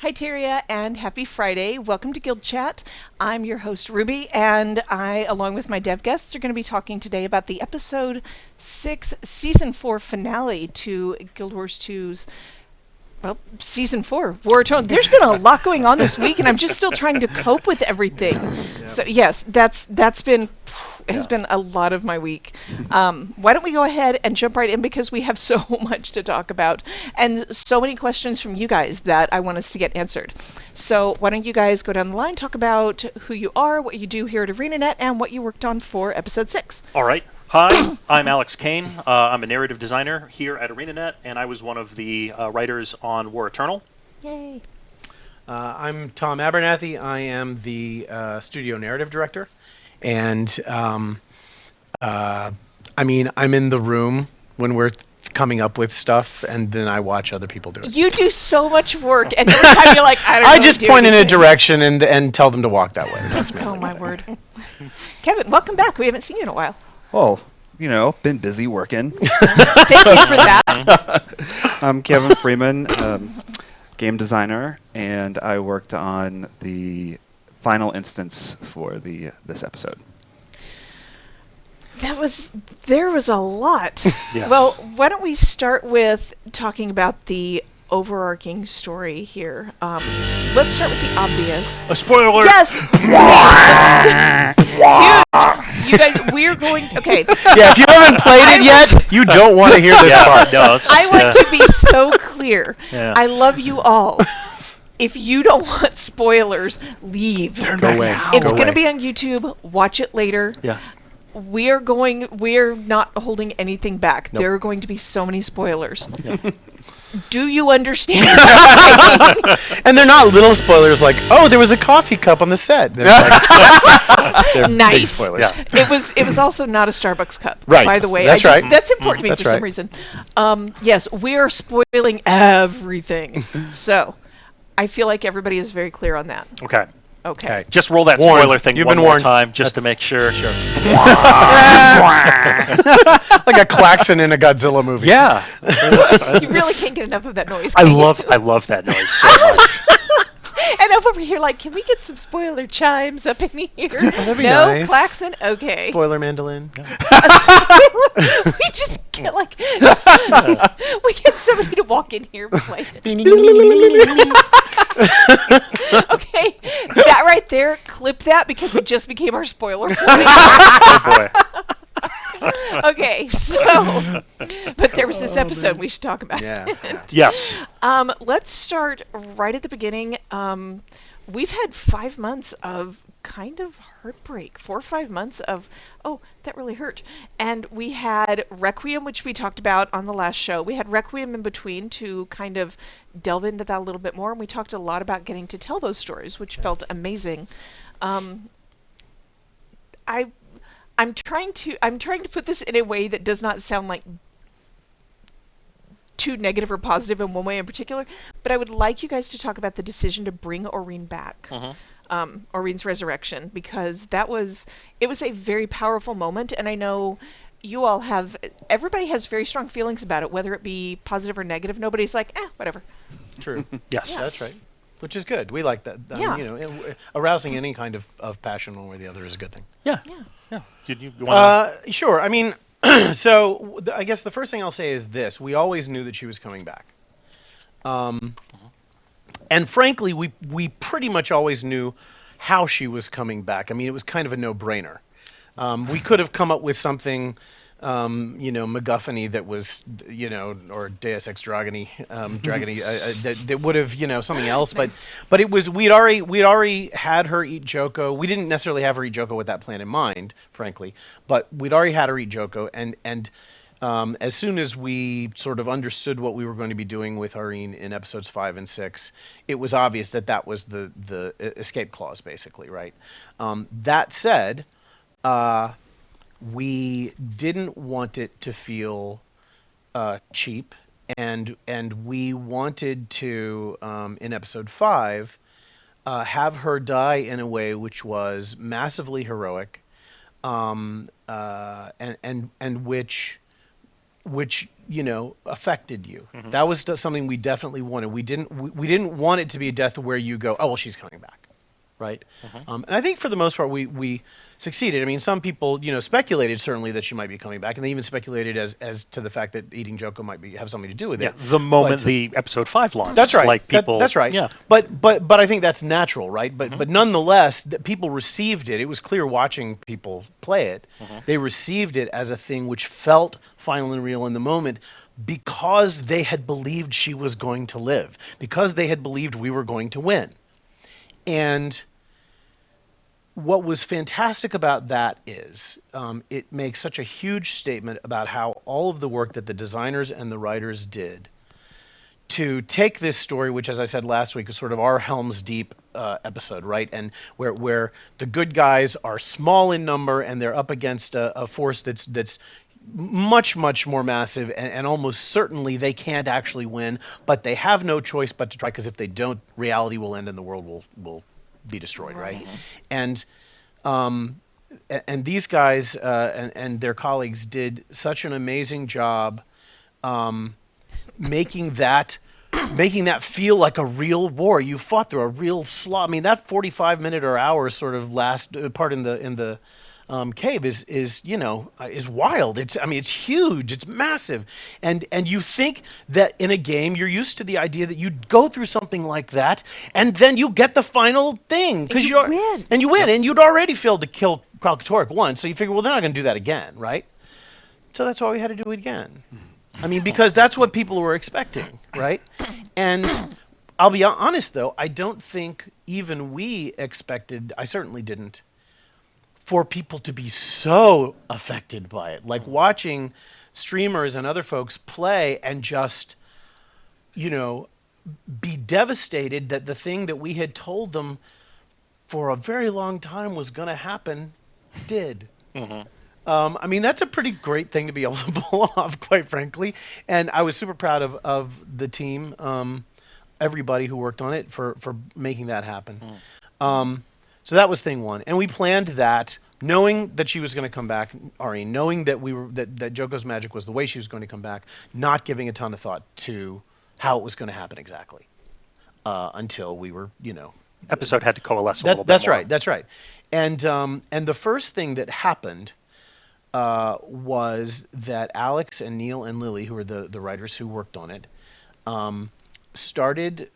Hi, Tyria, and happy Friday. Welcome to Guild Chat. I'm your host, Ruby, and I, along with my dev guests, are going to be talking today about the episode 6, season 4 finale to Guild Wars 2's season 4, War Atone. There's been a lot going on this week, and I'm just still trying to cope with everything. Yeah. So, yes, that's been... It has been a lot of my week. Why don't we go ahead and jump right in, because we have so much to talk about and so many questions from you guys that I want us to get answered. So why don't you guys go down the line, talk about who you are, what you do here at ArenaNet, and what you worked on for episode 6. All right. Hi, I'm Alex Kane. I'm a narrative designer here at ArenaNet, and I was one of the writers on War Eternal. Yay. I'm Tom Abernathy. I am the studio narrative director. And, I'm in the room when we're coming up with stuff, and then I watch other people do it. You do so much work, and every time you're like, I don't know. I just point in a direction and tell them to walk that way. That's me. Oh, my word. Kevin, welcome back. We haven't seen you in a while. Oh, been busy working. Thank you for that. I'm Kevin Freeman, game designer, and I worked on the final instance for this episode. There was a lot. Yes. Well, why don't we start with talking about the overarching story here. Let's start with the obvious. A spoiler! Yes! Huge! You guys, we're going... Okay. Yeah, if you haven't played it yet, you don't want to hear this part. No, I want to be so clear. Yeah. I love you all. If you don't want spoilers, leave. Go away. It's going to be on YouTube. Watch it later. Yeah. We're not holding anything back. Nope. There are going to be so many spoilers. Yeah. Do you understand what I'm saying? And they're not little spoilers like, oh, there was a coffee cup on the set. They're they're big Nice. spoilers. Yeah. It was also not a Starbucks cup. Right. By the way, That's right. That's important to me That's for some right. reason. Yes, we are spoiling everything. So, I feel like everybody is very clear on that. Okay. Okay. Just roll that Warned. spoiler thing You've one been more warned. time, just to make sure. Like a klaxon in a Godzilla movie. Yeah. You really can't get enough of that noise. I can you? love that noise so much. And I'm over here like, can we get some spoiler chimes up in here? that'd be no nice. klaxon? Okay. Spoiler mandolin. We just get like, we get somebody to walk in here and play it. Okay, that right there, clip that because it just became our spoiler. Oh, boy. Okay, so, but there was this episode we should talk about. Yeah. Yes. Let's start right at the beginning. We've had 5 months of kind of heartbreak. 4 or 5 months of, oh, that really hurt. And we had Requiem, which we talked about on the last show. We had Requiem in between to kind of delve into that a little bit more. And we talked a lot about getting to tell those stories, which felt amazing. I'm trying to put this in a way that does not sound like too negative or positive in one way in particular, but I would like you guys to talk about the decision to bring Aurene back. Aurene's resurrection, because it was a very powerful moment, and I know you all everybody has very strong feelings about it, whether it be positive or negative. Nobody's like, whatever. True. Yes. Yeah. That's right. Which is good. We like that. I mean, arousing any kind of passion one way or the other is a good thing. Yeah. Yeah. Yeah. Did you want to? Sure. I mean, so I guess the first thing I'll say is this. We always knew that she was coming back. And frankly, we pretty much always knew how she was coming back. I mean, it was kind of a no-brainer. We could have come up with something, MacGuffin-y that was, or Deus Ex Dragony, that would have, something else. But it was we'd already had her eat Joko. We didn't necessarily have her eat Joko with that plan in mind, frankly, but we'd already had her eat Joko, and as soon as we sort of understood what we were going to be doing with Aurene in episodes 5 and 6, it was obvious that was the escape clause, basically, right? That said, we didn't want it to feel cheap, and we wanted to, in episode 5, have her die in a way which was massively heroic, and which which affected you. That was something we definitely wanted. We didn't want it to be a death where you go, oh well, she's coming back, right? And I think for the most part we succeeded. I mean, some people speculated certainly that she might be coming back, and they even speculated as to the fact that eating Joko might have something to do with it. The moment the episode 5 launched. That's right. Like people. That's right. Yeah. But I think that's natural, right? But nonetheless, people received it. It was clear watching people play it. They received it as a thing which felt final and real in the moment because they had believed she was going to live, because they had believed we were going to win. And what was fantastic about that is it makes such a huge statement about how all of the work that the designers and the writers did to take this story, which, as I said last week, is sort of our Helm's Deep episode, right? And where the good guys are small in number and they're up against a force that's much, much more massive, and almost certainly they can't actually win, but they have no choice but to try, because if they don't, reality will end and the world will be destroyed, right? And these guys and their colleagues did such an amazing job making that feel like a real war. You fought through a real slog. I mean, that 45-minute or hour sort of last part in the cave is wild. It's huge. It's massive. And you think that in a game you're used to the idea that you'd go through something like that and then you get the final thing because you win. And you win. And you'd already failed to kill Kralkatorrik once, so you figure, well, they're not going to do that again, right? So that's why we had to do it again. I mean, because that's what people were expecting, right? And I'll be honest, though, I don't think even we expected, I certainly didn't, for people to be so affected by it. Like watching streamers and other folks play and just, be devastated that the thing that we had told them for a very long time was going to happen did. I mean, that's a pretty great thing to be able to pull off, quite frankly. And I was super proud of the team, everybody who worked on it for making that happen. So that was thing one. And we planned that knowing that she was going to come back, Aurene, knowing that that Joko's magic was the way she was going to come back, not giving a ton of thought to how it was going to happen exactly until we were, Episode had to coalesce a little bit That's more. right. That's right. And the first thing that happened was that Alex and Neil and Lily, who were the writers who worked on it, started.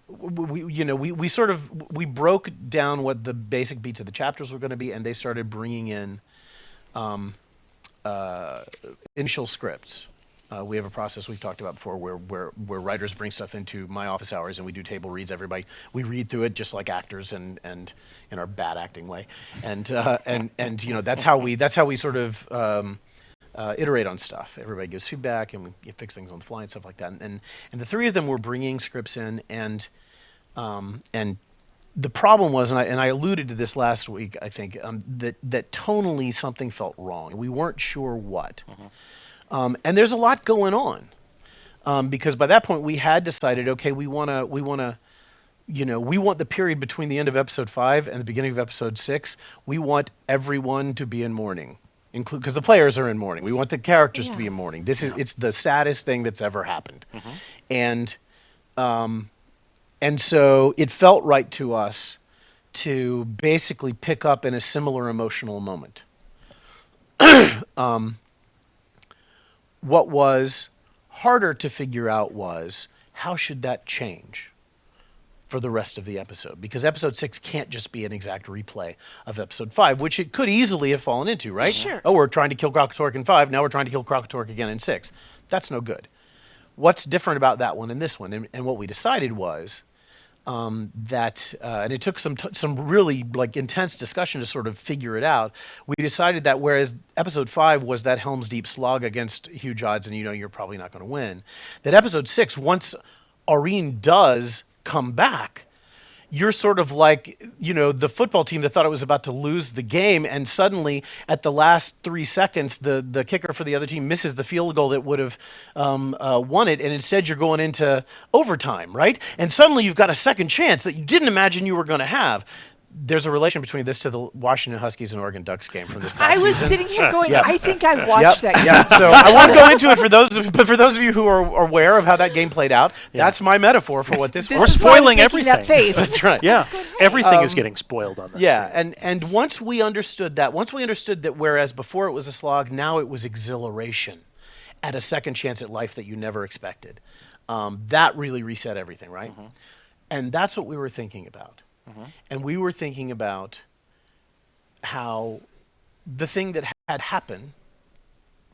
We broke down what the basic beats of the chapters were going to be, and they started bringing in initial scripts. We have a process we've talked about before where writers bring stuff into my office hours and we do table reads. Everybody, we read through it just like actors and in our bad acting way, and that's how we sort of iterate on stuff. Everybody gives feedback and we fix things on the fly and stuff like that. And the three of them were bringing scripts in, and the problem was, and I alluded to this last week, I think, that tonally something felt wrong. We weren't sure what. And there's a lot going on because by that point we had decided, okay, we want the period between the end of episode 5 and the beginning of episode 6. We want everyone to be in mourning, because the players are in mourning. We want the characters to be in mourning. It's the saddest thing that's ever happened, and so it felt right to us to basically pick up in a similar emotional moment. What was harder to figure out was how should that change for the rest of the episode? Because episode 6 can't just be an exact replay of episode 5, which it could easily have fallen into, right? Sure. Oh, we're trying to kill Kralkatorrik in 5, now we're trying to kill Kralkatorrik again in 6. That's no good. What's different about that one and this one? And what we decided was that, and it took some really intense discussion to sort of figure it out. We decided that whereas episode 5 was that Helm's Deep slog against huge odds and you're probably not going to win, that episode 6, once Aurene does come back, you're sort of like, the football team that thought it was about to lose the game, and suddenly at the last 3 seconds, the kicker for the other team misses the field goal that would have won it, and instead you're going into overtime, right? And suddenly you've got a second chance that you didn't imagine you were going to have. there's a relation between this to the Washington Huskies and Oregon Ducks game from this past I was season. sitting here going, Yep. I think I watched that game. Yeah, so I won't go into it for those of you who are aware of how that game played out. That's my metaphor for what this. This We're is why I was spoiling making that everything. face. That's right. Yeah, everything is getting spoiled on this. Yeah, stream. and once we understood that whereas before it was a slog, now it was exhilaration at a second chance at life that you never expected. That really reset everything, right? And that's what we were thinking about. And we were thinking about how the thing that had happened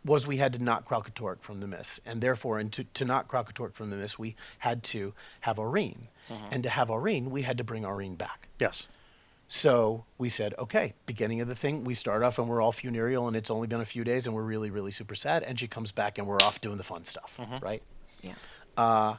was we had to knock Kralkatorrik from the mist. And therefore, to knock Kralkatorrik from the mist, we had to have Aurene. And to have Aurene, we had to bring Aurene back. Yes. So we said, okay, beginning of the thing, we start off and we're all funereal and it's only been a few days and we're really, really super sad. And she comes back and we're off doing the fun stuff, right? Yeah.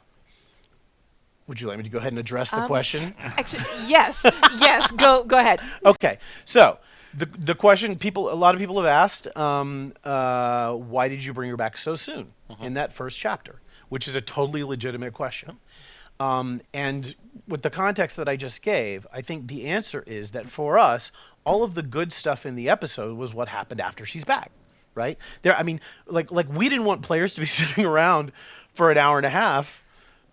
Would you like me to go ahead and address the question? Actually, yes. Yes. Go ahead. Okay, so the question a lot of people have asked, why did you bring her back so soon in that first chapter, which is a totally legitimate question. And with the context that I just gave, I think the answer is that for us, all of the good stuff in the episode was what happened after she's back, right? I mean, like we didn't want players to be sitting around for an hour and a half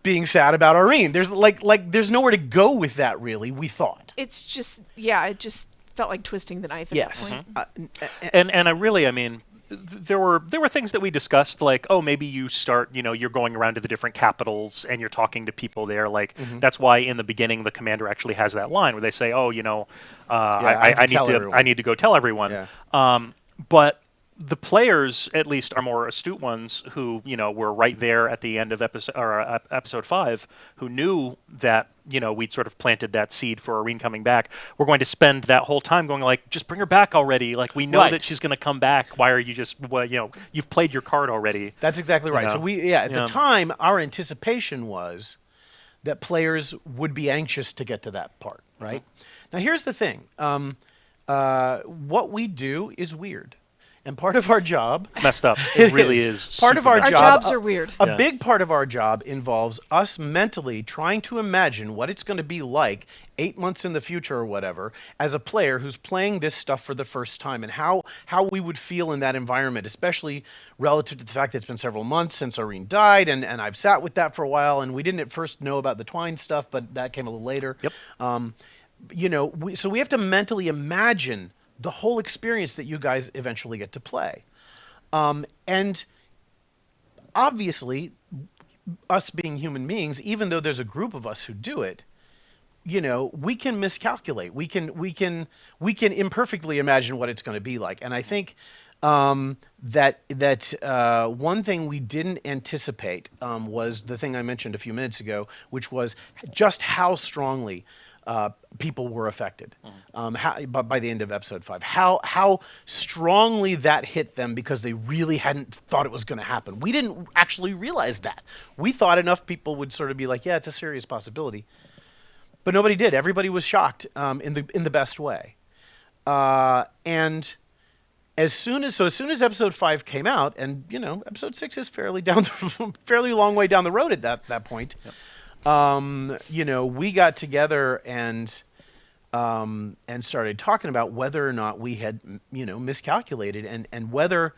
being sad about Aurene. There's nowhere to go with that, really, we thought. It's just, it just felt like twisting the knife at that point. And I mean, there were things that we discussed, like, oh, maybe you start, you're going around to the different capitals and you're talking to people there. Like, that's why in the beginning the commander actually has that line where they say, oh, I need to go tell everyone. Yeah. But the players, at least our more astute ones, who were right there at the end of episode 5, who knew that we'd sort of planted that seed for Aurene coming back. We're going to spend that whole time going like, just bring her back already. Like, we know that she's going to come back. Why are you just you've played your card already. That's exactly right. So at the time, our anticipation was that players would be anxious to get to that part, right? Now here's the thing. What we do is weird. And part of our job... It's messed up. It really is. Part of our Our job... jobs are weird. A big part of our job involves us mentally trying to imagine what it's going to be like 8 months in the future or whatever as a player who's playing this stuff for the first time, and how we would feel in that environment, especially relative to the fact that it's been several months since Aurene died, and I've sat with that for a while, and we didn't at first know about the Twine stuff, but that came a little later. Yep. So we have to mentally imagine the whole experience that you guys eventually get to play. And obviously, us being human beings, even though there's a group of us who do it, we can miscalculate. We can imperfectly imagine what it's going to be like. And I think that one thing we didn't anticipate was the thing I mentioned a few minutes ago, which was just how strongly people were affected by the end of episode 5. How strongly that hit them because they really hadn't thought it was going to happen. We didn't actually realize that. We thought enough people would sort of be like, yeah, it's a serious possibility. But nobody did. Everybody was shocked in the best way. And as soon as episode 5 came out, and episode 6 is fairly long way down the road at that point. Yep. We got together and started talking about whether or not we had, miscalculated, and whether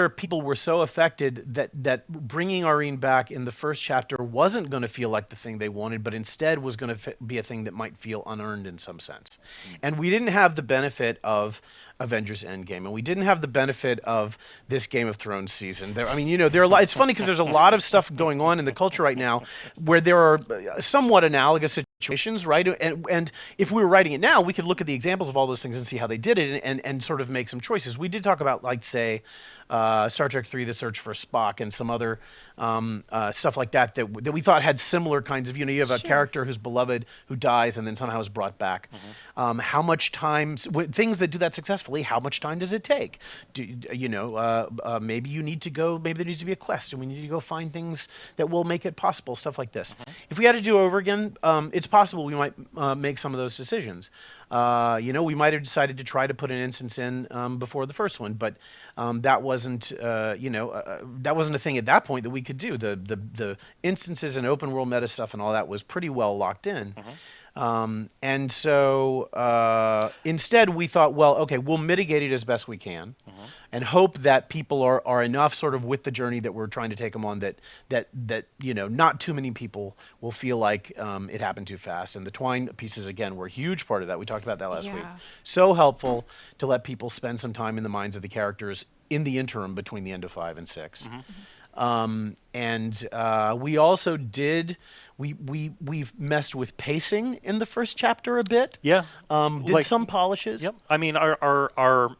people were so affected that bringing Aurene back in the first chapter wasn't going to feel like the thing they wanted, but instead was going to be a thing that might feel unearned in some sense. And we didn't have the benefit of Avengers Endgame, and we didn't have the benefit of this Game of Thrones season. There are a lot. It's funny because there's a lot of stuff going on in the culture right now where there are somewhat analogous situations, right? And if we were writing it now, we could look at the examples of all those things and see how they did it, and sort of make some choices. We did talk about, like, say, Star Trek III: The Search for Spock, and some other stuff like that we thought had similar kinds of, you have a character who's beloved who dies and then somehow is brought back. How much time, things that do that successfully, how much time does it take? Maybe you need to go, maybe there needs to be a quest and we need to go find things that will make it possible, stuff like this. If we had to do it over again, it's possible we might make some of those decisions. We might have decided to try to put an instance in before the first one, but that wasn't a thing at that point that we could do. The instances and open world meta stuff and all that was pretty well locked in. And so instead we thought, well, okay, we'll mitigate it as best we can, and hope that people are enough sort of with the journey that we're trying to take them on that not too many people will feel like it happened too fast. And the Twine pieces again were a huge part of that. We talked about that last week. So helpful to let people spend some time in the minds of the characters in the interim between the end of 5 and 6. And we also did. We've messed with pacing in the first chapter a bit. Yeah. Did some polishes. Yep. I mean, our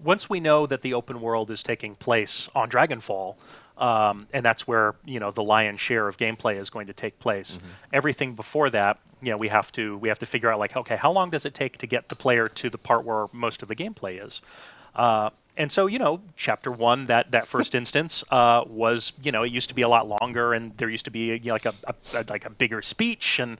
once we know that the open world is taking place on Dragonfall, and that's where the lion's share of gameplay is going to take place. Everything before that, we have to figure out like, okay, how long does it take to get the player to the part where most of the gameplay is? And so, chapter 1, that first instance was, it used to be a lot longer, and there used to be like a bigger speech, and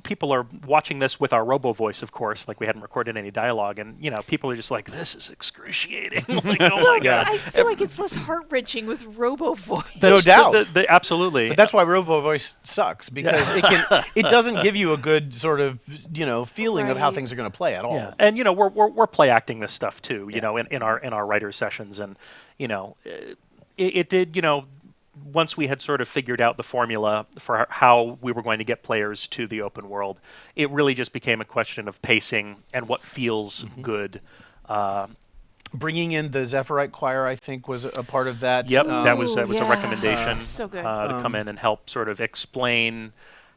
people are watching this with our robo voice, of course, like we hadn't recorded any dialogue, and people are just like, this is excruciating. Like, oh my god! I feel like it's less heart wrenching with robo voice. No doubt, absolutely. But that's why robo voice sucks, because it doesn't give you a good sort of feeling of how things are going to play at all. Yeah. And we're play acting this stuff too, in our writer sessions, and it did once we had sort of figured out the formula for how we were going to get players to the open world, it really just became a question of pacing and what feels good. Bringing in the Zephyrite choir, I think, was a part of that. Yep, that was a recommendation so good. to come in and help sort of explain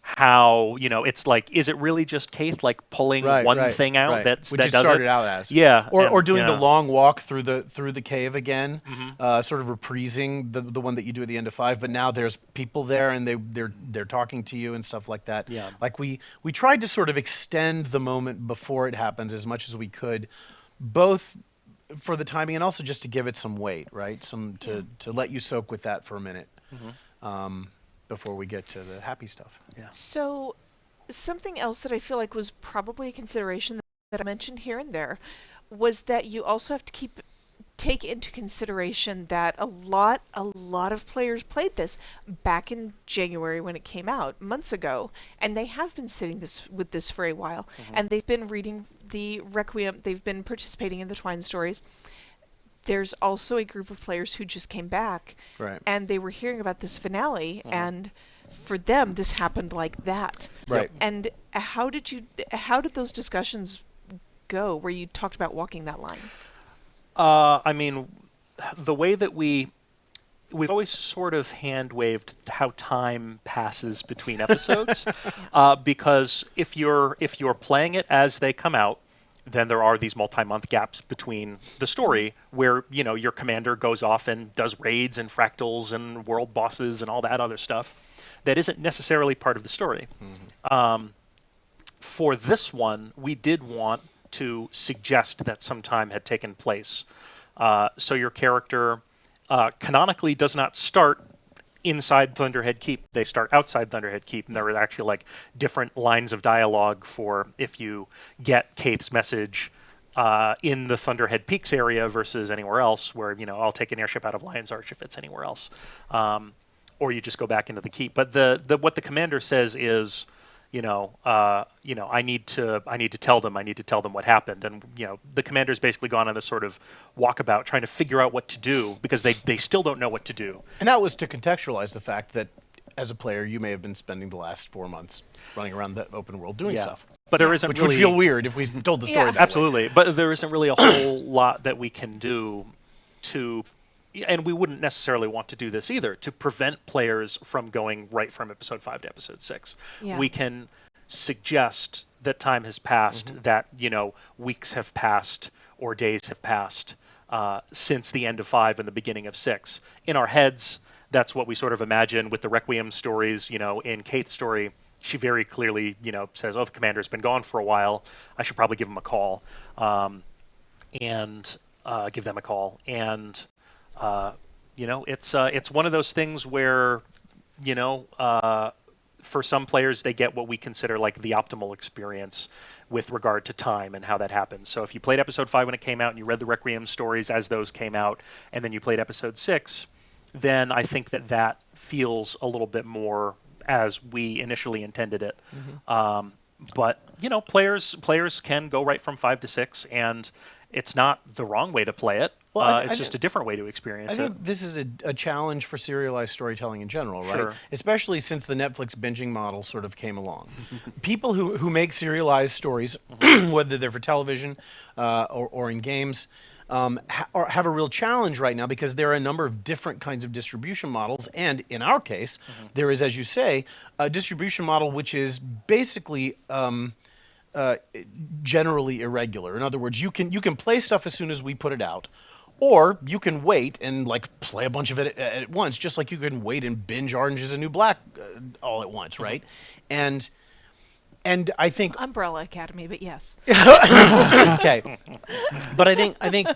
how it's like, is it really just Kaith like pulling one thing out which that it does started it? out as, or doing the long walk through the cave again, sort of reprising the one that you do at the end of 5, but now there's people there and they're talking to you and stuff like that. Like we tried to sort of extend the moment before it happens as much as we could, both for the timing and also just to give it some weight, right? To let you soak with that for a minute. Before we get to the happy stuff. Yeah. So, something else that I feel like was probably a consideration that I mentioned here and there was that you also have to take into consideration that a lot of players played this back in January when it came out, months ago, and they have been sitting with this for a while, and they've been reading the Requiem, they've been participating in the Twine stories. There's also a group of players who just came back, and they were hearing about this finale, and for them, this happened like that. Right. And how did those discussions go, where you talked about walking that line? I mean, the way that we've always sort of hand-waved how time passes between episodes, because if you're playing it as they come out, then there are these multi-month gaps between the story where, your commander goes off and does raids and fractals and world bosses and all that other stuff that isn't necessarily part of the story. For this one, we did want to suggest that some time had taken place. So your character canonically does not start inside Thunderhead Keep. They start outside Thunderhead Keep, and there are actually like different lines of dialogue for if you get Kaith's message in the Thunderhead Peaks area versus anywhere else, where I'll take an airship out of Lion's Arch if it's anywhere else, or you just go back into the keep. But what the commander says is, I need to tell them what happened, and the commander's basically gone on this sort of walkabout trying to figure out what to do because they still don't know what to do. And that was to contextualize the fact that as a player you may have been spending the last 4 months running around the open world doing stuff. But there isn't which really, would feel weird if we told the story that way. Absolutely. But there isn't really a whole lot that we can do and we wouldn't necessarily want to do this either, to prevent players from going right from episode 5 to episode 6. Yeah. We can suggest that time has passed, that, weeks have passed or days have passed since the end of 5 and the beginning of 6. In our heads, that's what we sort of imagine with the Requiem stories. In Kaith's story, she very clearly, says, the commander's been gone for a while. I should probably give him a call, and give them a call. And, it's one of those things where, for some players, they get what we consider like the optimal experience with regard to time and how that happens. So if you played episode 5 when it came out and you read the Requiem stories as those came out, and then you played episode 6, then I think that feels a little bit more as we initially intended it. But players can go right from 5 to 6, and it's not the wrong way to play it. Well, It's just a different way to experience I it. think this is a challenge for serialized storytelling in general, right? Sure. Especially since the Netflix binging model sort of came along. People who make serialized stories, whether they're for television or in games, have a real challenge right now because there are a number of different kinds of distribution models. And in our case, there is, as you say, a distribution model which is basically generally irregular. In other words, you can play stuff as soon as we put it out. Or you can wait and play a bunch of it at once, just like you can wait and binge Orange Is the New Black all at once, right? And I think Umbrella Academy, but yes. okay, but I think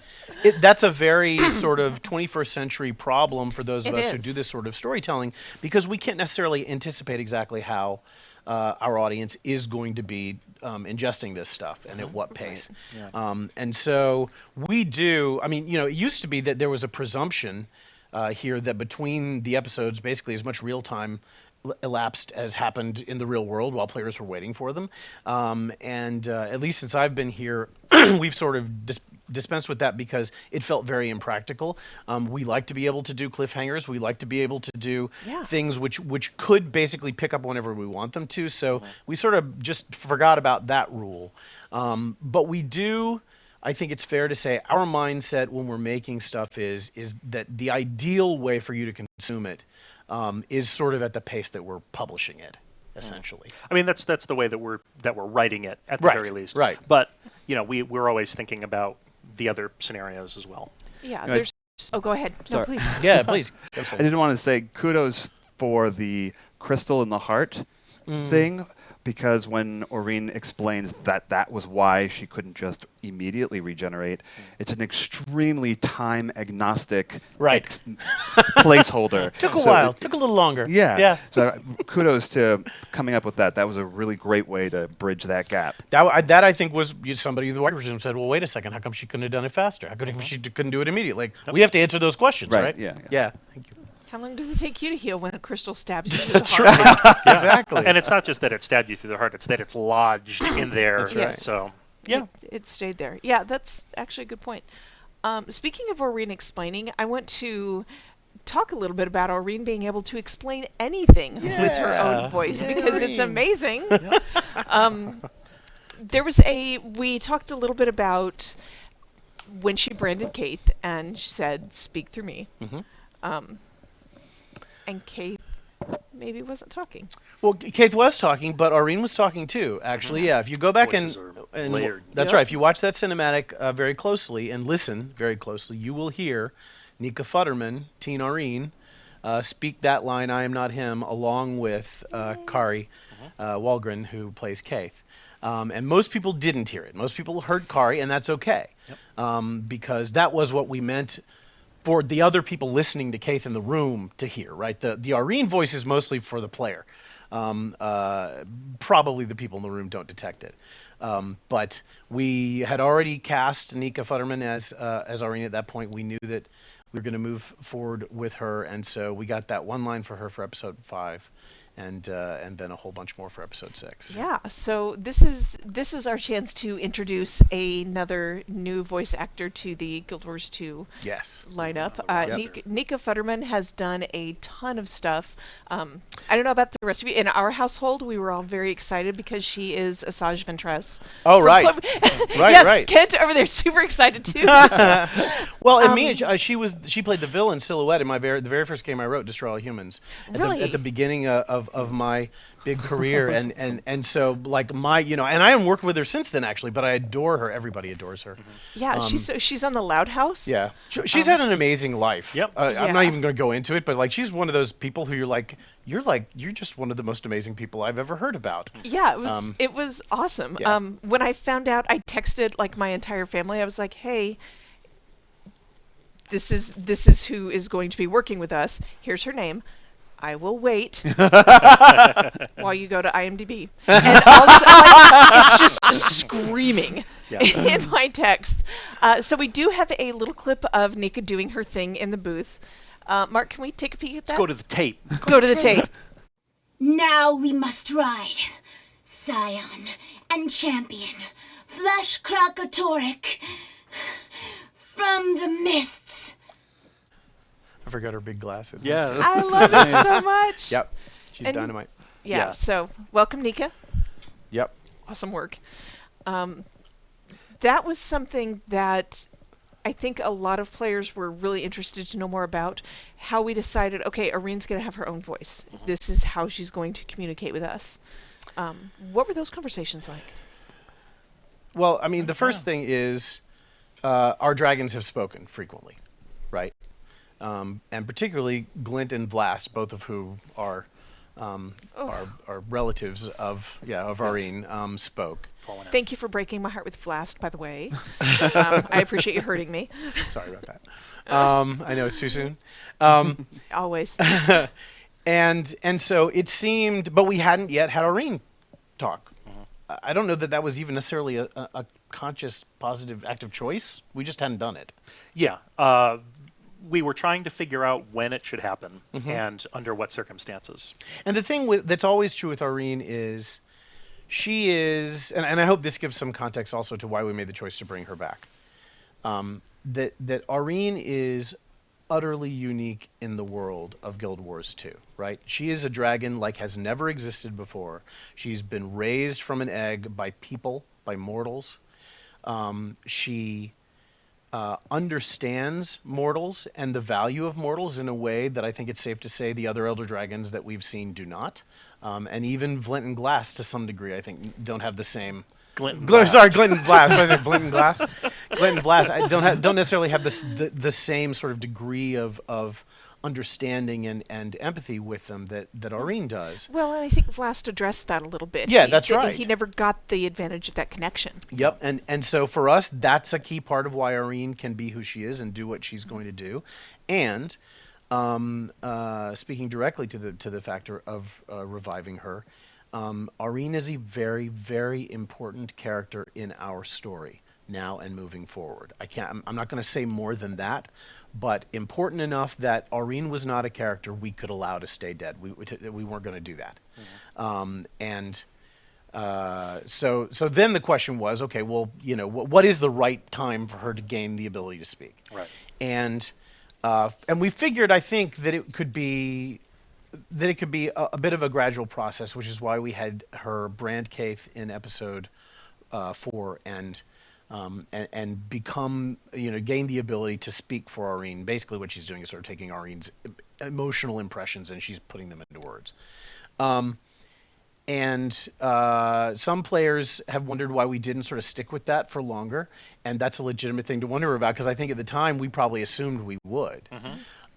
that's a very sort of 21st century problem for those of us who do this sort of storytelling, because we can't necessarily anticipate exactly how our audience is going to be ingesting this stuff and at what pace. Right. Yeah. And so we do, it used to be that there was a presumption here that between the episodes, basically as much real time elapsed as happened in the real world while players were waiting for them. And at least since I've been here, we've sort of dispensed with that because it felt very impractical. We like to be able to do cliffhangers. We like to be able to do things which could basically pick up whenever we want them to. So we sort of just forgot about that rule. But we do, I think it's fair to say, our mindset when we're making stuff is that the ideal way for you to consume it is sort of at the pace that we're publishing it, essentially. I mean, that's the way that we're writing it at the very least. Right. But we're always thinking about the other scenarios as well. Yeah. There's. Oh, go ahead. Sorry. No, please. Yeah, please. I did want to say kudos for the crystal in the heart thing, because when Aurene explains that was why she couldn't just immediately regenerate, it's an extremely time agnostic placeholder. Took a while. Took a little longer. Yeah. So kudos to coming up with that. That was a really great way to bridge that gap. That I think was somebody in the writers' room said, well, wait a second, how come she couldn't have done it faster? How come she couldn't do it immediately? We have to answer those questions, right? Yeah. Thank you. How long does it take you to heal when a crystal stabs you through That's the heart? right. Exactly. And it's not just that it stabbed you through the heart; it's that it's lodged in there. That's right. So yeah, It stayed there. Yeah, that's actually a good point. Speaking of Aurene explaining, I want to talk a little bit about Aurene being able to explain anything with her own voice, because it's amazing. We talked a little bit about when she branded Keith and said, "Speak through me." And Keith maybe wasn't talking. Well, Keith was talking, but Aurene was talking too, actually. Yeah, if you go back and layered. That's right. If you watch that cinematic very closely and listen very closely, you will hear Nika Futterman, Teen Aurene, speak that line, "I am not him," along with Kari Walgren, who plays Keith. And most people didn't hear it. Most people heard Kari, and that's okay, because that was what we meant for the other people listening to Keith in the room to hear, right? The Aurene voice is mostly for the player. Probably the people in the room don't detect it. But we had already cast Nika Futterman as Aurene at that point. We knew that we were going to move forward with her, and so we got that one line for her for episode 5. And then a whole bunch more for episode 6. Yeah, so this is our chance to introduce another new voice actor to the Guild Wars 2 lineup. Nika Futterman has done a ton of stuff. I don't know about the rest of you. In our household, we were all very excited because she is Asajj Ventress. Oh, right. Yes, Kent over there, super excited too. Well, and me, she played the villain Silhouette in the very first game I wrote, Destroy All Humans, at the beginning of my big career, and so and I haven't worked with her since then actually, but I adore her. Everybody adores her. Yeah, she's on the Loud House. Yeah, she's had an amazing life. Yep. I'm not even going to go into it, but she's one of those people who you're just one of the most amazing people I've ever heard about. Yeah, it was awesome. Yeah. When I found out, I texted my entire family. I was like, "Hey, this is who is going to be working with us. Here's her name. I will wait while you go to IMDb." And it's just screaming in my text. So we do have a little clip of Nika doing her thing in the booth. Mark, can we take a peek at that? Let's go to the tape. Go to the tape. Now we must ride. Scion and champion, Flash Kralkatorrik, from the mists. I forgot her big glasses. Yeah. I love it so much. Yep. She's And- dynamite. Yeah. So welcome, Nika. Yep. Awesome work. That was something that I think a lot of players were really interested to know more about. How we decided, okay, Aurene's going to have her own voice. This is how she's going to communicate with us. What were those conversations like? Well, I mean, the first thing is our dragons have spoken frequently, right? And particularly Glint and Vlast, both of who are relatives of Aurene, spoke. Thank you for breaking my heart with Vlast, by the way. I appreciate you hurting me. Sorry about that. I know it's too soon. Always. And so it seemed, but we hadn't yet had Aurene talk. I don't know that was even necessarily a conscious, positive, active choice. We just hadn't done it. Yeah. We were trying to figure out when it should happen and under what circumstances. And the thing that's always true with Aurene is she is, and I hope this gives some context also to why we made the choice to bring her back, that Aurene is utterly unique in the world of Guild Wars 2, right? She is a dragon like has never existed before. She's been raised from an egg by people, by mortals. She understands mortals and the value of mortals in a way that I think it's safe to say the other Elder Dragons that we've seen do not. And even Glint and Glass, to some degree, I think, don't have the same... Glint and Blast. Sorry, Glint and Blast. What is it, Glint and Glass? Glint and Blast don't necessarily have the same sort of degree of understanding and empathy with them that Aurene does. Well, and I think Vlast addressed that a little bit. Yeah, that's right. He never got the advantage of that connection. Yep, and so for us, that's a key part of why Aurene can be who she is and do what she's going to do. And speaking directly to the factor of reviving her, Aurene is a very, very important character in our story now and moving forward. I'm not going to say more than that, but important enough that Aurene was not a character we could allow to stay dead. We weren't going to do that. So then the question was, okay, well, what is the right time for her to gain the ability to speak? Right. And we figured, I think, that it could be a bit of a gradual process, which is why we had her brand Kaith in episode 4 and become, gain the ability to speak for Aurene. Basically what she's doing is sort of taking Aurene's emotional impressions and she's putting them into words. And some players have wondered why we didn't sort of stick with that for longer, and that's a legitimate thing to wonder about, because I think at the time we probably assumed we would.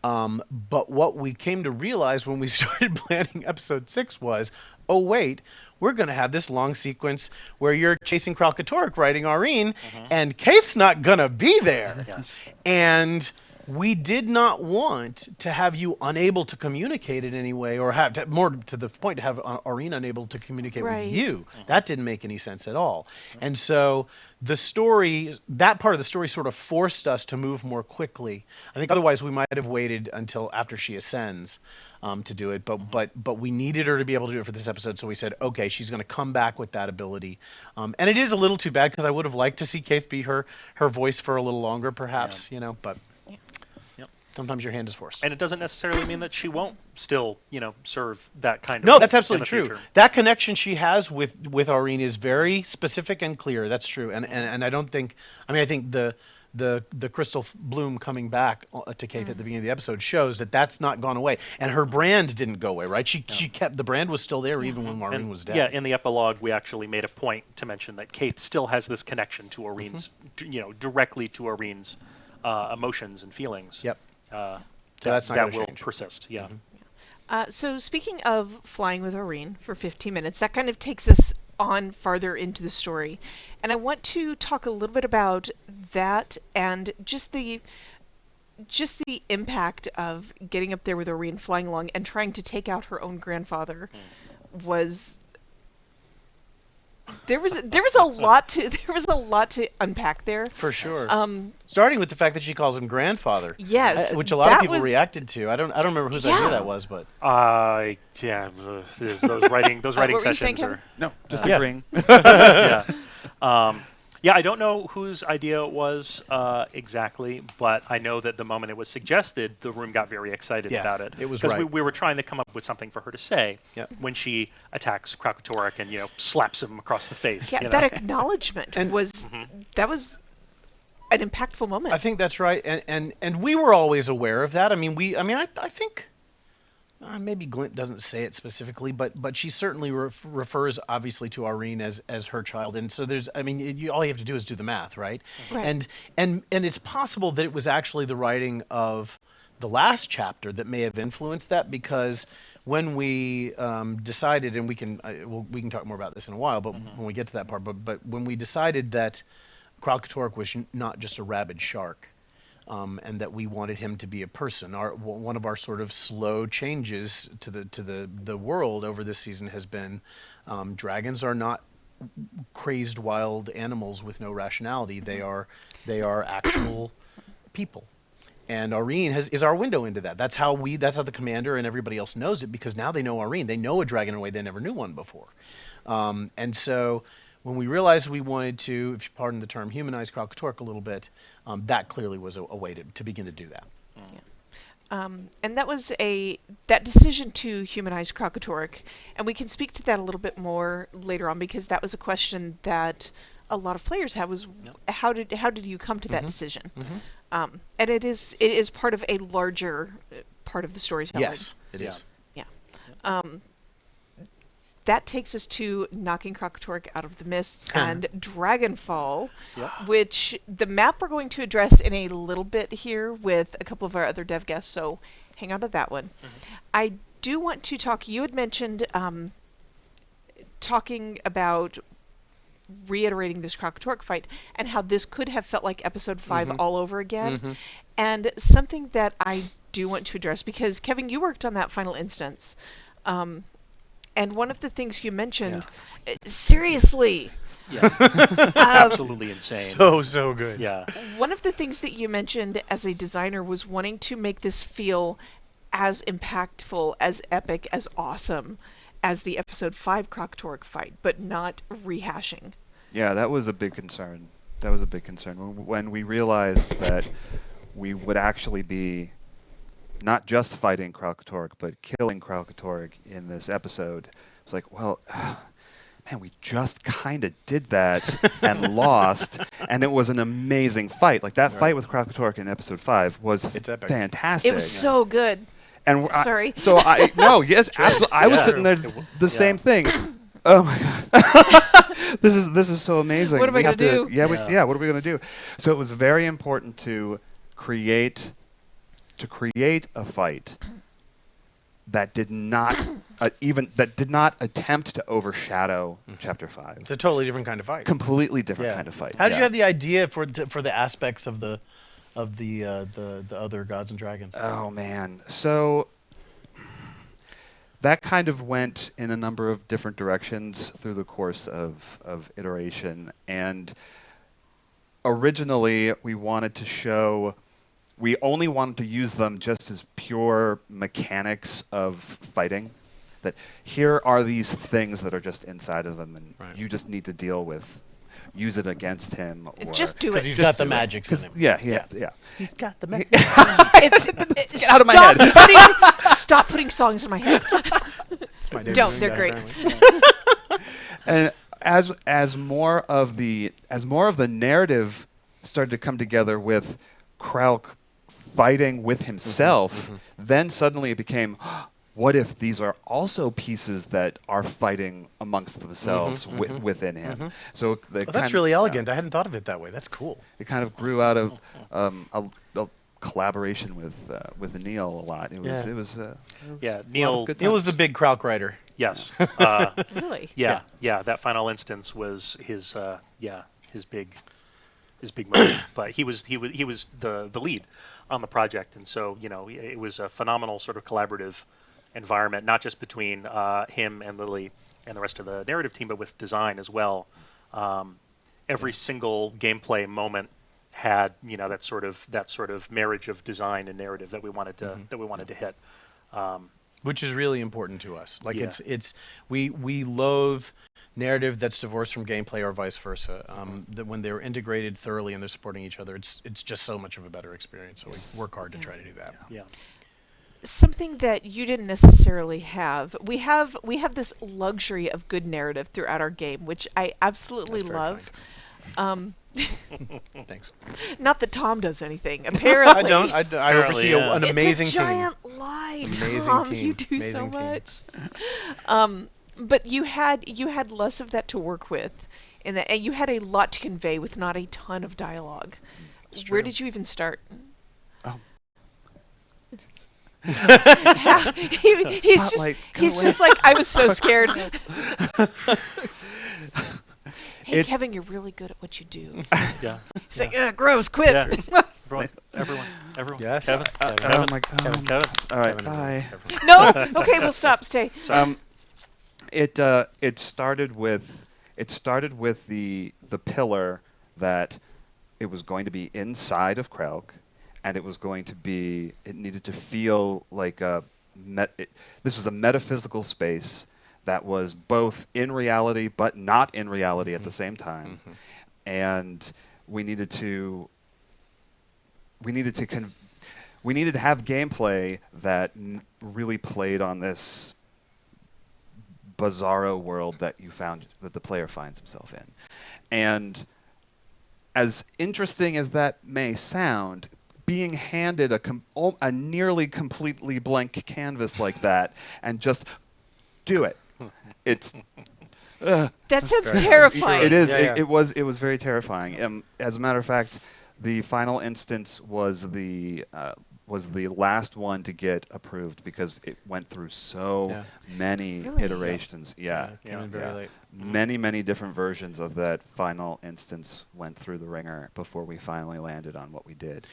But what we came to realize when we started planning episode 6 was, oh wait, we're going to have this long sequence where you're chasing Kralkatorrik riding Aurene, and Kaith's not going to be there. Yes. And we did not want to have you unable to communicate in any way, or have more to the point to have Aurene unable to communicate Right. with you. That didn't make any sense at all. And so the story, that part of the story sort of forced us to move more quickly. I think otherwise we might have waited until after she ascends to do it, but we needed her to be able to do it for this episode, so we said, okay, she's going to come back with that ability. And it is a little too bad, because I would have liked to see Kaith be her voice for a little longer, perhaps, but... Sometimes your hand is forced. And it doesn't necessarily mean that she won't still, serve that kind of No, role that's in absolutely the true. future. That connection she has with Aurene is very specific and clear. That's true. And I don't think, I think the crystal bloom coming back to Kaith at the beginning of the episode shows that that's not gone away. And her brand didn't go away, right? She kept, the brand was still there even when Aurene was dead. Yeah, in the epilogue, we actually made a point to mention that Kaith still has this connection to Aurene's, directly to Aurene's emotions and feelings. Yep. So that's not that gonna will change. persist. Yeah. So speaking of flying with Aurene for 15 minutes, that kind of takes us on farther into the story. And I want to talk a little bit about that and just the impact of getting up there with Aurene, flying along and trying to take out her own grandfather was There was a lot to unpack there. For sure. Starting with the fact that she calls him grandfather. Yes, which a lot of that people was- reacted to. I don't remember whose idea that was, but Those writing what were you saying, sessions Kevin? are. No, just Yeah. agreeing. Yeah. Yeah, I don't know whose idea it was exactly, but I know that the moment it was suggested, the room got very excited Yeah, about it. it was because right. we were trying to come up with something for her to say Yep. when she attacks Kralkatorrik and slaps him across the face. Yeah, you know? that acknowledgement And- was that was an impactful moment. I think that's right, and we were always aware of that. I mean, I think maybe Glint doesn't say it specifically, but she certainly refers obviously to Aurene as her child, and so there's, I mean, all you have to do is do the math, right? Right. And it's possible that it was actually the writing of the last chapter that may have influenced that, because when we decided, and we can talk more about this in a while, but when we get to that part, but when we decided that Kralkatorrik was not just a rabid shark, and that we wanted him to be a person. One of our sort of slow changes to the world over this season has been dragons are not crazed wild animals with no rationality. They are actual people. And Aurene is our window into that. That's how the commander and everybody else knows it, because now they know Aurene. They know a dragon in a way they never knew one before. And so when we realized we wanted to, if you pardon the term, humanize Kralkatorrik a little bit, that clearly was a way to begin to do that. And that was that decision to humanize Kralkatorrik, and we can speak to that a little bit more later on, because that was a question that a lot of players had, was how did you come to that decision? And it is part of a larger part of the storytelling. Yes, it is. Yeah. That takes us to knocking Kralkatorrik out of the mists and Dragonfall, which the map we're going to address in a little bit here with a couple of our other dev guests, so hang on to that one. I do want to talk, you had mentioned talking about reiterating this Kralkatorrik fight and how this could have felt like episode 5 all over again. And something that I do want to address, because Kevin, you worked on that final instance. And one of the things you mentioned, seriously, Absolutely insane. So good. Yeah. one of the things that you mentioned as a designer was wanting to make this feel as impactful, as epic, as awesome as the episode 5 Kralkatorrik fight, but not rehashing. Yeah, that was a big concern. When we realized that we would actually be not just fighting Kralkatorrik, but killing Kralkatorrik in this episode. It's like, well, man, we just kind of did that and lost, and it was an amazing fight. Like, that fight with Kralkatorrik in episode 5 was epic. fantastic. It was so good. And Sorry. Yes, absolutely. I was sitting there, the same thing. Oh my god, this is so amazing. What am I gonna do? What are we gonna do? So it was very important to create a fight that did not attempt to overshadow Chapter 5. It's a totally different kind of fight. Completely different kind of fight. How did you have the idea for the aspects of the other gods and dragons? Oh man, so that kind of went in a number of different directions through the course of iteration. And originally, we only wanted to use them just as pure mechanics of fighting. That here are these things that are just inside of them, and you just need to use it against him. Or Just do it. Because he's got the magics in him. Yeah. He's got the magic. Get out of my head. Stop putting songs in my head. Don't. They're great. And as more of the narrative started to come together with Kralk fighting with himself, then suddenly it became, what if these are also pieces that are fighting amongst themselves within him? So That's really elegant. I hadn't thought of it that way. That's cool. It kind of grew out of a collaboration with Neil a lot. It was Neil. Neil was the big Kralk writer. Yes. Really? Yeah. That final instance was his big moment. But he was the lead on the project, and so it was a phenomenal sort of collaborative environment, not just between him and Lily, and the rest of the narrative team, but with design as well. Every single gameplay moment had that sort of marriage of design and narrative that we wanted to hit. Which is really important to us. Like Yeah. we loathe narrative that's divorced from gameplay or vice versa. That when they're integrated thoroughly and they're supporting each other, it's just so much of a better experience. So we work hard to try to do that. Yeah. Something that you didn't necessarily have. We have this luxury of good narrative throughout our game, which I absolutely That's very love. Thanks. Not that Tom does anything. Apparently, I don't. I oversee yeah. an amazing it's a team. giant lie, Amazing Tom. team. You do Amazing so team. much. But you had less of that to work with, and you had a lot to convey with not a ton of dialogue. Where did you even start? Oh. He's Spotlight, just like, I was so scared. Hey, It- Kevin, you're really good at what you do. Yeah. He's like, ugh, gross, quit. Yeah. Everyone. Yes. Kevin. oh Kevin. my God. Kevin. All right, Kevin, bye. No? Okay, we'll stop. Stay. It started with the pillar that it was going to be inside of Kralk, and it needed to feel like this was a metaphysical space that was both in reality but not in reality at the same time, and we needed to have gameplay that really played on this bizarro world that the player finds himself in. And as interesting as that may sound, being handed a nearly completely blank canvas like that and just do it, it's That sounds terrifying. it is. Yeah, It was very terrifying. As a matter of fact, the final instance was the last one to get approved because it went through so many Really? iterations. Yeah, Came in very late. Many different versions of that final instance went through the ringer before we finally landed on what we did.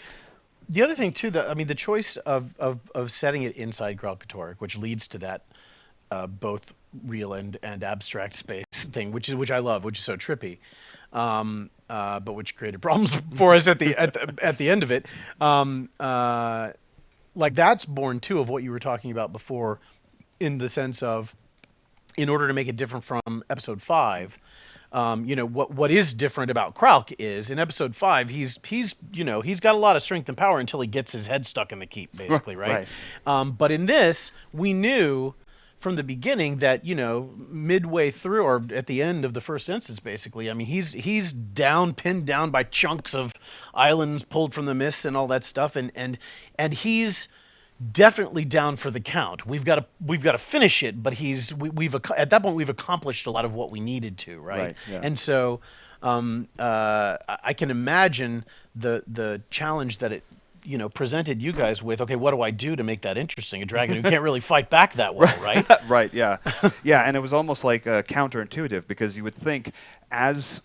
The other thing too, the choice of setting it inside Kralkatorrik, which leads to that both real and abstract space thing, which I love, which is so trippy, but which created problems for us at the end of it. Like that's born too of what you were talking about before, in the sense of, in order to make it different from episode 5. What is different about Kralk is in episode 5 he's got a lot of strength and power until he gets his head stuck in the keep, basically, right? But in this, we knew from the beginning that midway through or at the end of the first instance, basically, I mean he's pinned down by chunks of islands pulled from the mists and all that stuff, and he's definitely down for the count. We've got to finish it, but at that point we've accomplished a lot of what we needed to, right? Yeah. And so I can imagine the challenge that it presented you guys with. Okay, what do I do to make that interesting? A dragon who can't really fight back that well, right? Right, yeah. Yeah, and it was almost like counterintuitive, because you would think as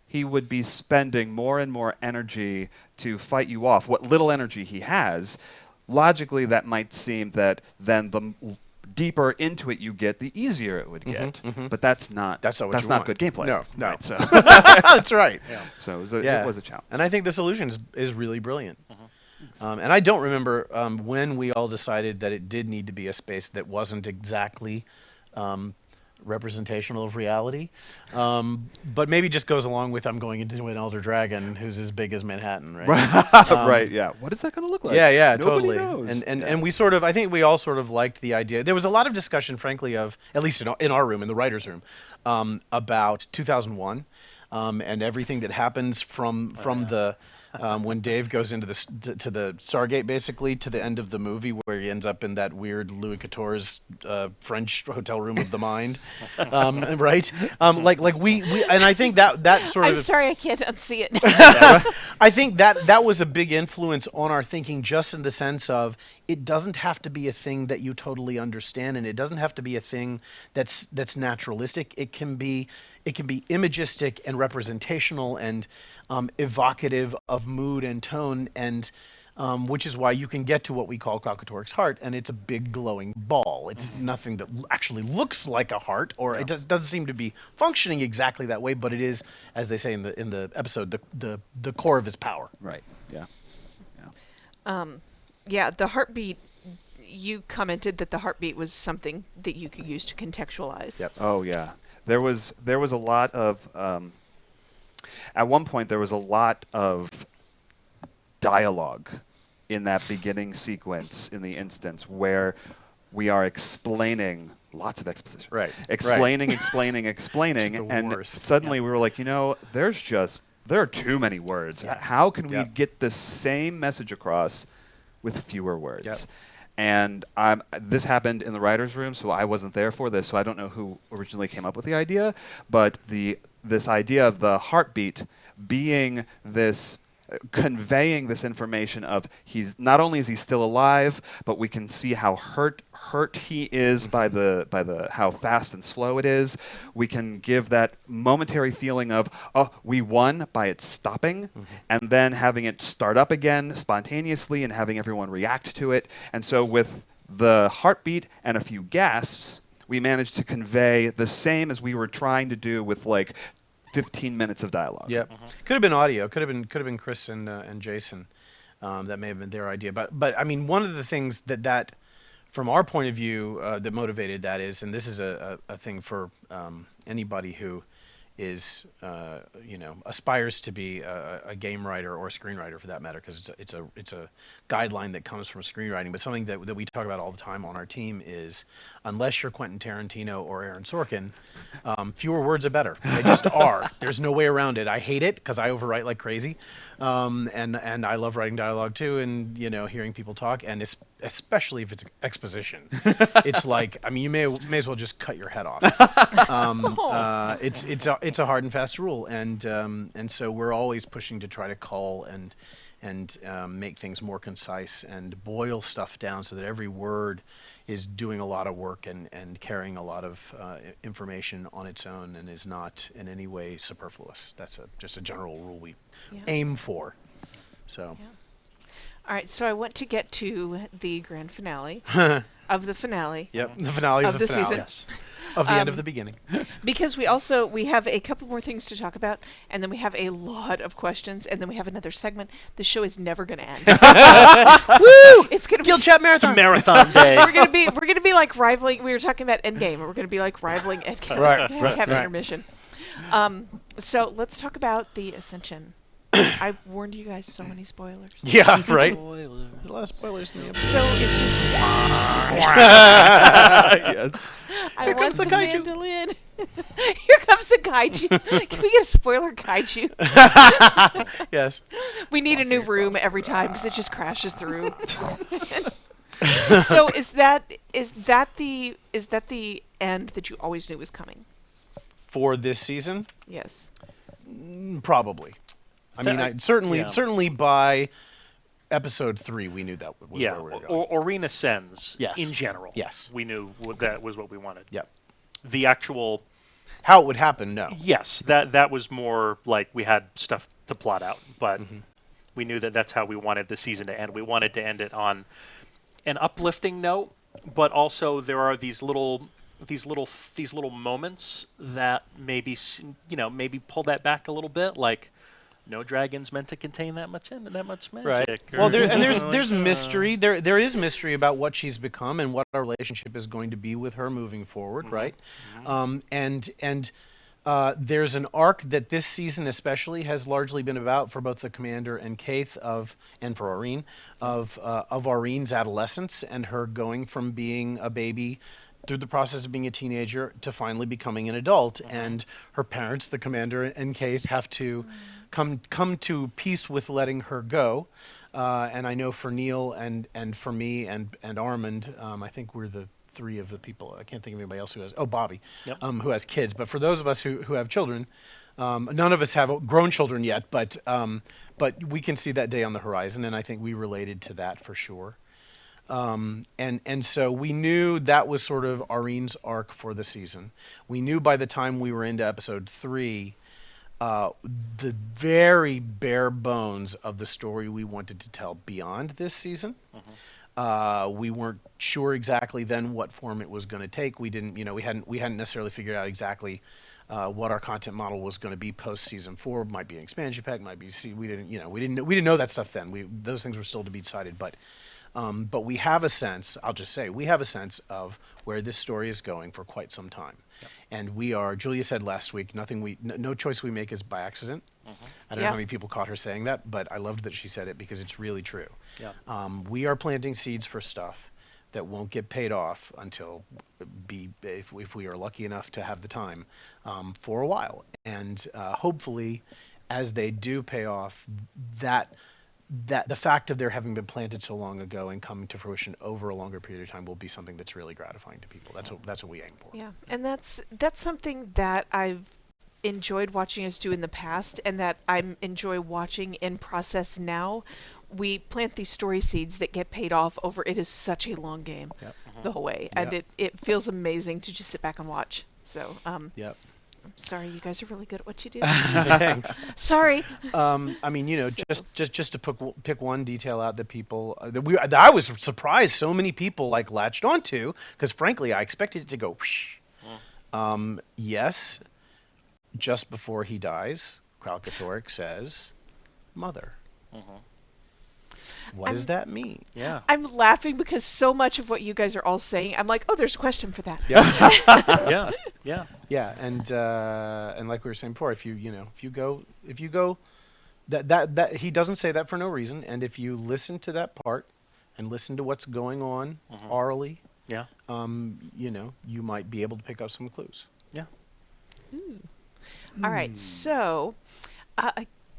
he would be spending more and more energy to fight you off, what little energy he has, logically that might seem that then the deeper into it you get, the easier it would get. But that's not That's not what you not want. good gameplay. No. Right, so That's right. so it was a challenge. And I think the solution is really brilliant. And I don't remember when we all decided that it did need to be a space that wasn't exactly representational of reality, but maybe just goes along with I'm going into an elder dragon who's as big as Manhattan, right? Right, yeah. What is that going to look like? Yeah, Nobody totally. knows. And we sort of, I think we all sort of liked the idea. There was a lot of discussion, frankly, of, at least in our room, in the writer's room, about 2001 and everything that happens from the when Dave goes into to the Stargate, basically, to the end of the movie, where he ends up in that weird Louis XIV's French hotel room of the mind, right? Like we, and I think that sort I'm of. sorry, I can't unsee it. I think that was a big influence on our thinking, just in the sense of it doesn't have to be a thing that you totally understand, and it doesn't have to be a thing that's naturalistic. It can be imagistic and representational and evocative of mood and tone, and which is why you can get to what we call Kralkatorrik's heart, and it's a big glowing ball. It's nothing that actually looks like a heart, or it doesn't seem to be functioning exactly that way, but it is, as they say in the episode, the core of his power. Right. Yeah. Yeah, the heartbeat. You commented that the heartbeat was something that you could use to contextualize. Yep. Oh yeah. There was a lot of at one point there was a lot of dialogue in that beginning sequence in the instance where we are explaining lots of exposition. Right. Explaining, Just explaining, the and worst. suddenly we were like, there are too many words. How can we Yep. get the same message across with fewer words? Yep. And this happened in the writer's room, so I wasn't there for this, so I don't know who originally came up with the idea, but this idea of the heartbeat being this, conveying this information of he's not only is he still alive, but we can see how hurt he is by the how fast and slow it is. We can give that momentary feeling of, oh, we won by it stopping, and then having it start up again spontaneously and having everyone react to it. And so with the heartbeat and a few gasps, we managed to convey the same as we were trying to do with like 15 minutes of dialogue. Yep. Could have been audio. Could have been Chris and Jason. That may have been their idea. But I mean, one of the things that from our point of view that motivated that is, and this is a thing for anybody who is aspires to be a game writer or a screenwriter for that matter, because it's a guideline that comes from screenwriting. But something that we talk about all the time on our team is, unless you're Quentin Tarantino or Aaron Sorkin, fewer words are better. They just are. There's no way around it. I hate it because I overwrite like crazy, and I love writing dialogue too, and hearing people talk, and especially if it's exposition. It's like, I mean, you may as well just cut your head off. It's a hard and fast rule, and so we're always pushing to try to cull and make things more concise and boil stuff down so that every word is doing a lot of work and carrying a lot of information on its own and is not in any way superfluous. That's just a general rule we aim for. So. Yeah. All right, so I want to get to the grand finale of the finale. Yep, the finale of the finale. season. Yes. Of the end of the beginning. Because we have a couple more things to talk about, and then we have a lot of questions, and then we have another segment. The show is never going to end. Woo! It's going to Guild Chat It's a Marathon. marathon day. we're gonna be like rivaling. We were talking about Endgame, and we're gonna be like rivaling Endgame. Right, We have to have an right. intermission. So let's talk about the Ascension. I've warned you guys so many spoilers. Yeah, right. There's a lot of spoilers in the episode. So it's just Yes. I Here want comes the kaiju. mandolin. Here comes the kaiju. Can we get a spoiler kaiju? Yes. We need a new room every time because it just crashes through. So is that the end that you always knew was coming? For this season, Yes. probably. I mean, That- certainly by episode 3, we knew that was Yeah, where we were going. Aurene ascends. Yes. In general. Yes. We knew that was what we wanted. Yep. The actual, How it would happen, no. yes, that was more like we had stuff to plot out, but we knew that that's how we wanted the season to end. We wanted to end it on an uplifting note, but also there are these little moments that maybe maybe pull that back a little bit, like no dragon's meant to contain that much magic. Right. or- Well, there's mystery. There is mystery about what she's become and what our relationship is going to be with her moving forward, right? And there's an arc that this season especially has largely been about for both the commander and Kaith and for Aurene of Aurene's adolescence and her going from being a baby through the process of being a teenager to finally becoming an adult, and her parents, the commander and Kaith, have to come to peace with letting her go. And I know for Neil and for me and Armand, I think we're the 3 of the people. I can't think of anybody else who has. Oh, Bobby, Yep. who has kids. But for those of us who have children, none of us have grown children yet. But we can see that day on the horizon, and I think we related to that for sure. And so we knew that was sort of Aurene's arc for the season. We knew by the time we were into episode 3 the very bare bones of the story we wanted to tell beyond this season. We weren't sure exactly then what form it was going to take. We didn't, we hadn't necessarily figured out exactly what our content model was going to be post season 4. Might be an expansion pack, might be we didn't know that stuff then. Those things were still to be decided, but we have a sense. I'll just say we have a sense of where this story is going for quite some time. And we are, Julia said last week, no choice we make is by accident. I don't know how many people caught her saying that, but I loved that she said it because it's really true. We are planting seeds for stuff that won't get paid off until if we are lucky enough to have the time for a while. And hopefully, as they do pay off, that the fact of their having been planted so long ago and coming to fruition over a longer period of time will be something that's really gratifying to people. That's what we aim for. Yeah, and that's something that I've enjoyed watching us do in the past, and that I enjoy watching in process now. We plant these story seeds that get paid off over. It is such a long game, the whole way, and it feels amazing to just sit back and watch. So, I'm sorry, you guys are really good at what you do. Thanks. Sorry. I mean, just to pick one detail out that people that I was surprised so many people latched onto, because frankly I expected it to go whoosh. Yes, just before he dies, Kralkatorrik says, "Mother." What does that mean? Yeah. I'm laughing because so much of what you guys are all saying, I'm like, oh, there's a question for that. Yeah, and like we were saying before, if you go, that he doesn't say that for no reason, and if you listen to that part and listen to what's going on orally, you might be able to pick up some clues. Yeah. All right, so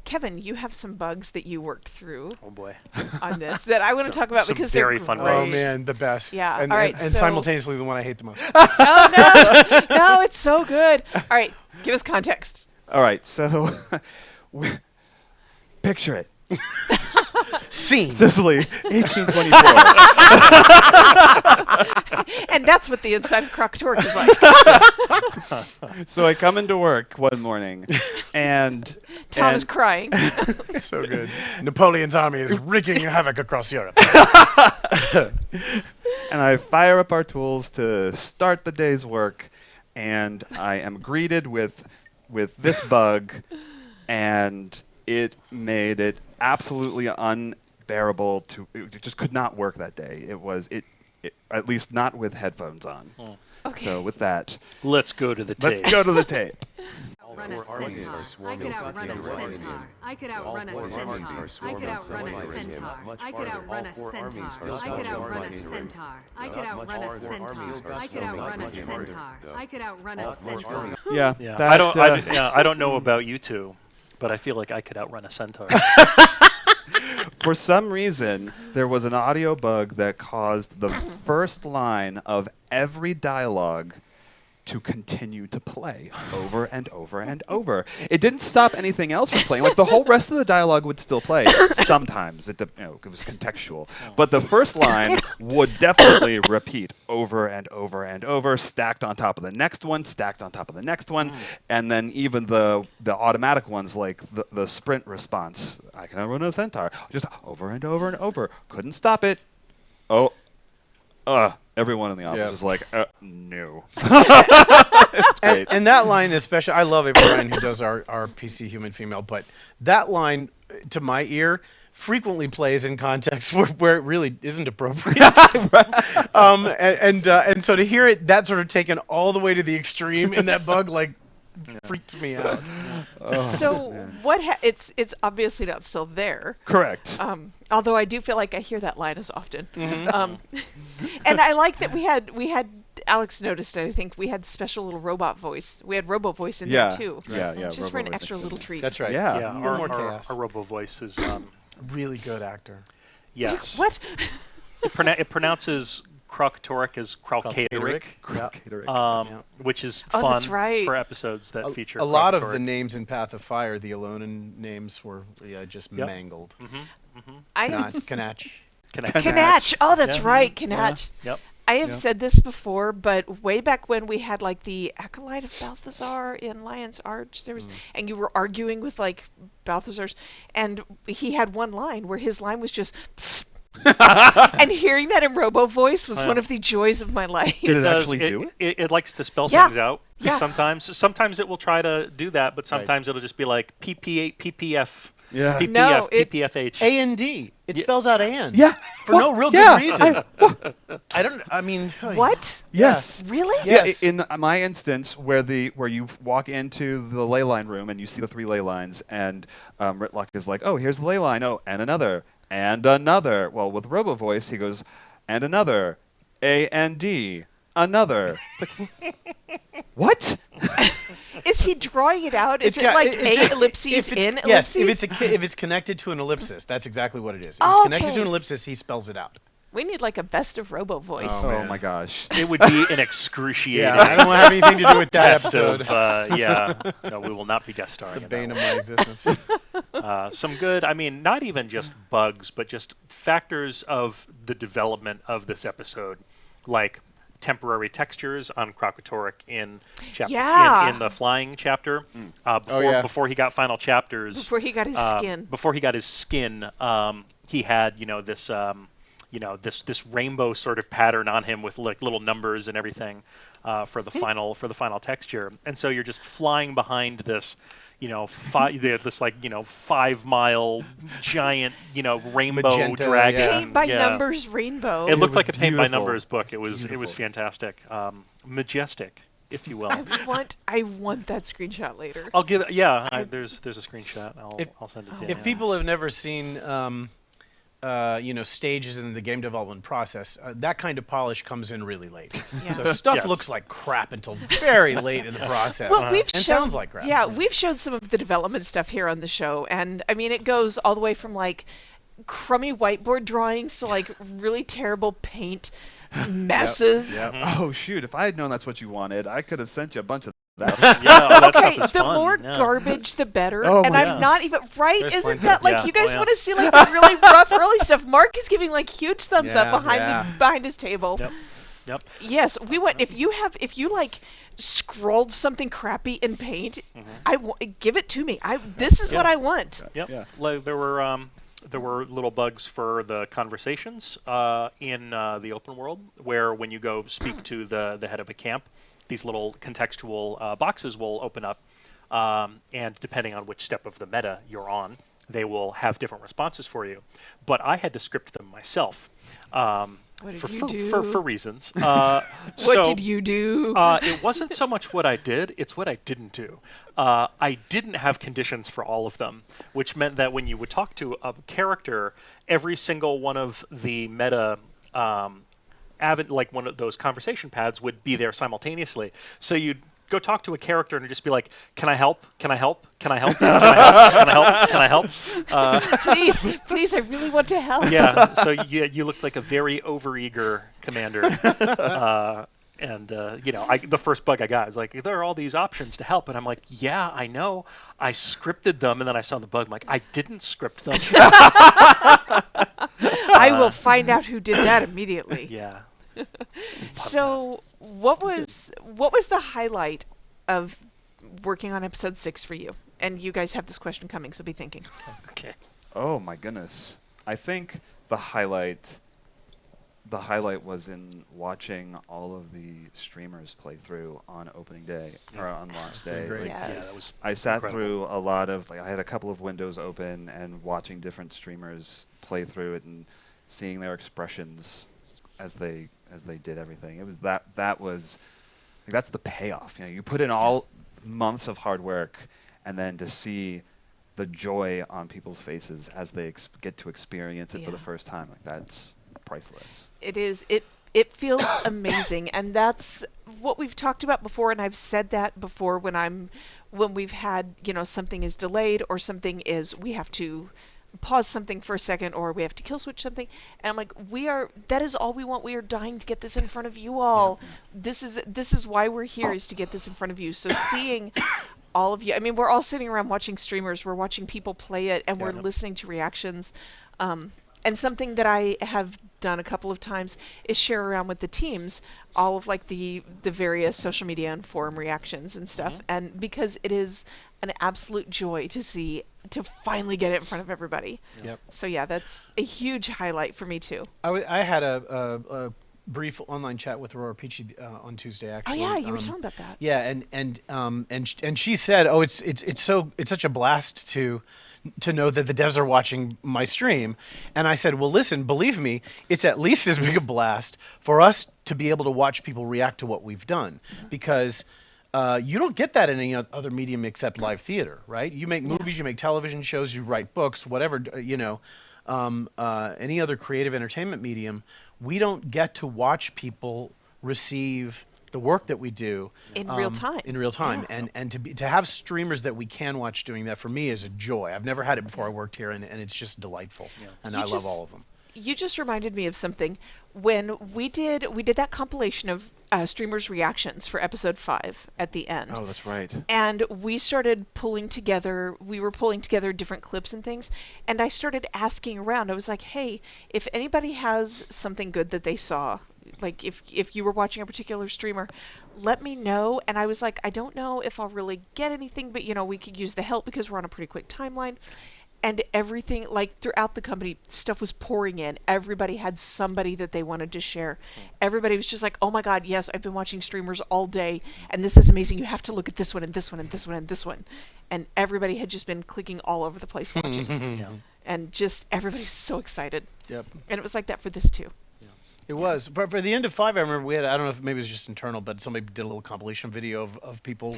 Kevin, you have some bugs that you worked through. Oh boy. On this that I want to talk about because very they're fun great. bugs. Oh man, the best. Yeah. And, all right. and so simultaneously the one I hate the most. Oh no, it's so good. All right, give us context. All right, so picture it. Scene. Sicily, 1824. And that's what the inside of Kralkatorrik is like. So I come into work one morning, and Tom is crying. So good. Napoleon's army is wreaking havoc across Europe. And I fire up our tools to start the day's work, and I am greeted with this bug, and it made it absolutely unbearable it just could not work that day. It at least not with headphones on. Okay. So with that, Let's go to the tape. let's go to the tape. Run a centaur. I could outrun a centaur. I could outrun a centaur. I could outrun a centaur. I could outrun a centaur. I could outrun a centaur. I could outrun a centaur. I could outrun a centaur. I could outrun a centaur. Yeah. Yeah. that, I don't know about you two, but I feel like I could outrun a centaur. For some reason, there was an audio bug that caused the first line of every dialogue to continue to play over and over and over. It didn't stop anything else from playing. Like the whole rest of the dialogue would still play. Sometimes it was contextual, but the first line would definitely repeat over and over and over, stacked on top of the next one, stacked on top of the next one, and then even the automatic ones like the sprint response. I can outrun a centaur, just over and over and over. Couldn't stop it. Everyone in the office is like, no. It's great. And that line especially, I love Brian who does our PC human female, but that line to my ear frequently plays in context where it really isn't appropriate. And so to hear it that sort of taken all the way to the extreme in that bug freaks me out. So it's obviously not still there. Correct. Although I do feel like I hear that line as often. And I like that we had Alex noticed it. I think we had special little robot voice. We had robo voice in there too. Yeah. Just for an robo voice extra next little to treat. That's right. Yeah. Yeah, A little more our chaos. robo voice is Really good actor. yes. What? It pronounces Kralkatorrik as Kralkatorrik, Yeah. which is Oh, fun that's right. for episodes that feature A lot of Kralkatorrik. the names in Path of Fire, the Alolan names were just mangled. I Kanach. Kanach. Kanach. Oh, that's right, Kanach. Yep. I have said this before, but way back when we had like the acolyte of Balthazar in Lion's Arch, there was, and you were arguing with like Balthazar's, and he had one line where his line was just. And hearing that in Robo voice was one of the joys of my life. Did it does. actually do it? It likes to spell Yeah. things out. Yeah. Sometimes it will try to do that, but sometimes it'll just be like PPF, Yeah. PPF, No, PPFH. A and D. It spells out and. Yeah. For no real good reason. I mean. What? Yes. Really? Yes. Yeah, in my instance, where you walk into the ley line room and you see the 3 ley lines, and Ritlock is like, "Oh, here's the ley line. Oh, and another, and another." Well, with Robo Voice, he goes, "And another, A and D, another." Like, what? Is he drawing it out? Is it like A ellipses in Yes, ellipses? if it's connected to an ellipsis, that's exactly what it is. If Oh, it's connected okay. to an ellipsis, he spells it out. We need like a best of Robo voice. Oh my gosh. It would be an excruciating Yeah, I don't have anything to do with that test episode. of, no, we will not be guest starring. The in bane that of my existence. some good, I mean, not even just bugs, but just factors of the development of this episode, like temporary textures on Kralkatorrik in chapter Yeah. in the flying chapter. Before he got final chapters, Before he got his skin. Before he got his skin, he had this rainbow sort of pattern on him with like little numbers and everything for the final texture. And so you're just flying behind this. 5 mile giant, rainbow Magenta, dragon. yeah. Paint by Yeah. numbers rainbow. It looked was like a paint by beautiful. numbers book. It was Beautiful. fantastic, majestic, if you will. I want that screenshot later. I'll give it. Yeah, there's a screenshot. I'll send it to you. If people have never seen, stages in the game development process, that kind of polish comes in really late. Yeah. So stuff Yes. looks like crap until very late in the process. Well, we've and shown, sounds like crap. Yeah, we've showed some of the development stuff here on the show, and I mean, it goes all the way from like crummy whiteboard drawings to like really terrible paint messes. Oh shoot! If I had known that's what you wanted, I could have sent you a bunch of that. Yeah, that Okay, stuff is the fun. more Yeah. garbage, the better. Oh and my I'm gosh. not even right. There's Isn't plenty. that like Yeah. you guys Oh, yeah. want to see like the really rough early stuff? Mark is giving like huge thumbs up Yeah. behind his table. Yep. Yes, we want. If you like scrolled something crappy in paint, give it to me. This is what I want. Yep. Yeah. Like, there were little bugs for the conversations in the open world, where when you go speak to the head of a camp, these little contextual boxes will open up, and depending on which step of the meta you're on, they will have different responses for you. But I had to script them myself. What did for, you for, do? For reasons. What did you do? It wasn't so much what I did, it's what I didn't do. I didn't have conditions for all of them, which meant that when you would talk to a character, every single one of the meta, like one of those conversation pads would be there simultaneously. So you'd go talk to a character and just be like, "Can I help? Can I help? Can I help? Can I help? Can I help? Can I help?" Please, I really want to help. Yeah, so you looked like a very overeager commander. The first bug I got was like, there are all these options to help. And I'm like, yeah, I know. I scripted them. And then I saw the bug. I'm like, I didn't script them. I will find out who did that immediately. Yeah. So, what was the highlight of working on episode 6 for you? And you guys have this question coming, so be thinking. Okay. Oh my goodness! I think the highlight was in watching all of the streamers play through on opening day or on launch day. Great. Like, Yes. Yeah, that was I sat incredible. through a lot of I had a couple of windows open and watching different streamers play through it and seeing their expressions as they did everything. It was that was that's the payoff. You put in all months of hard work, and then to see the joy on people's faces as they get to experience it for the Yeah. first time, that's priceless. It is. It feels amazing, and that's what we've talked about before. And I've said that before when we've had something is delayed or something is we have to pause something for a second or we have to kill switch something, and I'm like, that is all we want. We are dying to get this in front of you all. This is why we're here, is to get this in front of you. So seeing all of you, I mean, we're all sitting around watching streamers, we're watching people play it, and we're listening to reactions. And something that I have done a couple of times is share around with the teams all of like the various social media and forum reactions and stuff. And because it is an absolute joy to finally get it in front of everybody. Yep. So yeah, that's a huge highlight for me too. I had a brief online chat with Aurora Peachy on Tuesday. Oh Actually, yeah, you were telling about that. Yeah, and she said, "Oh, it's such a blast to know that the devs are watching my stream." And I said, "Well, listen, believe me, it's at least as big a blast for us to be able to watch people react to what we've done, because you don't get that in any other medium except live theater, right? You make movies, you make television shows, you write books, whatever, any other creative entertainment medium. We don't get to watch people receive the work that we do In real time. In real time, Yeah. and to have streamers that we can watch doing that, for me, is a joy. I've never had it before I worked here, and it's just delightful, and I love all of them. You just reminded me of something. When we did that compilation of streamers' reactions for episode 5 at the end. Oh, that's right. And we started pulling together different clips and things. And I started asking around. I was like, hey, if anybody has something good that they saw, like if you were watching a particular streamer, let me know. And I was like, I don't know if I'll really get anything, but we could use the help because we're on a pretty quick timeline. And everything, like throughout the company, stuff was pouring in. Everybody had somebody that they wanted to share. Everybody was just like, oh my God, yes, I've been watching streamers all day, and this is amazing. You have to look at this one, and this one, and this one, and this one. And everybody had just been clicking all over the place watching. And just everybody was so excited. Yep. And it was like that for this too. It was. But for the end of 5, I remember we had, I don't know if maybe it was just internal, but somebody did a little compilation video of people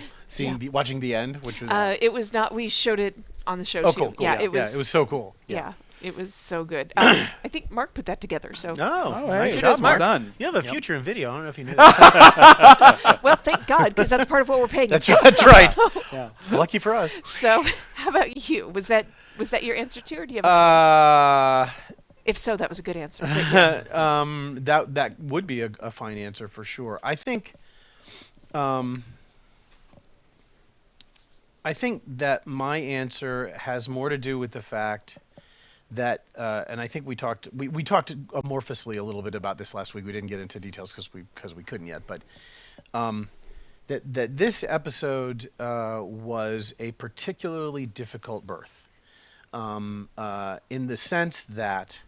watching the end, which was... it was not, we showed it on the show too. Cool. Yeah, it was. Yeah, it was so cool. Yeah, it was so good. I think Mark put that together, so. Oh, Nice nice job, job, Mark. Mark. Done. You have a future in video. I don't know if you knew that. Well, thank God, because that's part of what we're paying. That's you. right. That's right. Yeah. Lucky for us. So, how about you? Was that your answer too, or do you have a if so, that was a good answer. But yeah. That would be a fine answer for sure. I think that my answer has more to do with the fact that, and I think we talked amorphously a little bit about this last week. We didn't get into details because we couldn't yet, but that this episode was a particularly difficult birth, in the sense that,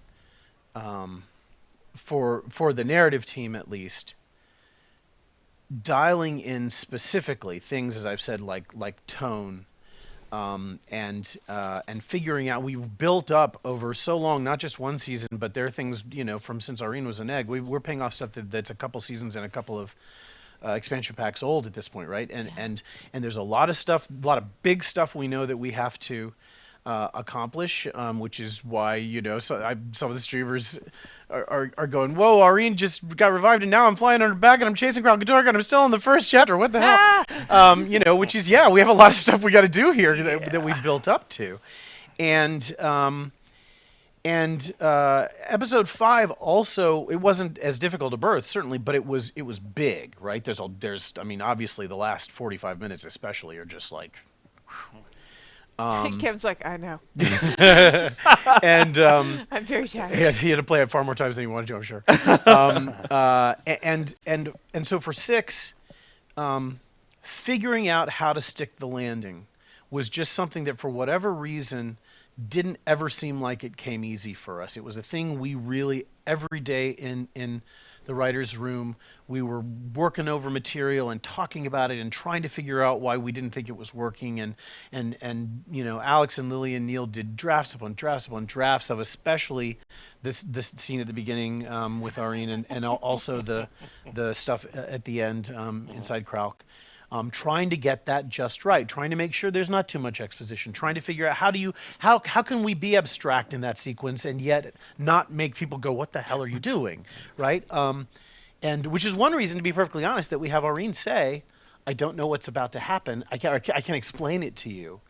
for the narrative team at least, dialing in specifically things, as I've said, like tone, and figuring out, we've built up over so long, not just one season, but there are things, from since Aurene was an egg, we're paying off stuff that's a couple seasons and a couple of expansion packs old at this point, right? And there's a lot of stuff, a lot of big stuff we know that we have to accomplish, which is why some of the streamers are going, whoa, Aurene just got revived and now I'm flying on her back and I'm chasing Kralkatorrik and I'm still in the first chapter. What the hell? Which is, we have a lot of stuff we got to do here that we've built up to, and episode 5 also, it wasn't as difficult to birth, certainly, but it was big, right? There's obviously the last 45 minutes especially are just like. Kevin's like, I know. And I'm very tired. he had to play it far more times than he wanted to, I'm sure. And so for 6, figuring out how to stick the landing was just something that, for whatever reason, didn't ever seem like it came easy for us. It was a thing we really, every day in the writer's room, we were working over material and talking about it and trying to figure out why we didn't think it was working. And Alex and Lily and Neil did drafts upon drafts upon drafts of, especially this scene at the beginning with Aurene, and also the stuff at the end inside Kralk. Trying to get that just right, trying to make sure there's not too much exposition, trying to figure out how can we be abstract in that sequence and yet not make people go, what the hell are you doing, right? And which is one reason, to be perfectly honest, that we have Aurene say, I don't know what's about to happen. I can't explain it to you,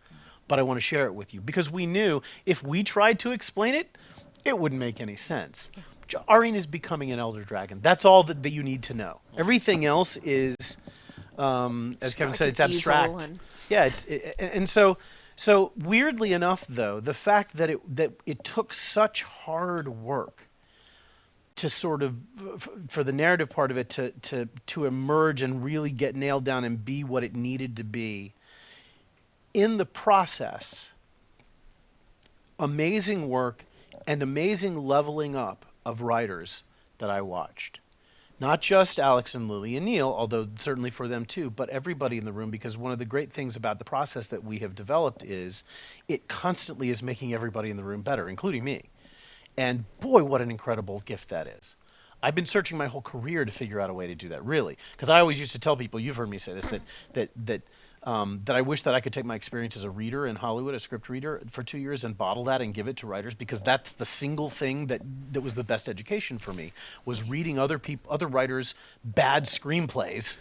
but I want to share it with you. Because we knew if we tried to explain it, it wouldn't make any sense. Aurene is becoming an elder dragon. That's all that you need to know. Everything else is... as Kevin said, it's abstract. Yeah, and so weirdly enough, though, the fact that it took such hard work to sort of, for the narrative part of it to emerge and really get nailed down and be what it needed to be. In the process, amazing work and amazing leveling up of writers that I watched. Not just Alex and Lily and Neil, although certainly for them too, but everybody in the room, because one of the great things about the process that we have developed is it constantly is making everybody in the room better, including me. And boy, what an incredible gift that is. I've been searching my whole career to figure out a way to do that, really. Because I always used to tell people, you've heard me say this, that I wish that I could take my experience as a reader in Hollywood, a script reader, for 2 years and bottle that and give it to writers, because that's the single thing that was the best education for me, was reading other writers' bad screenplays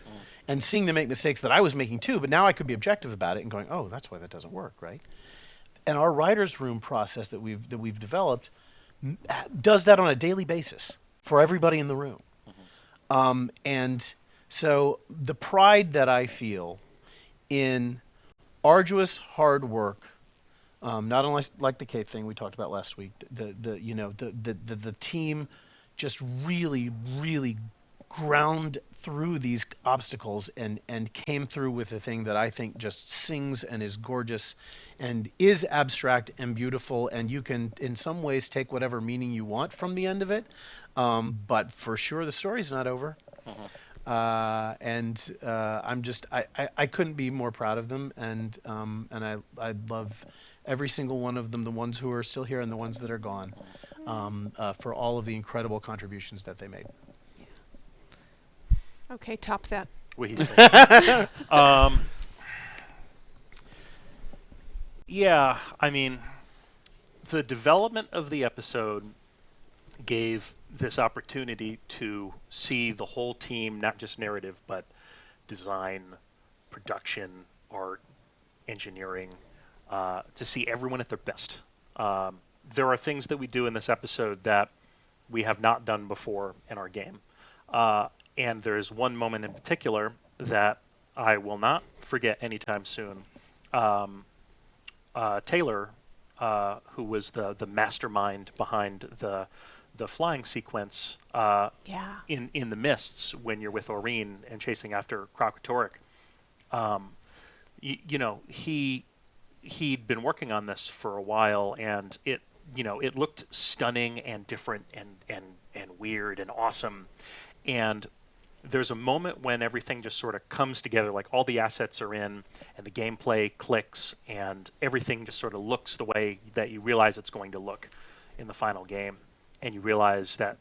and seeing them make mistakes that I was making too, but now I could be objective about it and going, oh, that's why that doesn't work, right? And our writer's room process that we've developed does that on a daily basis for everybody in the room. And so the pride that I feel in arduous hard work, not only like the cave thing we talked about last week, the team just really ground through these obstacles and came through with a thing that I think just sings and is gorgeous and is abstract and beautiful, and you can in some ways take whatever meaning you want from the end of it, but for sure the story's not over. I couldn't be more proud of them, and I love every single one of them, the ones who are still here and the ones that are gone, for all of the incredible contributions that they made. Okay, top that. What he said. Yeah, I mean, the development of the episode gave this opportunity to see the whole team, not just narrative, but design, production, art, engineering, to see everyone at their best. There are things that we do in this episode that we have not done before in our game. And there's one moment in particular that I will not forget anytime soon. Taylor, who was the mastermind behind the flying sequence in the mists when you're with Aurene and chasing after Kralkatorrik, he'd been working on this for a while, and it looked stunning and different and weird and awesome. And there's a moment when everything just sort of comes together, like all the assets are in and the gameplay clicks and everything just sort of looks the way that you realize it's going to look in the final game. And you realize that,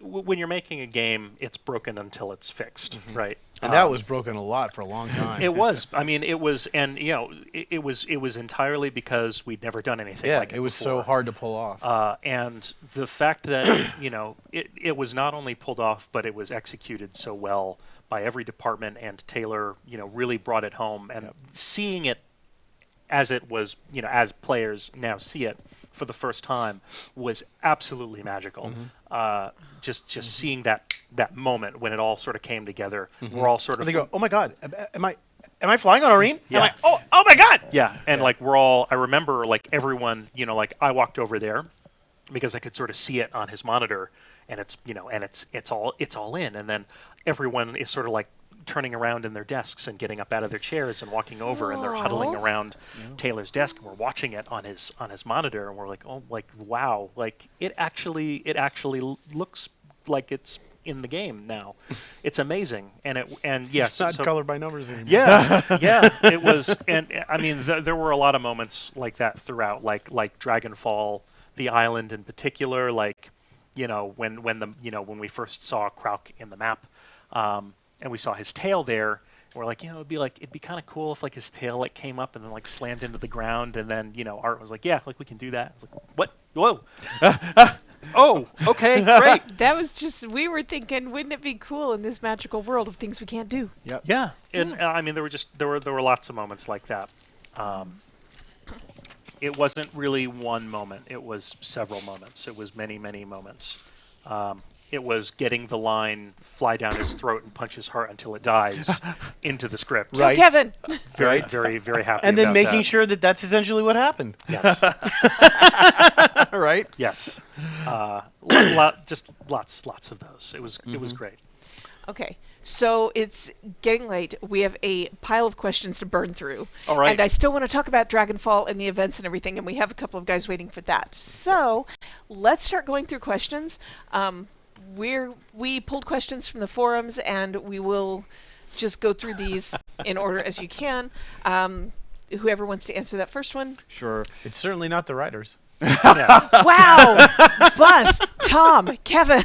when you're making a game, it's broken until it's fixed, right? And that was broken a lot for a long time. It was. I mean, it was, and it was entirely because we'd never done anything like it. It was before. so hard to pull off. And the fact that it was not only pulled off, but it was executed so well by every department, and Taylor, really brought it home. And seeing it as it was, as players now see it for the first time, was absolutely magical. Just seeing that moment when it all sort of came together. We're all sort of. They go, oh my God, am I flying on Aurene? Yeah. Oh my God. Yeah, and like we're all. I remember like everyone. Like I walked over there because I could sort of see it on his monitor, and it's it's all in, and then everyone is sort of like turning around in their desks and getting up out of their chairs and walking over, and they're huddling around Taylor's desk, and we're watching it on his monitor, and we're like, oh, like wow, like it actually looks like it's in the game now. It's amazing, and yes, it's not colored by numbers anymore. Yeah, it was, and I mean there were a lot of moments like that throughout, like Dragonfall, the island in particular, like when we first saw Kralk in the map. And we saw his tail there, and we're like, it'd be kind of cool if like his tail like came up and then like slammed into the ground, and then Art was like, yeah, like we can do that. It's like, what? Whoa. Oh, okay, great. That was just, we were thinking, wouldn't it be cool in this magical world of things we can't do? Yep. Yeah, and I mean there were lots of moments like that. It wasn't really one moment; it was several moments. It was many moments. it was getting the line "fly down his throat and punch his heart until it dies" into the script. Right. Kevin. Very, Right. very, very happy. And then about making that. sure that that's essentially what happened. Yes. Right? Yes. Just lots of those. It was great. Okay, so it's getting late. We have a pile of questions to burn through. All right. And I still want to talk about Dragonfall and the events and everything, and we have a couple of guys waiting for that. So let's start going through questions. We pulled questions from the forums, and we will just go through these in order as you can. Whoever wants to answer that first one. Sure. It's certainly not the writers. Yeah. Wow! Buzz, Tom, Kevin.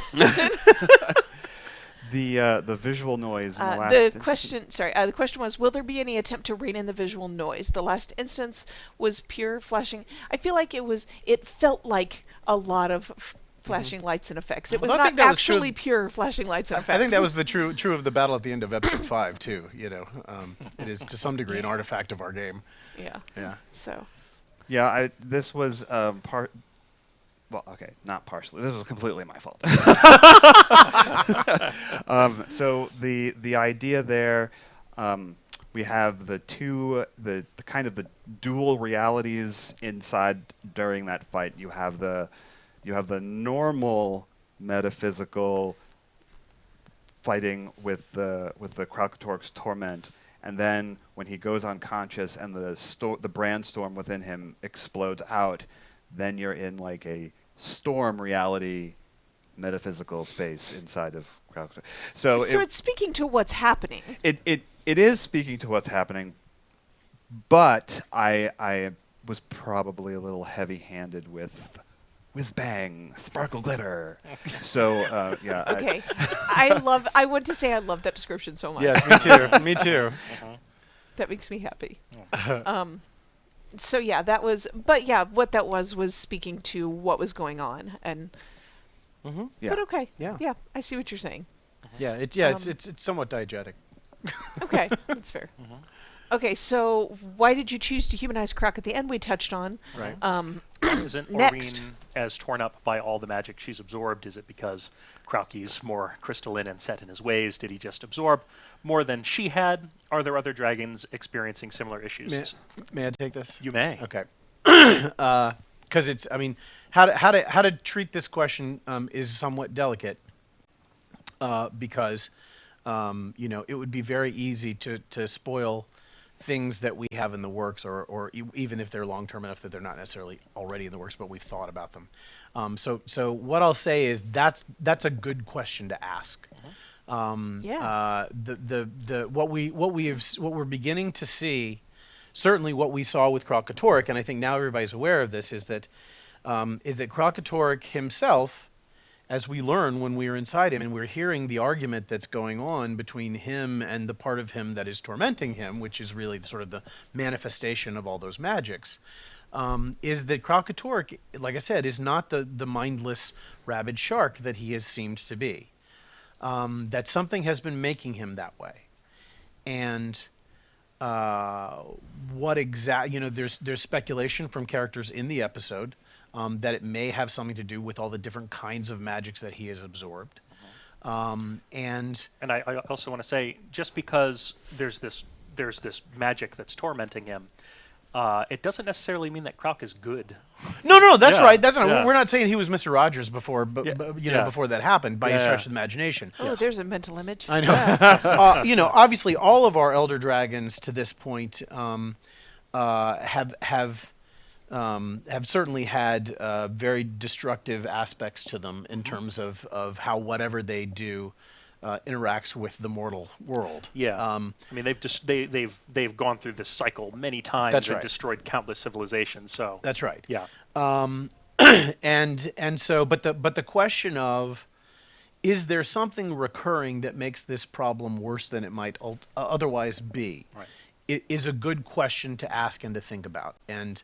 The visual noise in the last The question was, will there be any attempt to rein in the visual noise? The last instance was pure flashing. I feel like it felt like a lot of flashing lights and effects. It was Well, I think not that was true actually pure flashing lights and effects. I think that was the true of the battle at the end of episode 5 too. It is to some degree an artifact of our game. Yeah. Yeah. So. Yeah, this was part. Well, okay, not partially. This was completely my fault. So the idea there, we have the kind of the dual realities inside during that fight. You have the normal metaphysical fighting with the Kralkatorrik's torment, and then when he goes unconscious and the brand storm within him explodes out, then you're in like a storm reality metaphysical space inside of Kralkatorrik. So It's speaking to what's happening. It is speaking to what's happening, but I was probably a little heavy-handed with whiz bang, sparkle glitter. So yeah. Okay. I want to say I love that description so much. Yes, me too. Me too. That makes me happy. So yeah, what that was speaking to what was going on, and Yeah. but okay, Yeah. I see what you're saying. Yeah, it's somewhat diegetic. Okay, that's fair. Okay, so why did you choose to humanize Croc at the end? We touched on. Right. Isn't Next. Aurene as torn up by all the magic she's absorbed? Is it because Kralky's more crystalline and set in his ways? Did he just absorb more than she had? Are there other dragons experiencing similar issues? May I take this? You may. Okay. Because it's, I mean, how to treat this question is somewhat delicate. Because it would be very easy to spoil things that we have in the works, or even if they're long term enough that they're not necessarily already in the works, but we've thought about them. So what I'll say is that's a good question to ask. Yeah. What we're beginning to see, certainly what we saw with Kralkatorrik, and I think now everybody's aware of this, is that Kralkatorrik himself, as we learn when we are inside him and we're hearing the argument that's going on between him and the part of him that is tormenting him, which is really sort of the manifestation of all those magics, is that Kralkatorrik, like I said, is not the mindless rabid shark that he has seemed to be. That something has been making him that way. And what there's speculation from characters in the episode that it may have something to do with all the different kinds of magics that he has absorbed. And I also want to say, just because there's this magic that's tormenting him, it doesn't necessarily mean that Kralk is good. no, that's Yeah, right. That's not. yeah. We're not saying he was Mr. Rogers before, Yeah. before that happened by a Yeah. stretch of the imagination. Oh, there's a mental image. I know. Obviously, all of our elder dragons to this point have certainly had very destructive aspects to them in terms of how whatever they do interacts with the mortal world. Yeah. I mean, they've gone through this cycle many times That's and right. destroyed countless civilizations. So That's right. yeah. And so, but the question of, is there something recurring that makes this problem worse than it might otherwise be? Right. It is a good question to ask and to think about, and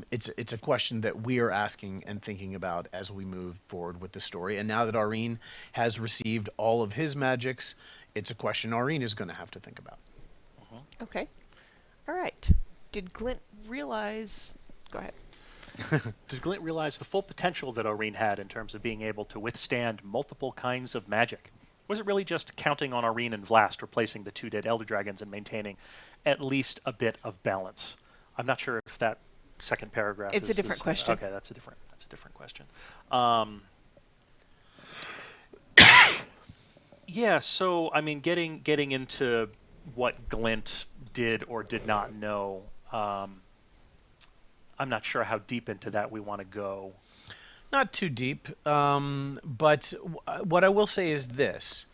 it's a question that we are asking and thinking about as we move forward with the story. And now that Aurene has received all of his magics, it's a question Aurene is going to have to think about. Okay. All right. Did Glint realize? Go ahead. Did Glint realize the full potential that Aurene had in terms of being able to withstand multiple kinds of magic? Was it really just counting on Aurene and Vlast replacing the 2 dead Elder Dragons and maintaining at least a bit of balance? I'm not sure if that second paragraph It's is a different question. Okay, that's a different question. Yeah, so I mean, getting into what Glint did or did not know, I'm not sure how deep into that we want to go. Not too deep, but what I will say is this.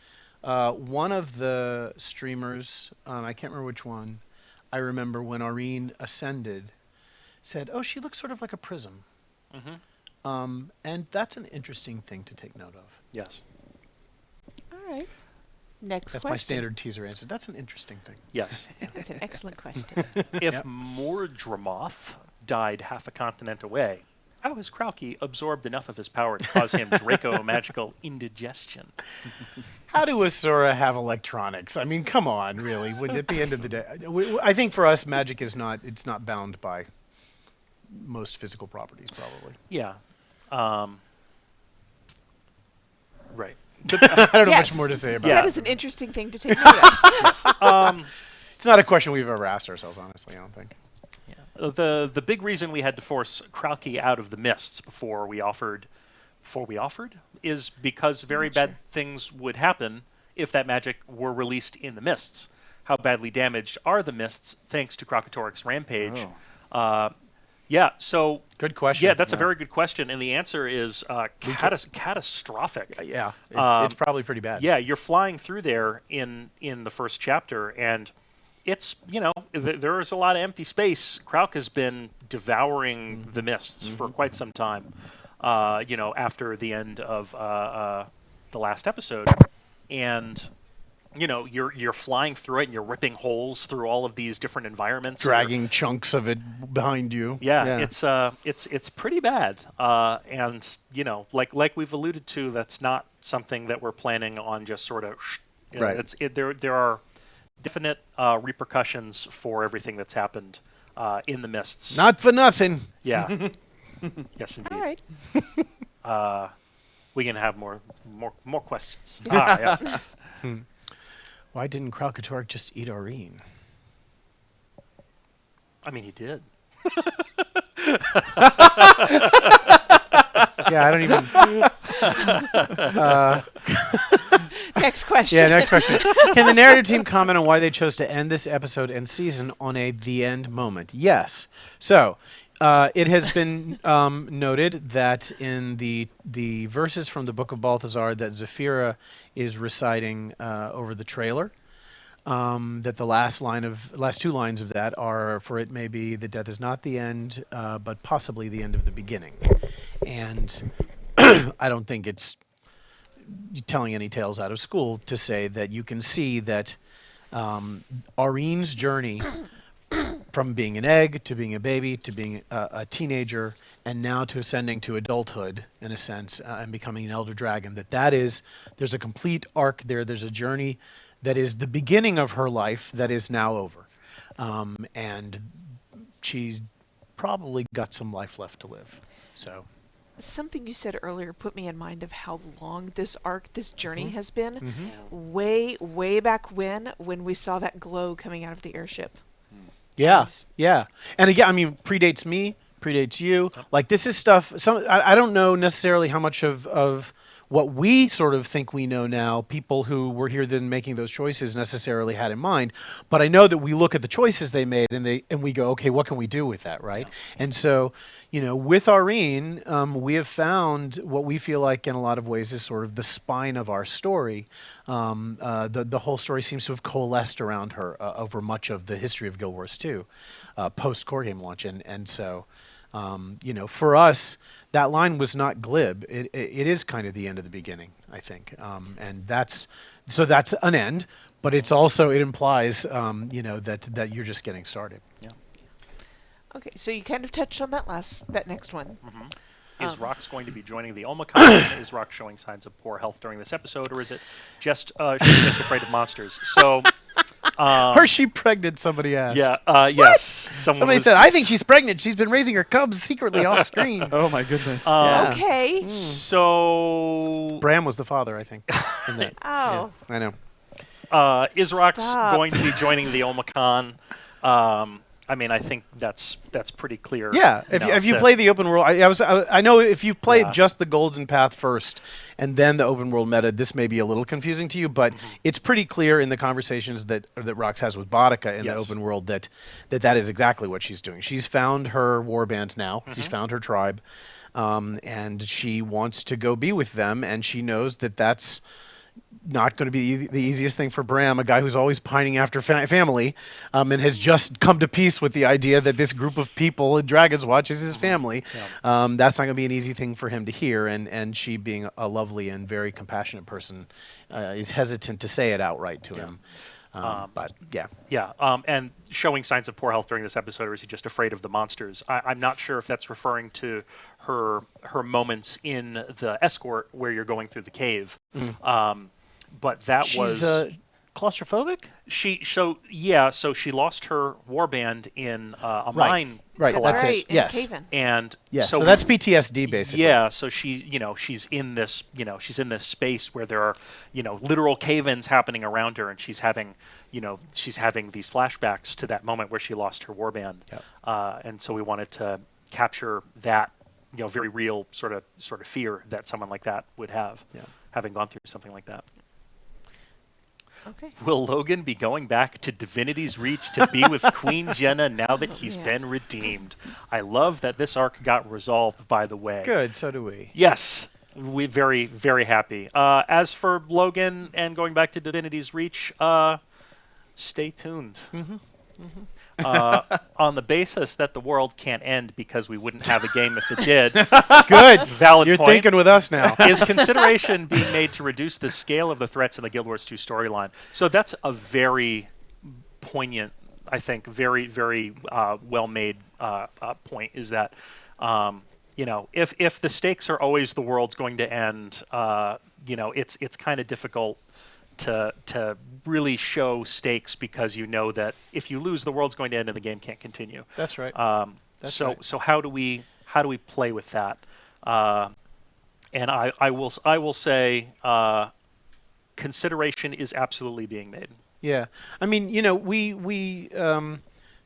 One of the streamers, I can't remember which one, I remember when Aurene ascended, said, "Oh, she looks sort of like a prism." Mm-hmm. And that's an interesting thing to take note of. Yes. All right. Next That's question. my standard teaser answer. That's an interesting thing. Yes. That's an excellent question. If Yep. Mordremoth died half a continent away, how has Kralky absorbed enough of his power to cause him Draco-magical indigestion? How do Asura have electronics? I mean, come on, really. At the end of the day, I think for us, magic is it's not bound by most physical properties, probably. Yeah. Right. I don't know Yes. much more to say about Yeah. That it. is an interesting thing to take note of. It's not a question we've ever asked ourselves, honestly, I don't think. Yeah. The big reason we had to force Kralky out of the mists before we offered, is because very bad things would happen if that magic were released in the mists. How badly damaged are the mists thanks to Kralkatorrik's rampage? Yeah, so... Good question. Yeah, that's a very good question, and the answer is catastrophic. Yeah, it's probably pretty bad. Yeah, you're flying through there in the first chapter, and it's, there is a lot of empty space. Kralk has been devouring the mists for quite some time, after the end of the last episode. And, you're flying through it, and you're ripping holes through all of these different environments. Dragging chunks of it behind you. Yeah, it's pretty bad. And, like we've alluded to, that's not something that we're planning on just sort of... Right. There are definite repercussions for everything that's happened in the mists. Not for nothing. Yeah. Yes, indeed. All right. We can have more questions. Yes. Why didn't Kralkatorrik just eat Aurene? I mean, he did. Yeah, I don't even... Next question. Yeah, next question. Can the narrative team comment on why they chose to end this episode and season on a the end moment? Yes. So, it has been noted that in the verses from the Book of Balthazar that Zephyra is reciting over the trailer, that the last two lines of that are, "For it may be that death is not the end, but possibly the end of the beginning." And I don't think it's telling any tales out of school to say that you can see that Aurene's journey from being an egg to being a baby to being a teenager and now to ascending to adulthood, in a sense, and becoming an elder dragon, there's a complete arc there. There's a journey that is the beginning of her life that is now over. And she's probably got some life left to live. So... Something you said earlier put me in mind of how long this journey has been. Way, way back when we saw that glow coming out of the airship. Yeah, yeah. And again, I mean, predates me, predates you. Like, this is stuff, I don't know necessarily how much of what we sort of think we know now, people who were here then making those choices necessarily had in mind. But I know that we look at the choices they made and we go, okay, what can we do with that, right? Yeah. And so, with Aurene, we have found what we feel like in a lot of ways is sort of the spine of our story. The whole story seems to have coalesced around her over much of the history of Guild Wars 2, post-core game launch. And so... for us, that line was not glib. It is kind of the end of the beginning, I think. And that's an end, but it implies, that you're just getting started. Yeah. Okay, so you kind of touched on that next one. Is Rox going to be joining the Omicron? Is Rox showing signs of poor health during this episode, or is it just she's just afraid of monsters? So Or she pregnant, somebody asked. Yeah, yes. Somebody said, I think she's pregnant. She's been raising her cubs secretly off screen. Oh my goodness. Yeah. Okay. So Bram was the father, I think. In that. Oh. I know. Israk's Stop. going to be joining the Omicron. I mean, I think that's pretty clear. Yeah, if you play the open world, I know if you've played just the Golden Path first and then the open world meta, this may be a little confusing to you, but it's pretty clear in the conversations that Rox has with Boudica in the open world that is exactly what she's doing. She's found her warband now. She's found her tribe, and she wants to go be with them, and she knows that that's not going to be the easiest thing for Bram, a guy who's always pining after family, and has just come to peace with the idea that this group of people in Dragon's Watch is his family. That's not going to be an easy thing for him to hear, and she, being a lovely and very compassionate person, is hesitant to say it outright to him. But yeah. Yeah, and showing signs of poor health during this episode, or is he just afraid of the monsters? I'm not sure if that's referring to her moments in the escort where you're going through the cave. But that She's claustrophobic? So she lost her warband in a mine Right, collapse. that's it. In Yes. a cave-in. And So that's PTSD, basically. Yeah, so she's in this space where there are, literal cave-ins happening around her, and she's having these flashbacks to that moment where she lost her warband. And so we wanted to capture that, very real sort of fear that someone like that would have, having gone through something like that. Okay. Will Logan be going back to Divinity's Reach to be with Queen Jenna now that he's been redeemed? I love that this arc got resolved, by the way. Good, so do we. Yes, we're very, very happy. As for Logan and going back to Divinity's Reach, stay tuned. On the basis that the world can't end because we wouldn't have a game if it did. Good. Valid You're point. thinking with us now. Is consideration being made to reduce the scale of the threats in the Guild Wars 2 storyline? So that's a very poignant, I think, very, very well-made point, is that, if the stakes are always the world's going to end, it's kind of difficult to really show stakes, because that if you lose, the world's going to end and the game can't continue. That's right. So how do we play with that? And I will say consideration is absolutely being made. Yeah, I mean, we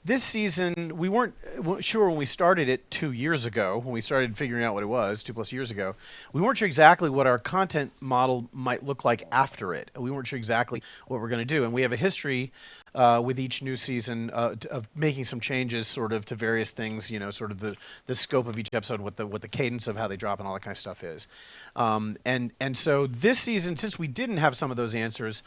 this season, we weren't sure when we started it 2 years ago, when we started figuring out what it was 2+ years ago. We weren't sure exactly what our content model might look like after it. We weren't sure exactly what we're going to do, and we have a history with each new season of making some changes, sort of, to various things. Sort of the scope of each episode, what the cadence of how they drop and all that kind of stuff is. And so this season, since we didn't have some of those answers,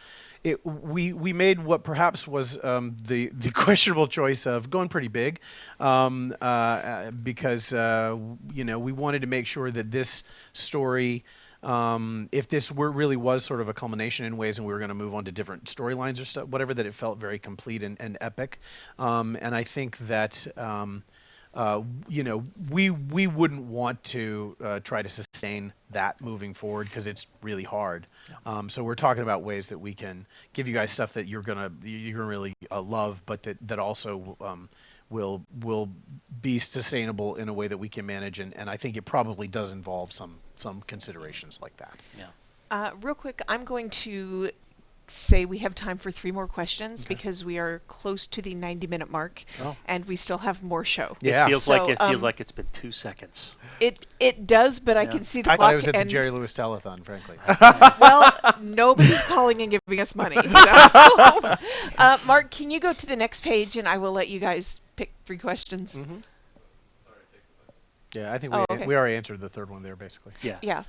we made what perhaps was the questionable choice of going pretty big, because we wanted to make sure that this story, if this really was sort of a culmination in ways, and we were going to move on to different storylines or stuff, whatever, that it felt very complete and epic. And I think that we wouldn't want to try to sustain that moving forward, because it's really hard. So we're talking about ways that we can give you guys stuff that you're gonna really love, but that also will be sustainable in a way that we can manage. And I think it probably does involve some considerations like that. Yeah. Real quick, I'm going to say we have time for 3 more questions, because we are close to the 90-minute mark, and we still have more show. Yeah. It feels like it's been 2 seconds. It does, but I can see the I clock. thought it was at the Jerry Lewis telethon, frankly. Well, nobody's calling and giving us money. So, Mark, can you go to the next page, and I will let you guys pick 3 questions. Yeah, I think okay. we already answered the third one there, basically. Yeah.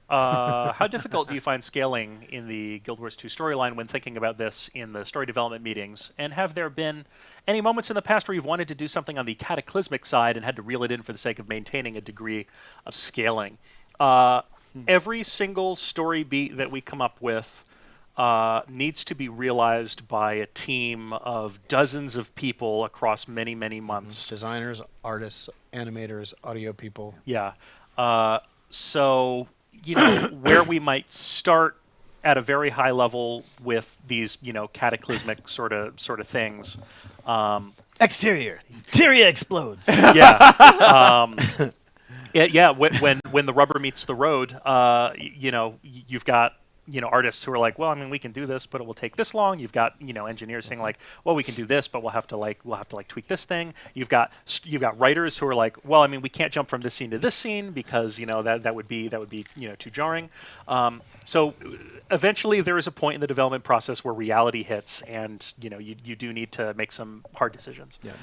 How difficult do you find scaling in the Guild Wars 2 storyline when thinking about this in the story development meetings? And have there been any moments in the past where you've wanted to do something on the cataclysmic side and had to reel it in for the sake of maintaining a degree of scaling? Every single story beat that we come up with needs to be realized by a team of dozens of people across many, many months. Designers, artists, animators, audio people. Yeah. So, where we might start at a very high level with these, cataclysmic sort of things. Exterior. Tyria explodes. Yeah. Yeah. When the rubber meets the road, you've got artists who are like, well, I mean, we can do this, but it will take this long. You've got engineers saying like, well, we can do this, but we'll have to tweak this thing. You've got writers who are like, well, I mean, we can't jump from this scene to this scene because that would be too jarring. So eventually there is a point in the development process where reality hits, and you do need to make some hard decisions. Yeah.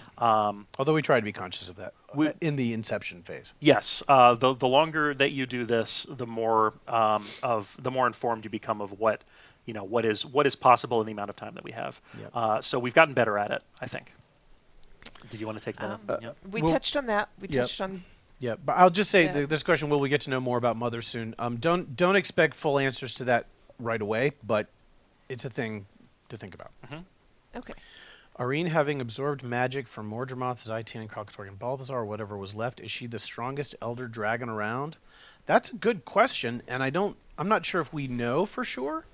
Although we try to be conscious of that in the inception phase. Yes. The longer that you do this, the more informed you become of what is possible in the amount of time that we have. Yep. So we've gotten better at it, I think. Did you want to take that? Yep. We touched on that. We touched on. Yeah, but I'll just say this question: will we get to know more about Mother soon? Don't expect full answers to that right away, but it's a thing to think about. Mm-hmm. Okay. Aurene, having absorbed magic from Mordremoth, Zaitian, and Kralkatorrik, and Balthazar, or whatever was left, is she the strongest elder dragon around? That's a good question, and I'm not sure if we know for sure.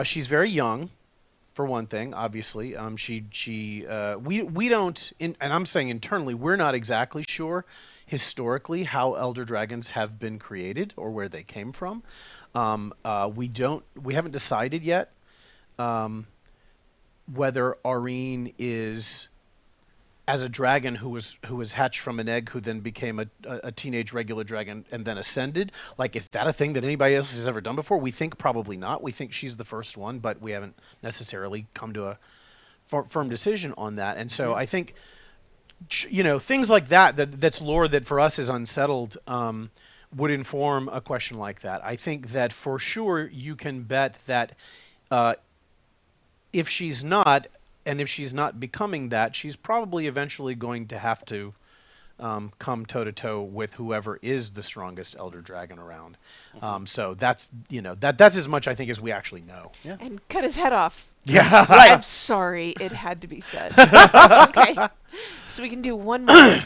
She's very young, for one thing. Obviously, we don't, and I'm saying internally, we're not exactly sure historically how elder dragons have been created or where they came from. We haven't decided yet whether Aurene is as a dragon who was hatched from an egg who then became a teenage regular dragon and then ascended. Like, is that a thing that anybody else has ever done before? We think probably not. We think she's the first one, but we haven't necessarily come to a firm decision on that. And so I think, things like that's lore that for us is unsettled, would inform a question like that. I think that for sure you can bet that if she's not, and if she's not becoming that, she's probably eventually going to have to come toe-to-toe with whoever is the strongest elder dragon around. So that's that's as much, I think, as we actually know. Yeah. And cut his head off. Yeah. Right. I'm sorry, it had to be said. Okay. So we can do one more.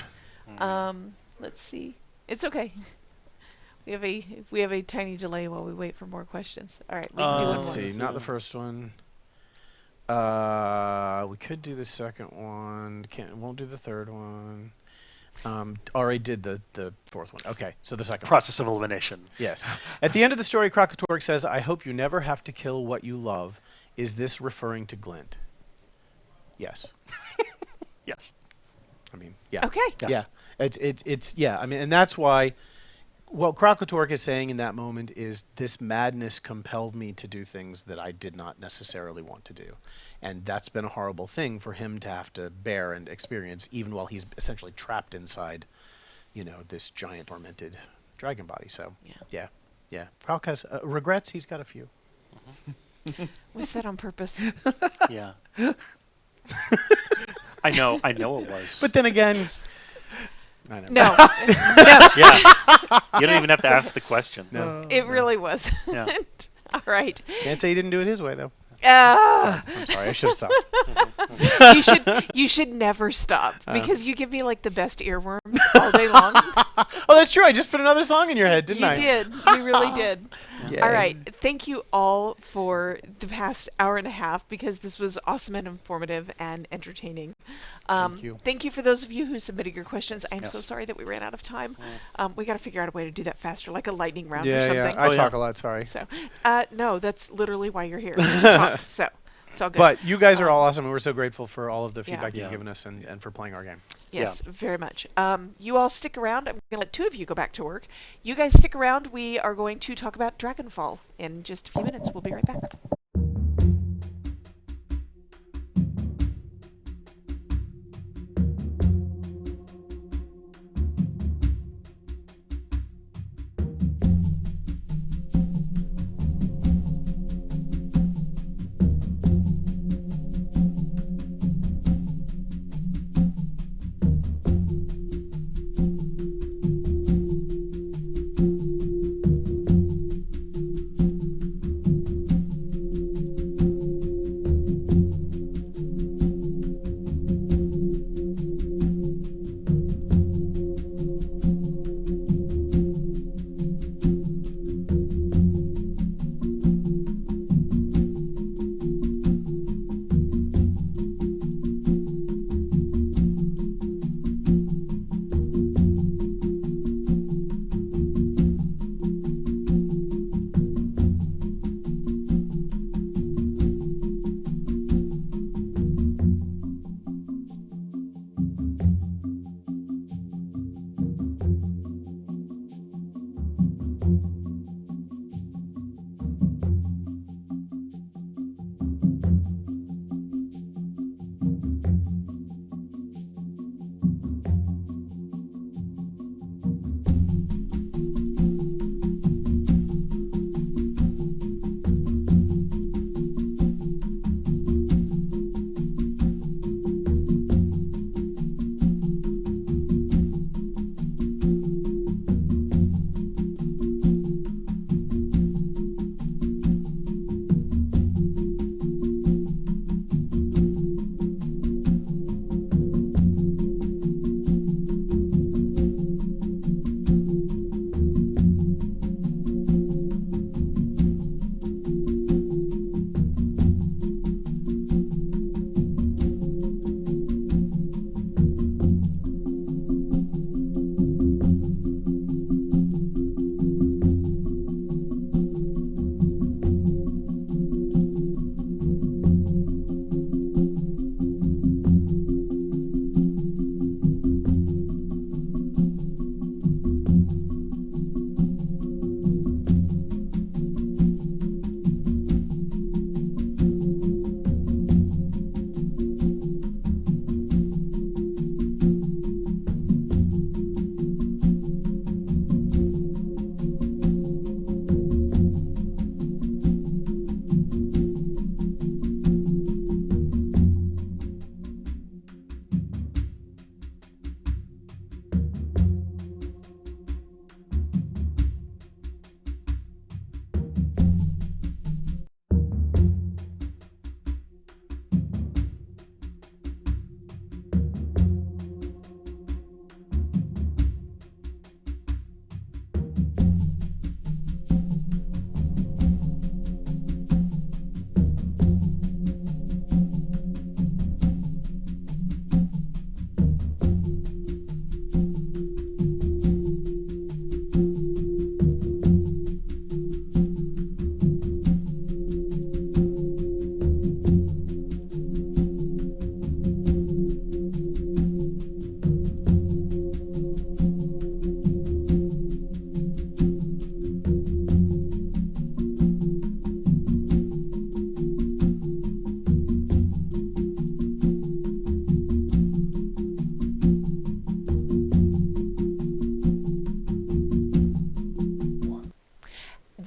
Let's see. It's okay. We have a tiny delay while we wait for more questions. All right, we can do one Let's more. see, not the first one. We could do the second one. Won't do the third one. Already did the fourth one. Okay, so the second Process of elimination. one. Yes. At the end of the story, Kralkatorrik says, "I hope you never have to kill what you love." Is this referring to Glint? Yes. Yes. I mean, yeah. Okay. Yes. Yeah. It's yeah. I mean, and that's why what Kralkatorrik is saying in that moment is this madness compelled me to do things that I did not necessarily want to do. And that's been a horrible thing for him to have to bear and experience, even while he's essentially trapped inside, this giant tormented dragon body. So, yeah. Kralk has regrets. He's got a few. Was that on purpose? Yeah. I know it was. But then again, I know. No. Yeah. You don't even have to ask the question. No. It really was. Yeah. All right. Can't say he didn't do it his way, though. I'm sorry. I should have stopped. You should never stop because you give me like the best earworms all day long. Oh, that's true. I just put another song in your head, didn't I? You did. You really did. Yay. All right. Thank you all for the past hour and a half because this was awesome and informative and entertaining. Thank you. Thank you for those of you who submitted your questions. I'm Yes. so sorry that we ran out of time. We got to figure out a way to do that faster, like a lightning round or Yeah, something. I talk a lot. Sorry. So, no, that's literally why you're here to talk. So, it's all good. But you guys are all awesome, and we're so grateful for all of the Yeah. feedback you've Yeah. given us and for playing our game. Yes, very much. You all stick around. I'm going to let two of you go back to work. You guys stick around. We are going to talk about Dragonfall in just a few minutes. We'll be right back.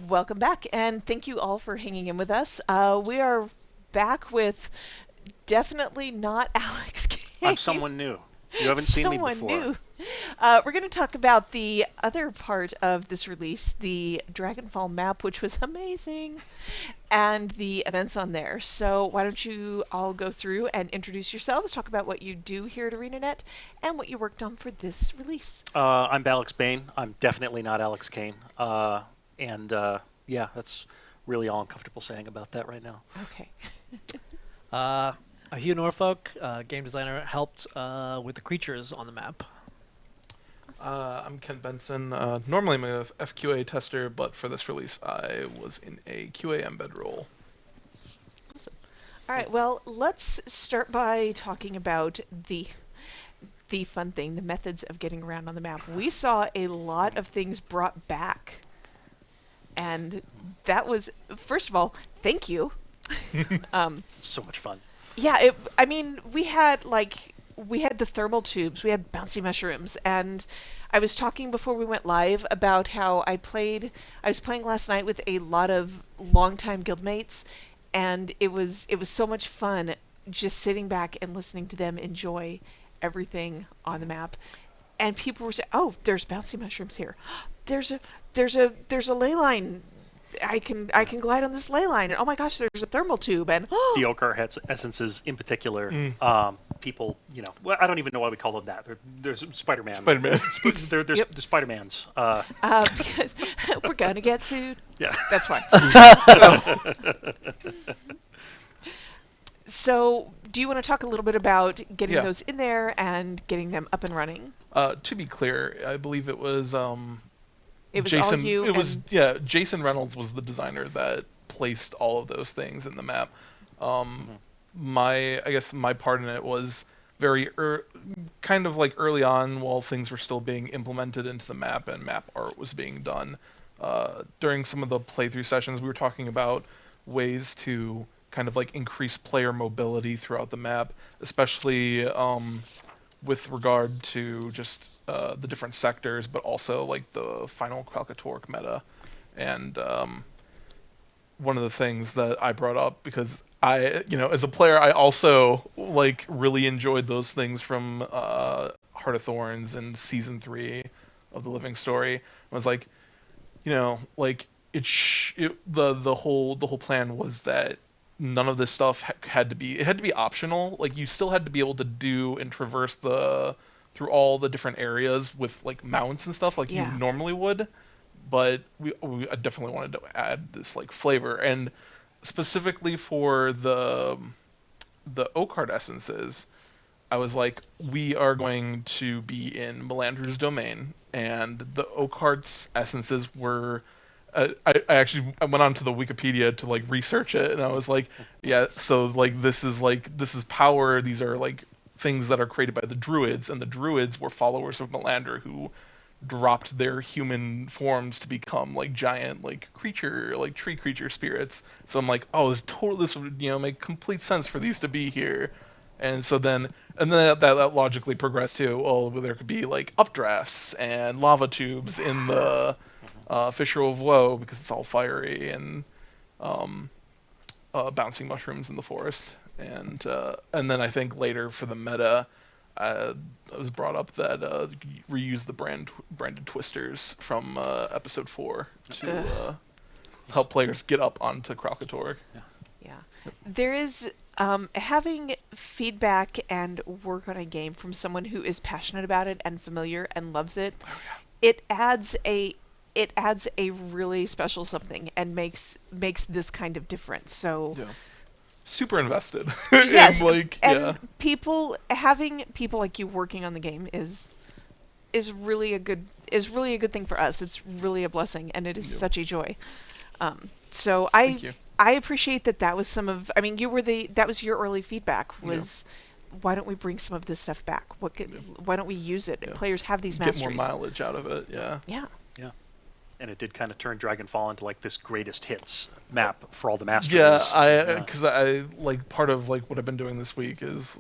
Welcome back, and thank you all for hanging in with us. We are back with definitely not Alex Kane. I'm someone new. You haven't seen me before. New. We're going to talk about the other part of this release, the Dragonfall map, which was amazing, and the events on there. So why don't you all go through and introduce yourselves, talk about what you do here at ArenaNet, and what you worked on for this release. I'm Alex Bain. I'm definitely not Alex Kane. Yeah, that's really all I'm comfortable saying about that right now. Okay. Hugh Norfolk, game designer, helped with the creatures on the map. I'm Ken Benson. Normally I'm a FQA tester, but for this release I was in a QA embed role. Awesome. All right, well, let's start by talking about the fun thing, the methods of getting around on the map. We saw a lot of things brought back. And that was, first of all, thank you. So much fun. Yeah, we had the thermal tubes, we had bouncy mushrooms, and I was talking before we went live about how I was playing last night with a lot of longtime guildmates, and it was so much fun just sitting back and listening to them enjoy everything on the map. And people were saying, "Oh, there's bouncy mushrooms here. There's a ley line. I can glide on this ley line. And oh my gosh, there's a thermal tube." And the ochre essences in particular. People, well, I don't even know why we call them that. There's Spider-Man. Spider-Man. There's the Spider-Mans. because we're gonna get sued. Yeah, that's why. So, do you want to talk a little bit about getting those in there and getting them up and running? To be clear, I believe it was it was Jason. all you. It was Jason Reynolds was the designer that placed all of those things in the map. I guess my part in it was very kind of like early on while things were still being implemented into the map and map art was being done. during some of the playthrough sessions, we were talking about ways to kind of like increase player mobility throughout the map, especially with regard to just the different sectors, but also like the final Kralkatorrik meta. And one of the things that I brought up, because I, as a player, I also like really enjoyed those things from Heart of Thorns and Season 3 of The Living Story. I was like, like the whole plan was that none of this stuff had to be optional. Like you still had to be able to do and traverse through all the different areas with like mounts and stuff like you normally would, but I definitely wanted to add this like flavor, and specifically for the Oakheart essences, I was like, we are going to be in Melander's domain, and the Oakheart's essences were. I went onto the Wikipedia to like research it, and I was like, yeah, so like this is power. These are like things that are created by the Druids, and the Druids were followers of Melander who dropped their human forms to become like giant like tree creature spirits. So I'm like, oh, this would make complete sense for these to be here. And so then that logically progressed to, well, there could be like updrafts and lava tubes in the Fissure of Woe because it's all fiery, and bouncing mushrooms in the forest. And then I think later for the meta, it was brought up that reuse the branded twisters from episode 4 to help players get up onto Kralkatorrik. Yeah. There is having feedback and work on a game from someone who is passionate about it and familiar and loves it. It adds a really special something and makes this kind of difference. So super invested. Yes, and having people like you working on the game is really a good thing for us. It's really a blessing, and it is such a joy. So Thank you. I appreciate that was some of. I mean, that was your early feedback was. Why don't we bring some of this stuff back? Why don't we use it? Players have these masteries. Get more mileage out of it. Yeah. Yeah. And it did kind of turn Dragonfall into like this greatest hits map for all the masteries. Yeah, because I like part of like what I've been doing this week is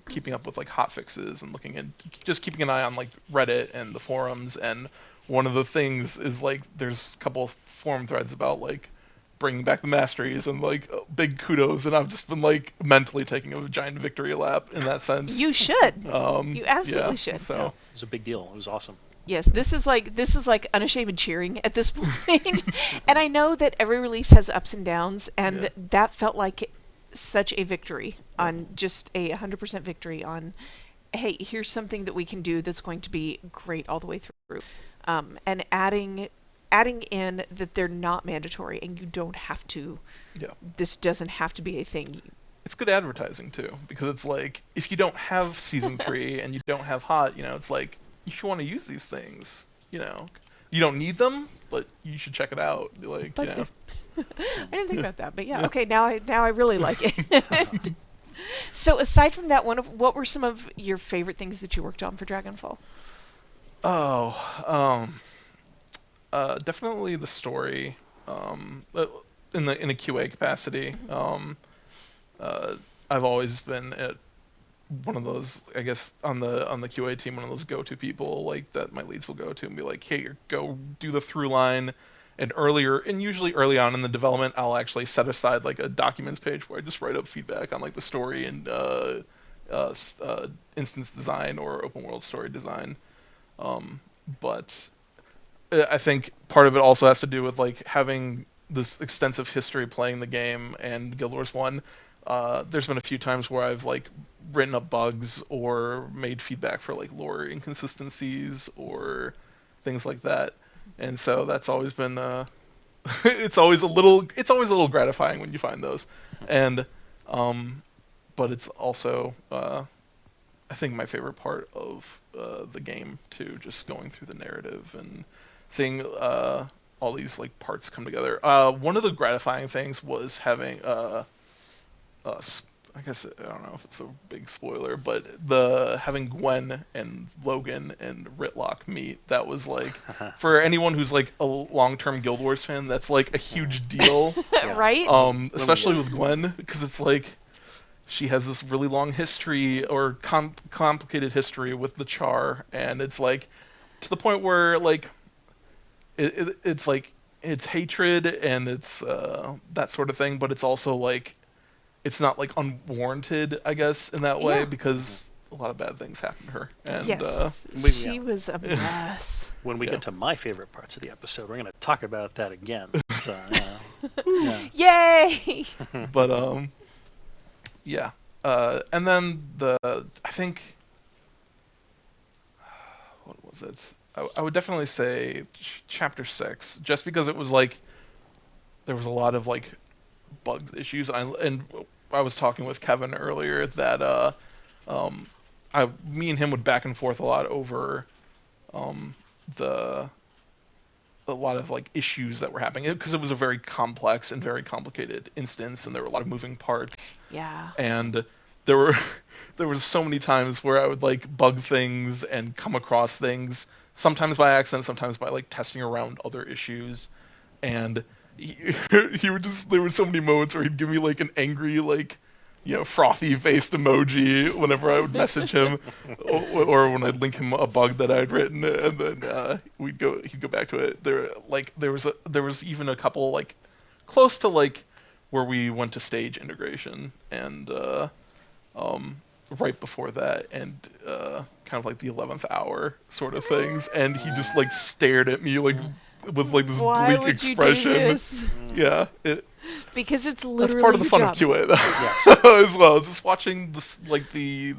keeping up with like hotfixes and just keeping an eye on like Reddit and the forums. And one of the things is like there's a couple of forum threads about like bringing back the masteries and like big kudos, and I've just been like mentally taking a giant victory lap in that sense. You should. You absolutely should. So it was a big deal. It was awesome. Yes, this is like unashamed cheering at this point. And I know that every release has ups and downs, and that felt like such a victory on just a 100% victory on, hey, here's something that we can do that's going to be great all the way through. And adding in that they're not mandatory and you don't have to. Yeah. This doesn't have to be a thing. It's good advertising too, because it's like if you don't have Season 3 and you don't have Hot, it's like you should want to use these things. You don't need them, but you should check it out. Like, I didn't think about that, but okay, now I really like it. So aside from that, what were some of your favorite things that you worked on for Dragonfall? Definitely the story. In a QA capacity, I've always been one of those, I guess, on the QA team, one of those go-to people like that my leads will go to and be like, hey, go do the through line. And usually early on in the development, I'll actually set aside like a documents page where I just write up feedback on like the story and instance design or open world story design. But I think part of it also has to do with like having this extensive history playing the game and Guild Wars 1. There's been a few times where I've like written up bugs or made feedback for like lore inconsistencies or things like that, and so that's always been it's always a little gratifying when you find those, and but it's also I think my favorite part of the game too, just going through the narrative and seeing all these like parts come together. One of the gratifying things was having I guess I don't know if it's a big spoiler, but the having Gwen and Logan and Ritlock meet, that was like for anyone who's like a long-term Guild Wars fan, that's like a huge deal. Right? Especially with Gwen, because it's like she has this really long history or complicated history with the Char, and it's like to the point where like it's like it's hatred and it's that sort of thing, but it's also like it's not like unwarranted, I guess, in that way, because a lot of bad things happened to her. And yes, she was a mess. When we get to my favorite parts of the episode, we're going to talk about that again. So, Yay! But yeah, and then I think what was it? I would definitely say chapter 6, just because it was like there was a lot of like bugs issues. I was talking with Kevin earlier that me and him would back and forth a lot over a lot of like issues that were happening, because it was a very complex and very complicated instance, and there were a lot of moving parts. Yeah. And there were so many times where I would like bug things and come across things, sometimes by accident, sometimes by like testing around other issues, and he would just, there were so many moments where he'd give me like an angry, like, you know, frothy faced emoji whenever I would message him, or when I'd link him a bug that I'd written, and then he'd go back to it. There was even a couple like close to like where we went to stage integration, and right before that, and kind of like the 11th hour sort of things, and he just like stared at me like with like this Why bleak would expression. You do this? Yeah, because it's literally that's part of the your fun job. of QA though, as well. Just watching this, like the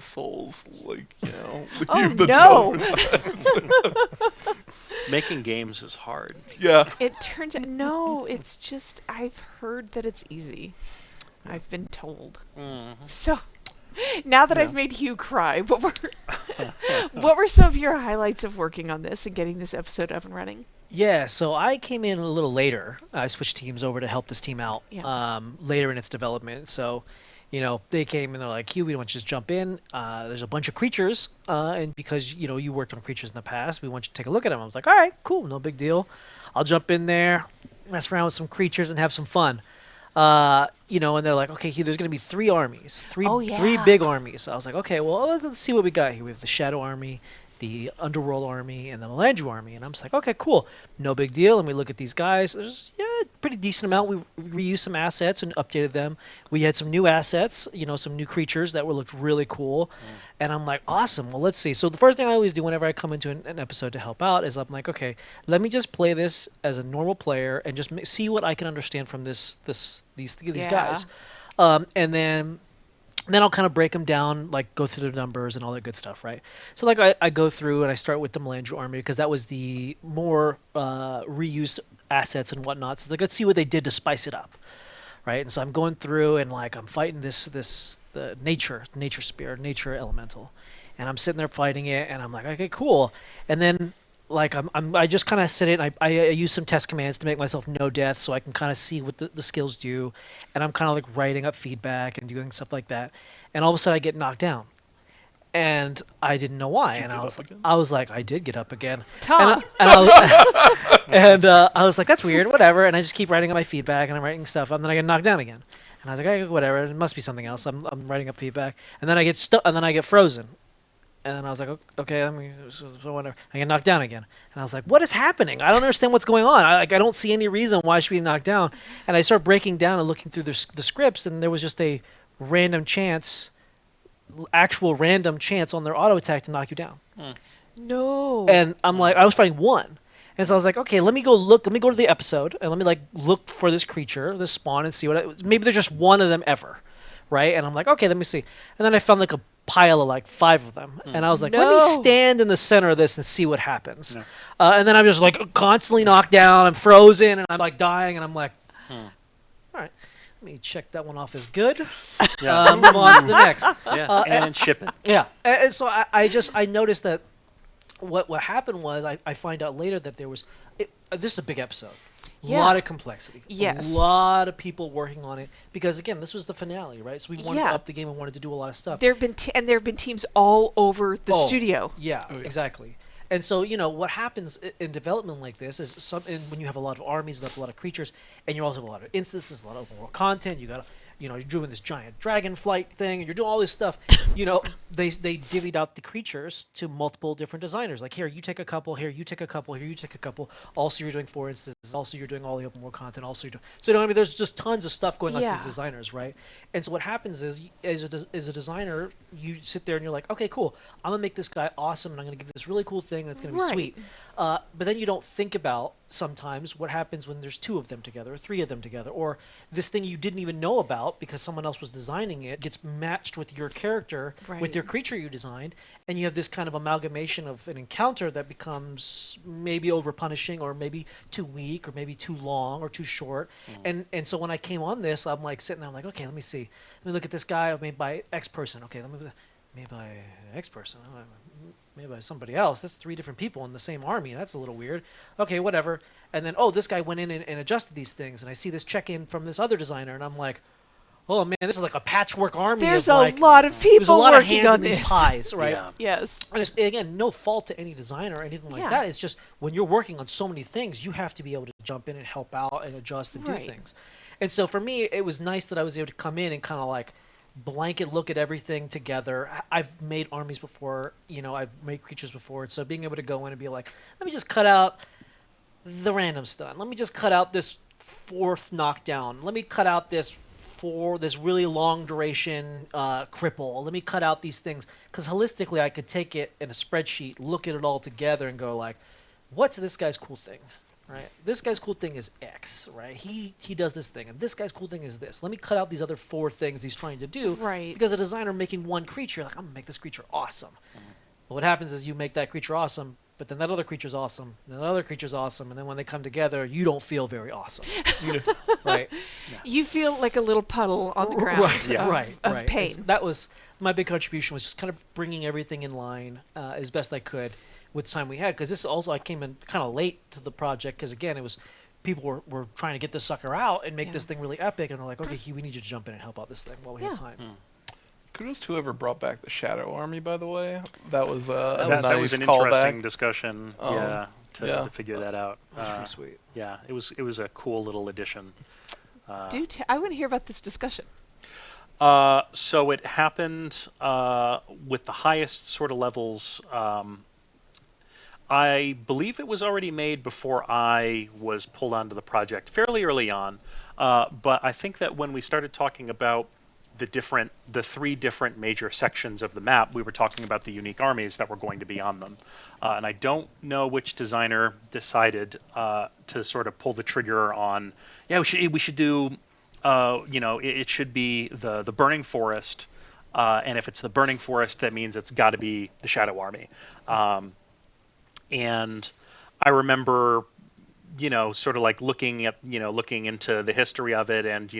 souls, like, you know. Oh the no! making games is hard. Yeah. It turns out no. It's just I've heard that it's easy. I've been told. So now that I've made Hugh cry, what were some of your highlights of working on this and getting this episode up and running? Yeah, so I came in a little later. I switched teams over to help this team out later in its development. So, you know, they came and they're like, Hugh, we want you to just jump in. There's a bunch of creatures, and because, you know, you worked on creatures in the past, we want you to take a look at them. I was like, all right, cool, no big deal. I'll jump in there, mess around with some creatures and have some fun. You know, and they're like, okay, Hugh, there's going to be 3 armies, three big armies. So I was like, okay, well, let's see what we got here. We have the Shadow Army, the Underworld Army, and the Melandru Army. And I'm just like, okay, cool, no big deal. And we look at these guys. There's a pretty decent amount. We reused some assets and updated them. We had some new assets, you know, some new creatures that looked really cool. And I'm like, awesome. Well, let's see. So the first thing I always do whenever I come into an episode to help out is I'm like, okay, let me just play this as a normal player and just see what I can understand from these guys. And then I'll kind of break them down, like go through the numbers and all that good stuff, right? So like I go through and I start with the Melandru Army because that was the more reused assets and whatnot. So like, let's see what they did to spice it up, right? And so I'm going through and like I'm fighting the nature spirit, nature elemental, and I'm sitting there fighting it, and I'm like, okay, cool. And then like I just kind of sit it. And I use some test commands to make myself no death, so I can kind of see what the skills do, and I'm kind of like writing up feedback and doing stuff like that. And all of a sudden I get knocked down, and I didn't know why. And I was like, I did get up again. Tom. And I was like, that's weird, whatever. And I just keep writing up my feedback, and I'm writing stuff, and then I get knocked down again. And I was like, okay, whatever, it must be something else. I'm writing up feedback, and then I get stuck, and then I get frozen. And then I was like, okay, so whatever. I get knocked down again. And I was like, what is happening? I don't understand what's going on. I don't see any reason why I should be knocked down. And I start breaking down and looking through the scripts, and there was just a actual random chance on their auto attack to knock you down. No. And I'm like, I was fighting 1. And so I was like, okay, let me go to the episode, and let me like look for this creature, this spawn, and see maybe there's just one of them ever, right? And I'm like, okay, let me see. And then I found like a pile of like 5 of them, and I was like, let me stand in the center of this and see what happens. And then I'm just like constantly knocked down, I'm frozen, and I'm like dying, and I'm like, all right, let me check that one off as good. Move on to the next. And ship it. Yeah, and so I noticed that what happened was I find out later that there was this is a big episode. Yeah. lot of complexity. Yes. A lot of people working on it because again, this was the finale, right? So we wanted Yeah. to up the game and wanted to do a lot of stuff. There have been teams all over the studio. Yeah, exactly. And so, what happens in development like this is when you have a lot of armies, a lot of creatures, and you also have a lot of instances, a lot of open world content. You got, you're doing this giant dragon flight thing, and you're doing all this stuff. They divvied out the creatures to multiple different designers. Like, here, you take a couple. Here, you take a couple. Here, you take a couple. Also, you're doing 4 instances. Also, you're doing all the open world content. Also, you're doing... So, there's just tons of stuff going on to these designers, right? And so what happens is, as a designer, you sit there and you're like, okay, cool. I'm going to make this guy awesome, and I'm going to give this really cool thing that's going to be sweet. But then you don't think about sometimes what happens when there's 2 of them together or 3 of them together, or this thing you didn't even know about because someone else was designing it gets matched with your character, with your creature you designed, and you have this kind of amalgamation of an encounter that becomes maybe over punishing or maybe too weak or maybe too long or too short. And so when I came on this, I'm like sitting there, I'm like, okay, let me see. Let me look at this guy made by X person. Okay, made by X person. Made by somebody else. That's 3 different people in the same army. That's a little weird. Okay, whatever. And then, this guy went in and adjusted these things. And I see this check-in from this other designer, and I'm like, oh man, this is like a patchwork army. There's of a lot of people there's a lot working of hands on in these this. pies, right? Yeah. Yes. And it's, again, no fault to any designer or anything like that. It's just when you're working on so many things, you have to be able to jump in and help out and adjust and do things. And so for me, it was nice that I was able to come in and kind of like blanket look at everything together. I've made armies before, I've made creatures before. So being able to go in and be like, let me just cut out the random stun. Let me just cut out this 4th knockdown. Let me cut out this really long duration cripple. Let me cut out these things. Because holistically, I could take it in a spreadsheet, look at it all together and go like, what's this guy's cool thing? Right. This guy's cool thing is X, right? He does this thing, and this guy's cool thing is this. Let me cut out these other 4 things he's trying to do. Right. Because a designer making one creature, like, I'm gonna make this creature awesome. But what happens is you make that creature awesome, but then that other creature's awesome, and that other creature's awesome, and then when they come together, you don't feel very awesome. Right. You feel like a little puddle on the ground. Right. Of pain. And that was my big contribution, was just kind of bringing everything in line as best I could with the time we had, because this also I came in kind of late to the project because again it was people were trying to get this sucker out and make this thing really epic, and they're like, okay, we need you to jump in and help out this thing while we have time. Kudos to whoever brought back the Shadow Army, by the way. That was a That nice was an callback. interesting discussion. To figure that out. That's pretty sweet. Yeah, it was a cool little addition. I want to hear about this discussion. So it happened with the highest sort of levels. I believe it was already made before I was pulled onto the project fairly early on. But I think that when we started talking about the 3 different major sections of the map, we were talking about the unique armies that were going to be on them. And I don't know which designer decided to sort of pull the trigger on, we should do, it should be the Burning Forest. And if it's the Burning Forest, that means it's got to be the Shadow Army. And I remember, sort of like looking into the history of it and,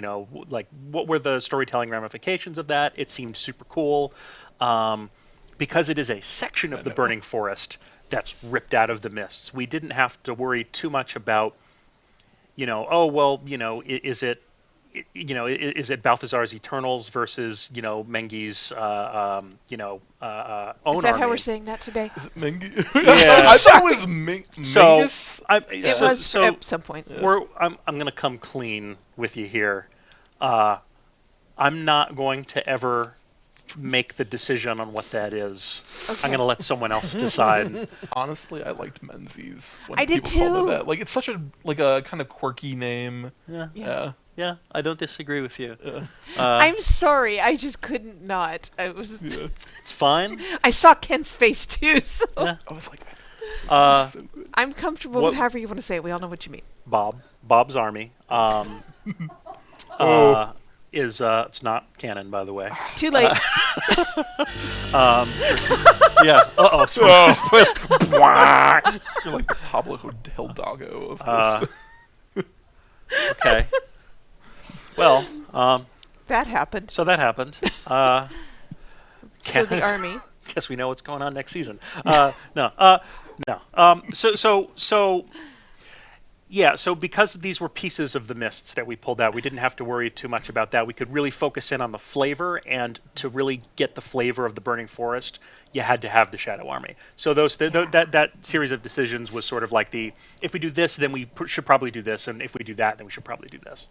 like what were the storytelling ramifications of that. It seemed super cool because it is a section of the Burning Forest that's ripped out of the mists. We didn't have to worry too much about, is it Balthazar's Eternals versus, Mengi's, own army? Is that how we're saying that today? Is it Mengi? Yeah. I thought it was Mengus. It was at some point. I'm going to come clean with you here. I'm not going to ever make the decision on what that is. Okay. I'm going to let someone else decide. Honestly, I liked Menzies. When I did people called too. it that. Like, it's such a kind of quirky name. Yeah, I don't disagree with you. I'm sorry, I just couldn't not. I was. It's fine. I saw Ken's face too, so I was like, this is so good. I'm comfortable with however you want to say it. We all know what you mean. Bob's Army. Is it's not canon, by the way. Too late. Yeah. You're like the Pablo Hidalgo of this. Okay. Well, that happened. so that happened. So the army. Guess we know what's going on next season. No. So Yeah, so because these were pieces of the mists that we pulled out, we didn't have to worry too much about that. We could really focus in on the flavor, and to really get the flavor of the Burning Forest, you had to have the Shadow Army. So that series of decisions was sort of like if we do this, then we should probably do this, and if we do that, then we should probably do this.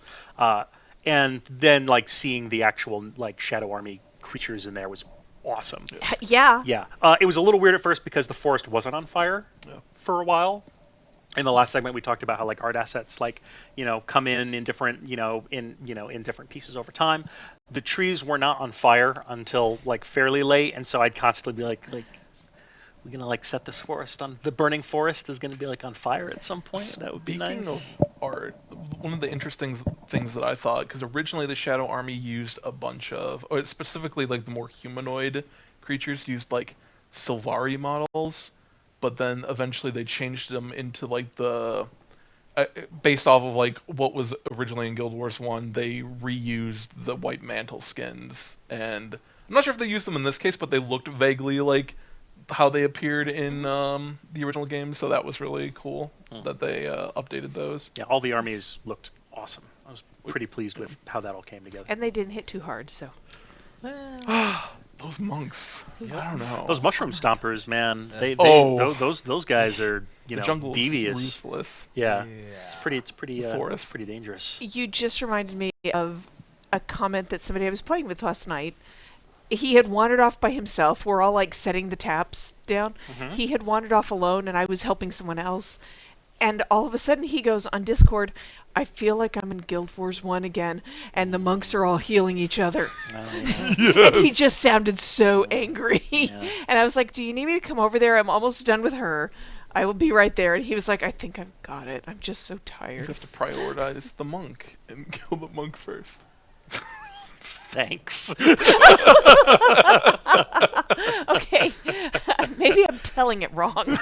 And then like seeing the actual like Shadow Army creatures in there was awesome. Yeah. Yeah. It was a little weird at first because the forest wasn't on fire for a while. In the last segment, we talked about how like art assets like come in different in different pieces over time. The trees were not on fire until like fairly late, and so I'd constantly be like we're gonna like set this forest on the burning forest is gonna be like on fire at some point. That would be nice. Speaking of art, one of the interesting things that I thought, because originally the Shadow Army used a bunch of, or specifically like the more humanoid creatures used like Sylvari models. But then eventually they changed them into like based off of like what was originally in Guild Wars 1, they reused the white mantle skins. And I'm not sure if they used them in this case, but they looked vaguely like how they appeared in the original game. So that was really cool that they updated those. Yeah, all the armies looked awesome. I was pretty pleased with how that all came together. And they didn't hit too hard, so. Those monks, I don't know. Those mushroom stompers, man. Those guys are The jungle devious. is ruthless. Yeah. It's pretty forest. it's pretty dangerous. You just reminded me of a comment that somebody I was playing with last night. He had wandered off by himself. We're all like setting the taps down. Mm-hmm. He had wandered off alone, and I was helping someone else. And all of a sudden he goes on Discord, I feel like I'm in Guild Wars 1 again, and the monks are all healing each other. Oh, yeah. And he just sounded so angry. And I was like, do you need me to come over there? I'm almost done with her. I will be right there. And he was like, I think I've got it. I'm just so You tired. have to prioritize the monk and kill the monk first. Thanks. Okay. Maybe I'm telling it wrong.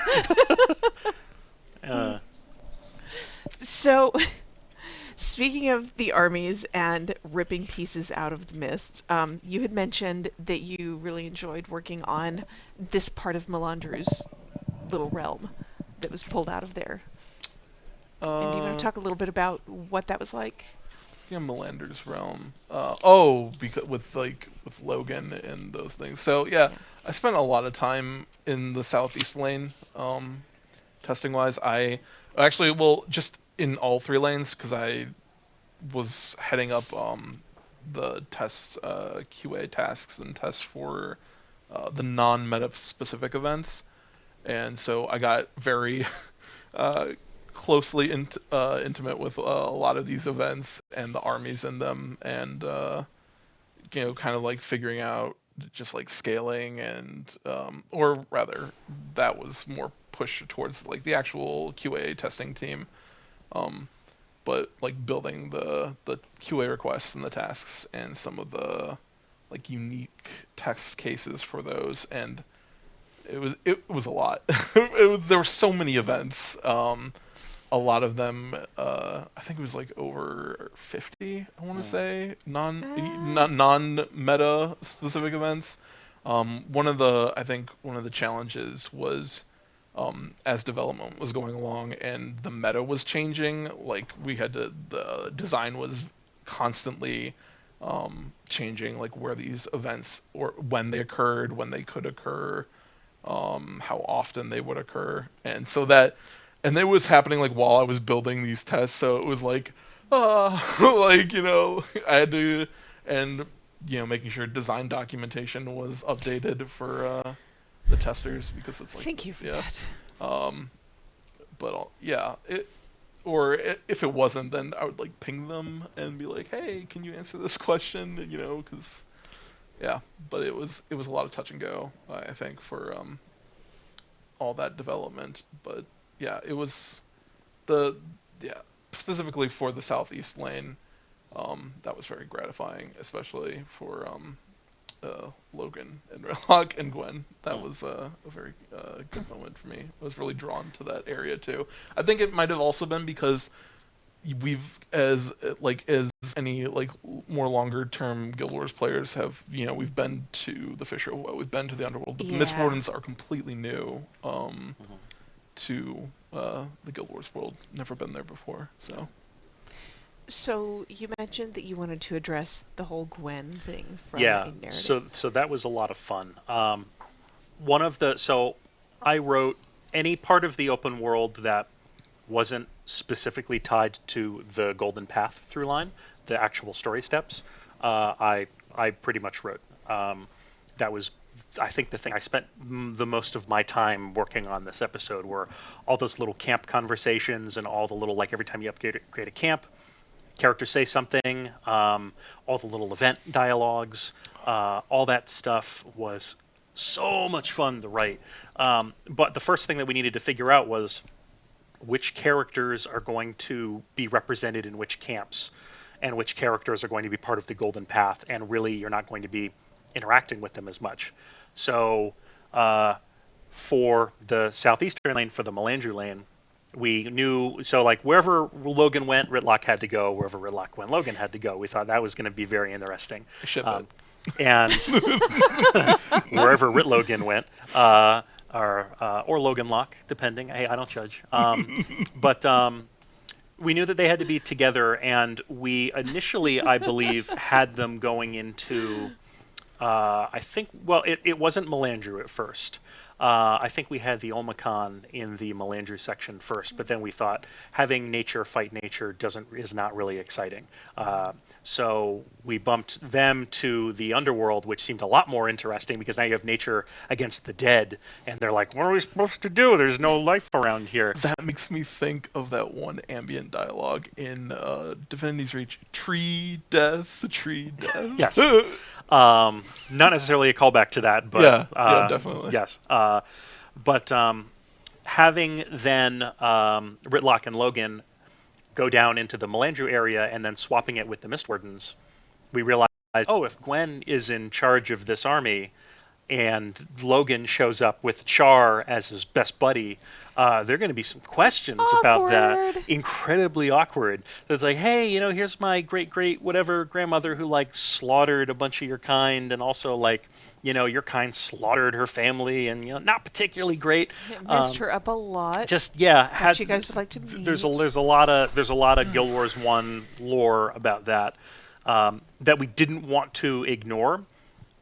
So, speaking of the armies and ripping pieces out of the mists, you had mentioned that you really enjoyed working on this part of Melandru's little realm that was pulled out of there. And do you want to talk a little bit about what that was like? Yeah, Melander's realm. Because with Logan and those things. So yeah, I spent a lot of time in the southeast lane, testing wise. I actually just in all 3 lanes because I was heading up the tests, QA tasks and tests for the non-meta specific events, and so I got very closely intimate with a lot of these events and the armies in them, and kind of like figuring out just like scaling and or rather that was more pushed towards like the actual QA testing team, but like building the QA requests and the tasks and some of the like unique test cases for those, and it was a lot. There were so many events. A lot of them, I think it was like over 50. I want to say non-meta specific events. One of the challenges was as development was going along and the meta was changing. Like the design was constantly changing, like where these events or when they occurred, when they could occur, how often they would occur, and so that. And it was happening like while I was building these tests, so it was like, I had to, and making sure design documentation was updated for the testers because it's like. Thank you for that. If it wasn't, then I would like ping them and be like, hey, can you answer this question? Because, but it was a lot of touch and go, I think, for all that development, but. Yeah, it was specifically for the southeast lane. That was very gratifying, especially for Logan and Redlock and Gwen. That was a very good moment for me. I was really drawn to that area too. I think it might have also been because we've as any like more longer term Guild Wars players have we've been to the Fisher, we've been to the Underworld, but the Mistwardens are completely new. To the Guild Wars world. Never been there before, so. So you mentioned that you wanted to address the whole Gwen thing from a Yeah, narrative. so that was a lot of fun. So I wrote any part of the open world that wasn't specifically tied to the Golden Path through line, the actual story steps. I pretty much wrote. That was, I think, the thing I spent the most of my time working on this episode were all those little camp conversations and all the little, like, every time you upgrade a camp, characters say something, all the little event dialogues, all that stuff was so much fun to write. But the first thing that we needed to figure out was which characters are going to be represented in which camps and which characters are going to be part of the Golden Path, and really you're not going to be interacting with them as much. So for the Southeastern lane, for the Melandru lane, we knew, so like wherever Logan went, Ritlock had to go. Wherever Ritlock went, Logan had to go. We thought that was going to be very interesting. And wherever Ritlogan went, or Logan Lock, depending. Hey, I don't judge. But we knew that they had to be together, and we initially, I believe, had them going into, I think, well, it wasn't Melandru at first. I think we had the Omicron in the Melandru section first, but then we thought having nature fight nature is not really exciting. So we bumped them to the underworld, which seemed a lot more interesting because now you have nature against the dead, and they're like, what are we supposed to do? There's no life around here. That makes me think of that one ambient dialogue in Divinity's Reach. Tree death. Yes. Not necessarily a callback to that, but yeah, definitely. Yes. But having then Ritlock and Logan go down into the Melandru area and then swapping it with the Mistwardens, we realized, oh, if Gwen is in charge of this army and Logan shows up with Char as his best buddy, there are going to be some questions about that. Incredibly awkward. It's like, hey, here's my great whatever grandmother who like slaughtered a bunch of your kind, and also like, your kind slaughtered her family, and not particularly great. It messed her up a lot. Just you guys would like to meet. There's a lot of Guild Wars 1 lore about that that we didn't want to ignore.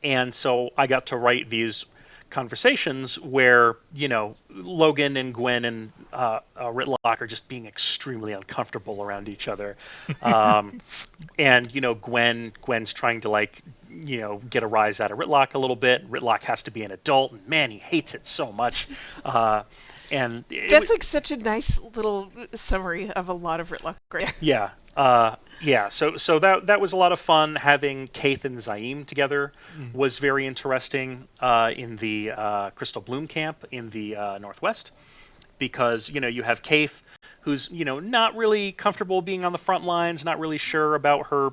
And so I got to write these conversations where, Logan and Gwen and Ritlock are just being extremely uncomfortable around each other. And, Gwen's trying to, like, get a rise out of Ritlock a little bit. Ritlock has to be an adult, and man, he hates it so much. And that's like such a nice little summary of a lot of Ritlock. Yeah. So that was a lot of fun. Having Kaith and Zaim together was very interesting in the Crystal Bloom camp in the Northwest, because you have Kaith, who's not really comfortable being on the front lines, not really sure about her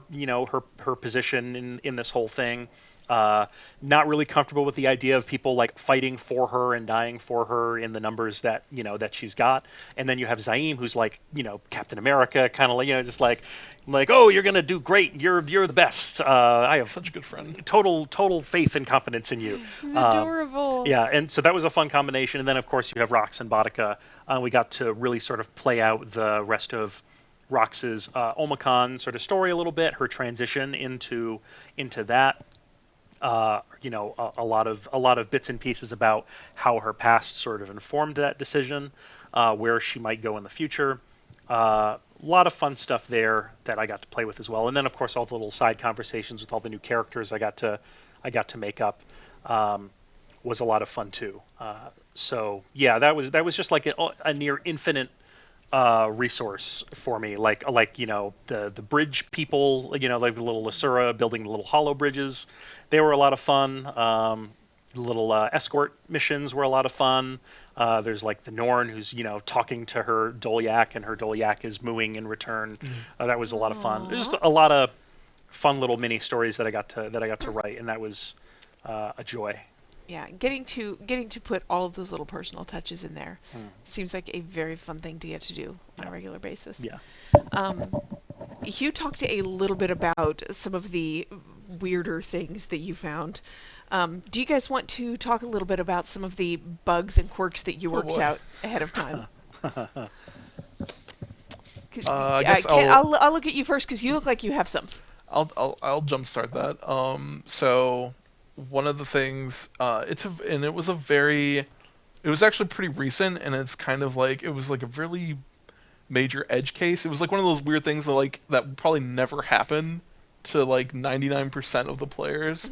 her position in this whole thing. Not really comfortable with the idea of people like fighting for her and dying for her in the numbers that that she's got. And then you have Zaim, who's like Captain America, kind of just like oh, you're gonna do great, you're the best. I have Such a good friend. Total faith and confidence in you. He's adorable. Yeah, and so that was a fun combination. And then of course you have Rox and Boudica. We got to really sort of play out the rest of Rox's Omicron sort of story a little bit, her transition into that. A lot of bits and pieces about how her past sort of informed that decision, where she might go in the future. A lot of fun stuff there that I got to play with as well. And then of course all the little side conversations with all the new characters I got to make up was a lot of fun too. So yeah, that was just like a near infinite resource for me, like the bridge people, like the little Lasura building the little hollow bridges. They were a lot of fun. The little escort missions were a lot of fun. There's like the Norn who's talking to her Dolyak, and her Dolyak is mooing in return. That was a lot of fun. There's just a lot of fun little mini stories that I got to write, and that was a joy. Yeah, getting to put all of those little personal touches in there seems like a very fun thing to get to do on a regular basis. Yeah. You talked a little bit about some of the weirder things that you found. Do you guys want to talk a little bit about some of the bugs and quirks that you worked out ahead of time? I guess I'll look at you first because you look like you have some. I'll jumpstart that. So one of the things, it was actually pretty recent, and it's kind of like, it was like a really major edge case. It was like one of those weird things that would probably never happen to like 99% of the players.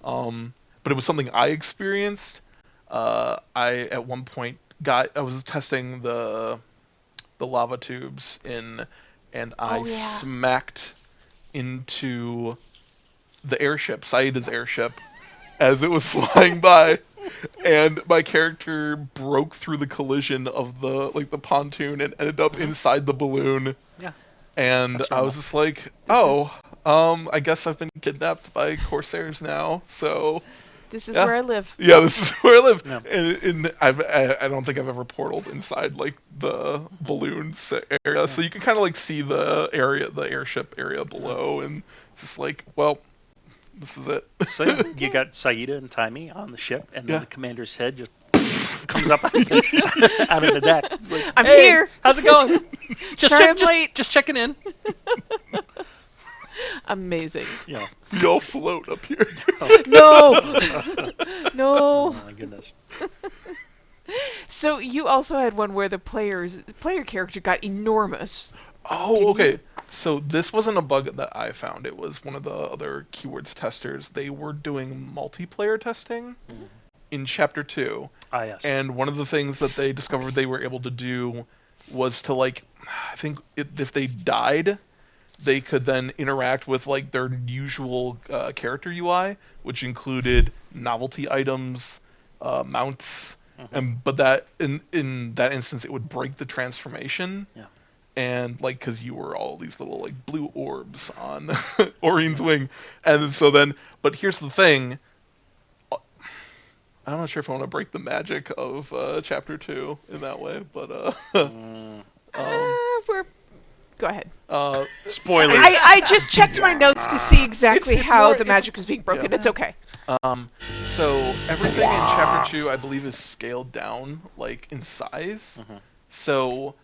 But it was something I experienced. I at one point I was testing the lava tubes and I smacked into the airship, Saida's airship, as it was flying by, and my character broke through the collision of the pontoon and ended up inside the balloon. Yeah. And That's I was just like, I guess I've been kidnapped by Corsairs now, so... This is where I live. Yeah, this is where I live. Yeah. And I don't think I've ever portaled inside like the balloons area, so you can kind of like see the airship area below, and it's just like, well, this is it. So you got Saida and Taimi on the ship, and then the commander's head just comes up out of the deck. Like, I'm here. How's it going? Sorry I'm late. Just checking in. Amazing. Yeah. Y'all float up here. No. No. Oh my goodness. So you also had one where the player character got enormous. Oh, okay. So this wasn't a bug that I found. It was one of the other keywords testers. They were doing multiplayer testing in Chapter 2. Ah, yes. And one of the things that they discovered they were able to do was to, like, I think if they died, they could then interact with, like, their usual character UI, which included novelty items, mounts, but that in that instance, it would break the transformation. Yeah. And, like, because you were all these little, like, blue orbs on Aurene's wing. And so then, but here's the thing. I'm not sure if I want to break the magic of Chapter 2 in that way, but... Go ahead. Spoilers. I just checked my notes to see exactly It's how more- the magic was being broken. yeah. It's okay. So everything in Chapter 2, I believe, is scaled down, like, in size. So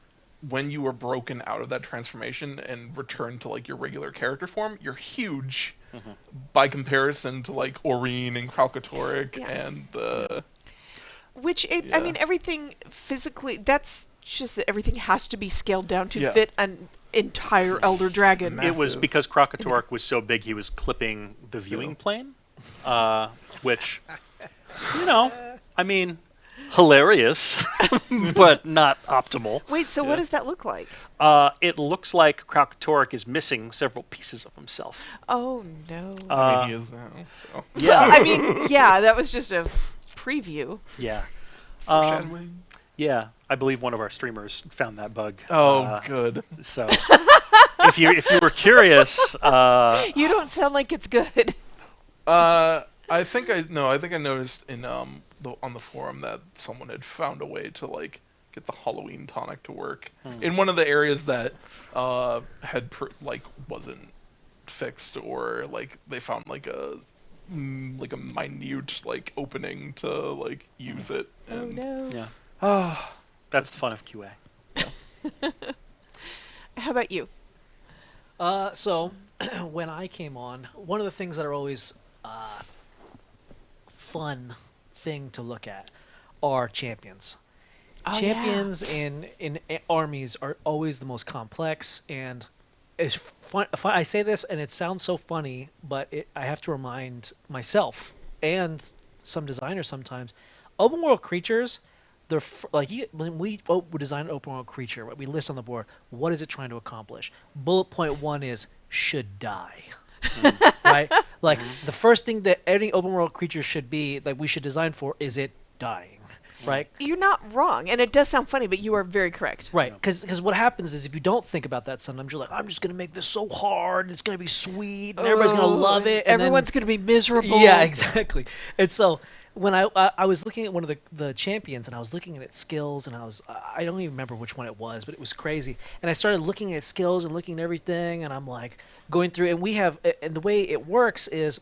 when you were broken out of that transformation and returned to, like, your regular character form, you're huge by comparison to, like, Aurene and Kralkatorrik and the... Which, I mean, everything physically, that's just that everything has to be scaled down to Yeah. fit an entire Elder Dragon. It was because Kralkatorrik was so big, he was clipping the viewing plane, which, I mean, hilarious, but not optimal. Wait, so what does that look like? It looks like Kralkatorrik is missing several pieces of himself. Oh, no. I mean, he is now. So. Yeah. Well, I mean, yeah, that was just a preview. Yeah. Foreshadowing. Yeah, I believe one of our streamers found that bug. Oh, good. So, if you were curious, You don't sound like it's good. I think I noticed in on the forum that someone had found a way to, like, get the Halloween tonic to work in one of the areas that wasn't fixed, or like they found like a minute, like, opening to, like, use it. Oh, And no. yeah, that's the fun of QA. How about you? So, when I came on, one of the things that are always fun thing to look at are champions. Oh, Champions in armies are always the most complex, and it's fun. I say this and it sounds so funny, but I have to remind myself and some designers sometimes, open world creatures, they're when we design an open world creature, we list on the board, what is it trying to accomplish? Bullet point 1 is should die. Right? Like, the first thing that any open world creature should be, like, we should design for, is it dying. Right? You're not wrong, and it does sound funny, but you are very correct. Right, because what happens is if you don't think about that, sometimes you're like, I'm just going to make this so hard, and it's going to be sweet, and everybody's going to love it. And Everyone's going to be miserable. Yeah, exactly. And so when I was looking at one of the champions, and I was looking at its skills, and I don't even remember which one it was, but it was crazy. And I started looking at skills and looking at everything, and I'm like going through, and the way it works is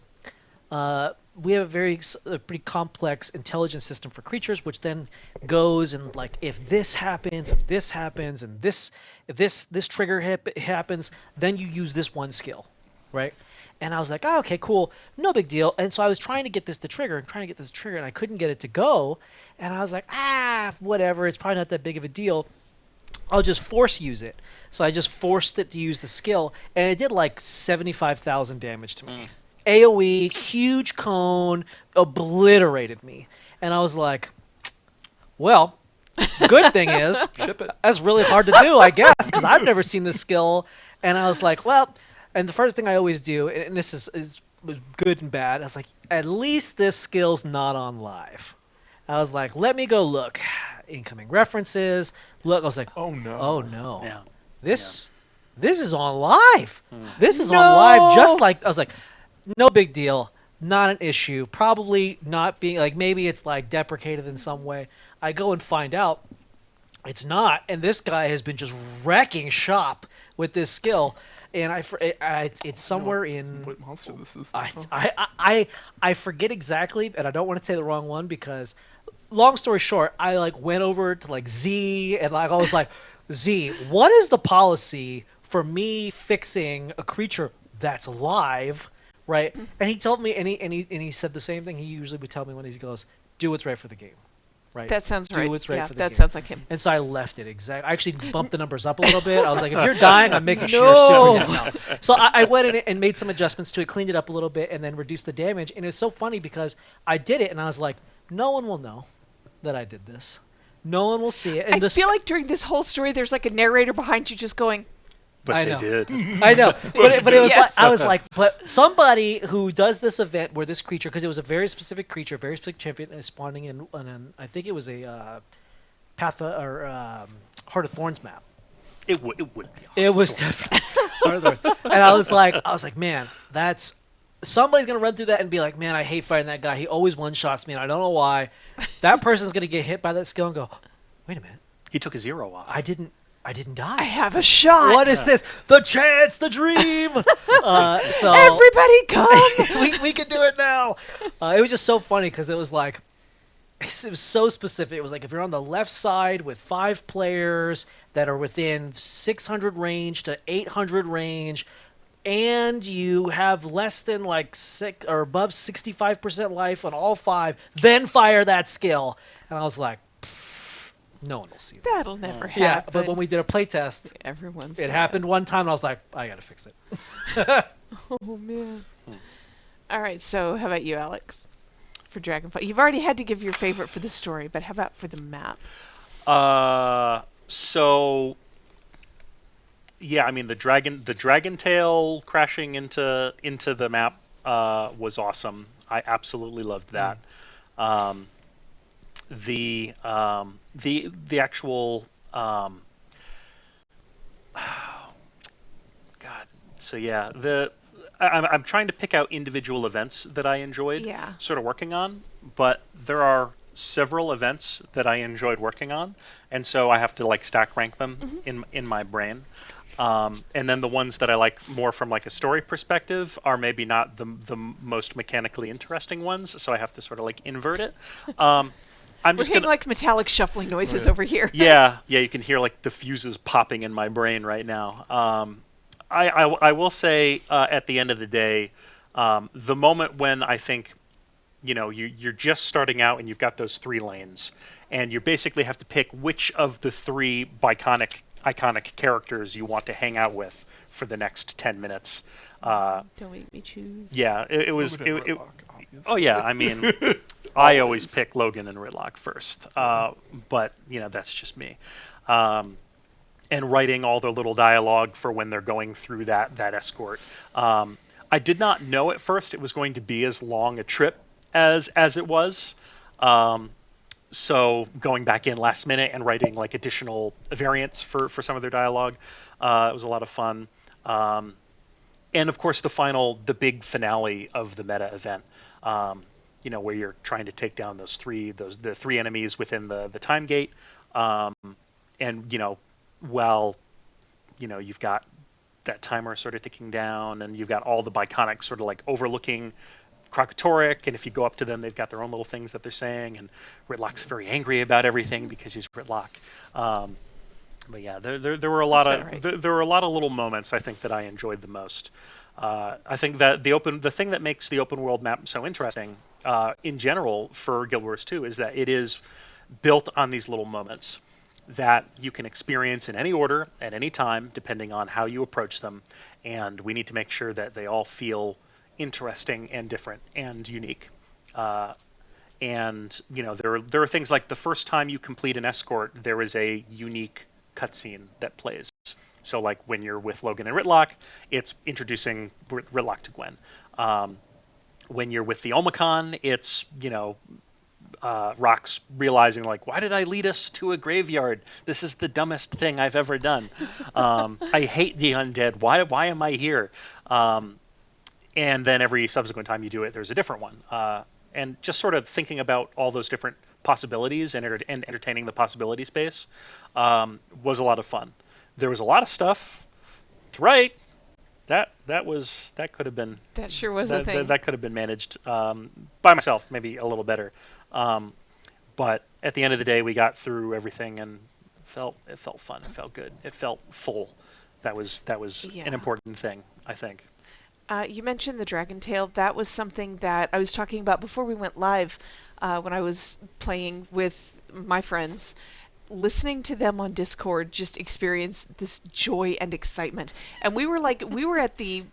we have a pretty complex intelligence system for creatures, which then goes and like if this happens, if this happens, and if this trigger happens, then you use this one skill, right? And I was like, oh, okay, cool, no big deal. And so I was trying to get this to trigger, and I couldn't get it to go. And I was like, whatever, it's probably not that big of a deal. I'll just force use it. So I just forced it to use the skill, and it did like 75,000 damage to me. AoE, huge cone, obliterated me. And I was like, well, good thing is, that's really hard to do, I guess, because I've never seen this skill. And I was like, well, and the first thing I always do, and this was good and bad, I was like, at least this skill's not on live. I was like, let me go look. Incoming references. Look, I was like, Oh no. oh no. Yeah. This is on live. This is on live, just like, I was like, no big deal, not an issue. Probably not being like, maybe it's like deprecated in some way. I go and find out it's not, and this guy has been just wrecking shop with this skill, and it's somewhere in. What monster this is? I forget exactly, and I don't want to say the wrong one because, long story short, I like went over to like Z, and like I was like, Z, what is the policy for me fixing a creature that's live? Right, and he told me, and he said the same thing he usually would tell me when he goes, "Do what's right for the game." Right. That sounds right. Do what's right yeah, for the that game. sounds like him. And so I left it exactly. I actually bumped the numbers up a little bit. I was like, if you're dying, I'm making sure you're super down. So I went in and made some adjustments to it, cleaned it up a little bit, and then reduced the damage. And it's so funny because I did it, and I was like, no one will know that I did this. No one will see it. And I feel like during this whole story, there's like a narrator behind you just going, But I they know. did. I know, but it was Yes. like I was like, but somebody who does this event where this creature, because it was a very specific creature, very specific champion, is spawning in an I think it was a Heart of Thorns map. It would be. It was definitely Heart of Thorns, and I was like, man, that's somebody's gonna run through that and be like, man, I hate fighting that guy. He always one shots me, and I don't know why. That person's gonna get hit by that skill and go, wait a minute, He took a 0 off. I didn't die. I have a shot. What is this? The chance, the dream. So Everybody come. we can do it now. It was just so funny because it was like, it was so specific. It was like if you're on the left side with 5 players that are within 600 range to 800 range, and you have less than like or above 65% life on all 5, then fire that skill. And I was like, no one will see that. That'll never happen. Yeah, but when we did a play test, Everyone's it happened one time, and I was like, I gotta fix it. Oh man. All right. So how about you, Alex? For Dragonfall, you've already had to give your favorite for the story, but how about for the map? So yeah, I mean the dragon tail crashing into the map was awesome. I absolutely loved that. The actual God. So yeah, I'm trying to pick out individual events that I enjoyed Yeah. sort of working on, but there are several events that I enjoyed working on, and so I have to like stack rank them in my brain. And then the ones that I like more from like a story perspective are maybe not the most mechanically interesting ones, so I have to sort of like invert it. I'm We're just getting gonna, like metallic shuffling noises over here. yeah, you can hear like the fuses popping in my brain right now. I will say at the end of the day, the moment when I think, you're just starting out and you've got those 3 lanes, and you basically have to pick which of the 3 iconic characters you want to hang out with for the next 10 minutes. Don't make me choose. Yeah, it was. Logan and Ridlock, obviously. Oh yeah, I mean, I always pick Logan and Ridlock first, but that's just me. And writing all the little dialogue for when they're going through that escort. I did not know at first it was going to be as long a trip as it was. So going back in last minute and writing like additional variants for some of their dialogue, it was a lot of fun. And of course the big finale of the meta event, where you're trying to take down the 3 enemies within the time gate, and you've got that timer sort of ticking down, and you've got all the Biconics sort of like overlooking Kralkatorrik, and if you go up to them, they've got their own little things that they're saying, and Ritlock's very angry about everything because he's Ritlock. But yeah, there were a lot there were a lot of little moments I think that I enjoyed the most. I think that the thing that makes the open world map so interesting in general for Guild Wars 2 is that it is built on these little moments that you can experience in any order at any time, depending on how you approach them. And we need to make sure that they all feel interesting and different and unique. And there are things like the first time you complete an escort, there is a unique cutscene that plays. So like when you're with Logan and Ritlock, it's introducing Ritlock to Gwen. When you're with the Omicron, it's Rox realizing like, why did I lead us to a graveyard? This is the dumbest thing I've ever done. I hate the undead. Why am I here? And then every subsequent time you do it, there's a different one. And just sort of thinking about all those different possibilities and entertaining the possibility space was a lot of fun. There was a lot of stuff to write. That could have been. That sure was a thing. That could have been managed by myself, maybe a little better. But at the end of the day, we got through everything, and it felt fun. It felt good. It felt full. That was an important thing, I think. You mentioned the Dragon Tail. That was something that I was talking about before we went live when I was playing with my friends. Listening to them on Discord just experienced this joy and excitement. And we were at the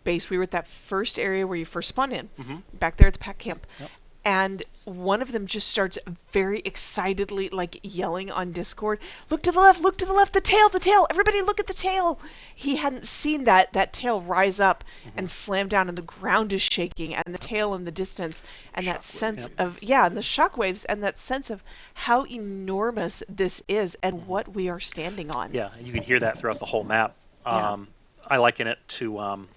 base. We were at that first area where you first spawn in, back there at the pack camp. Yep. And one of them just starts very excitedly yelling on Discord, look to the left, the tail, everybody look at the tail. He hadn't seen that tail rise up and slam down, and the ground is shaking, and the tail in the distance, and that sense of, and the shockwaves, and that sense of how enormous this is and what we are standing on. Yeah, and you can hear that throughout the whole map. I liken it to...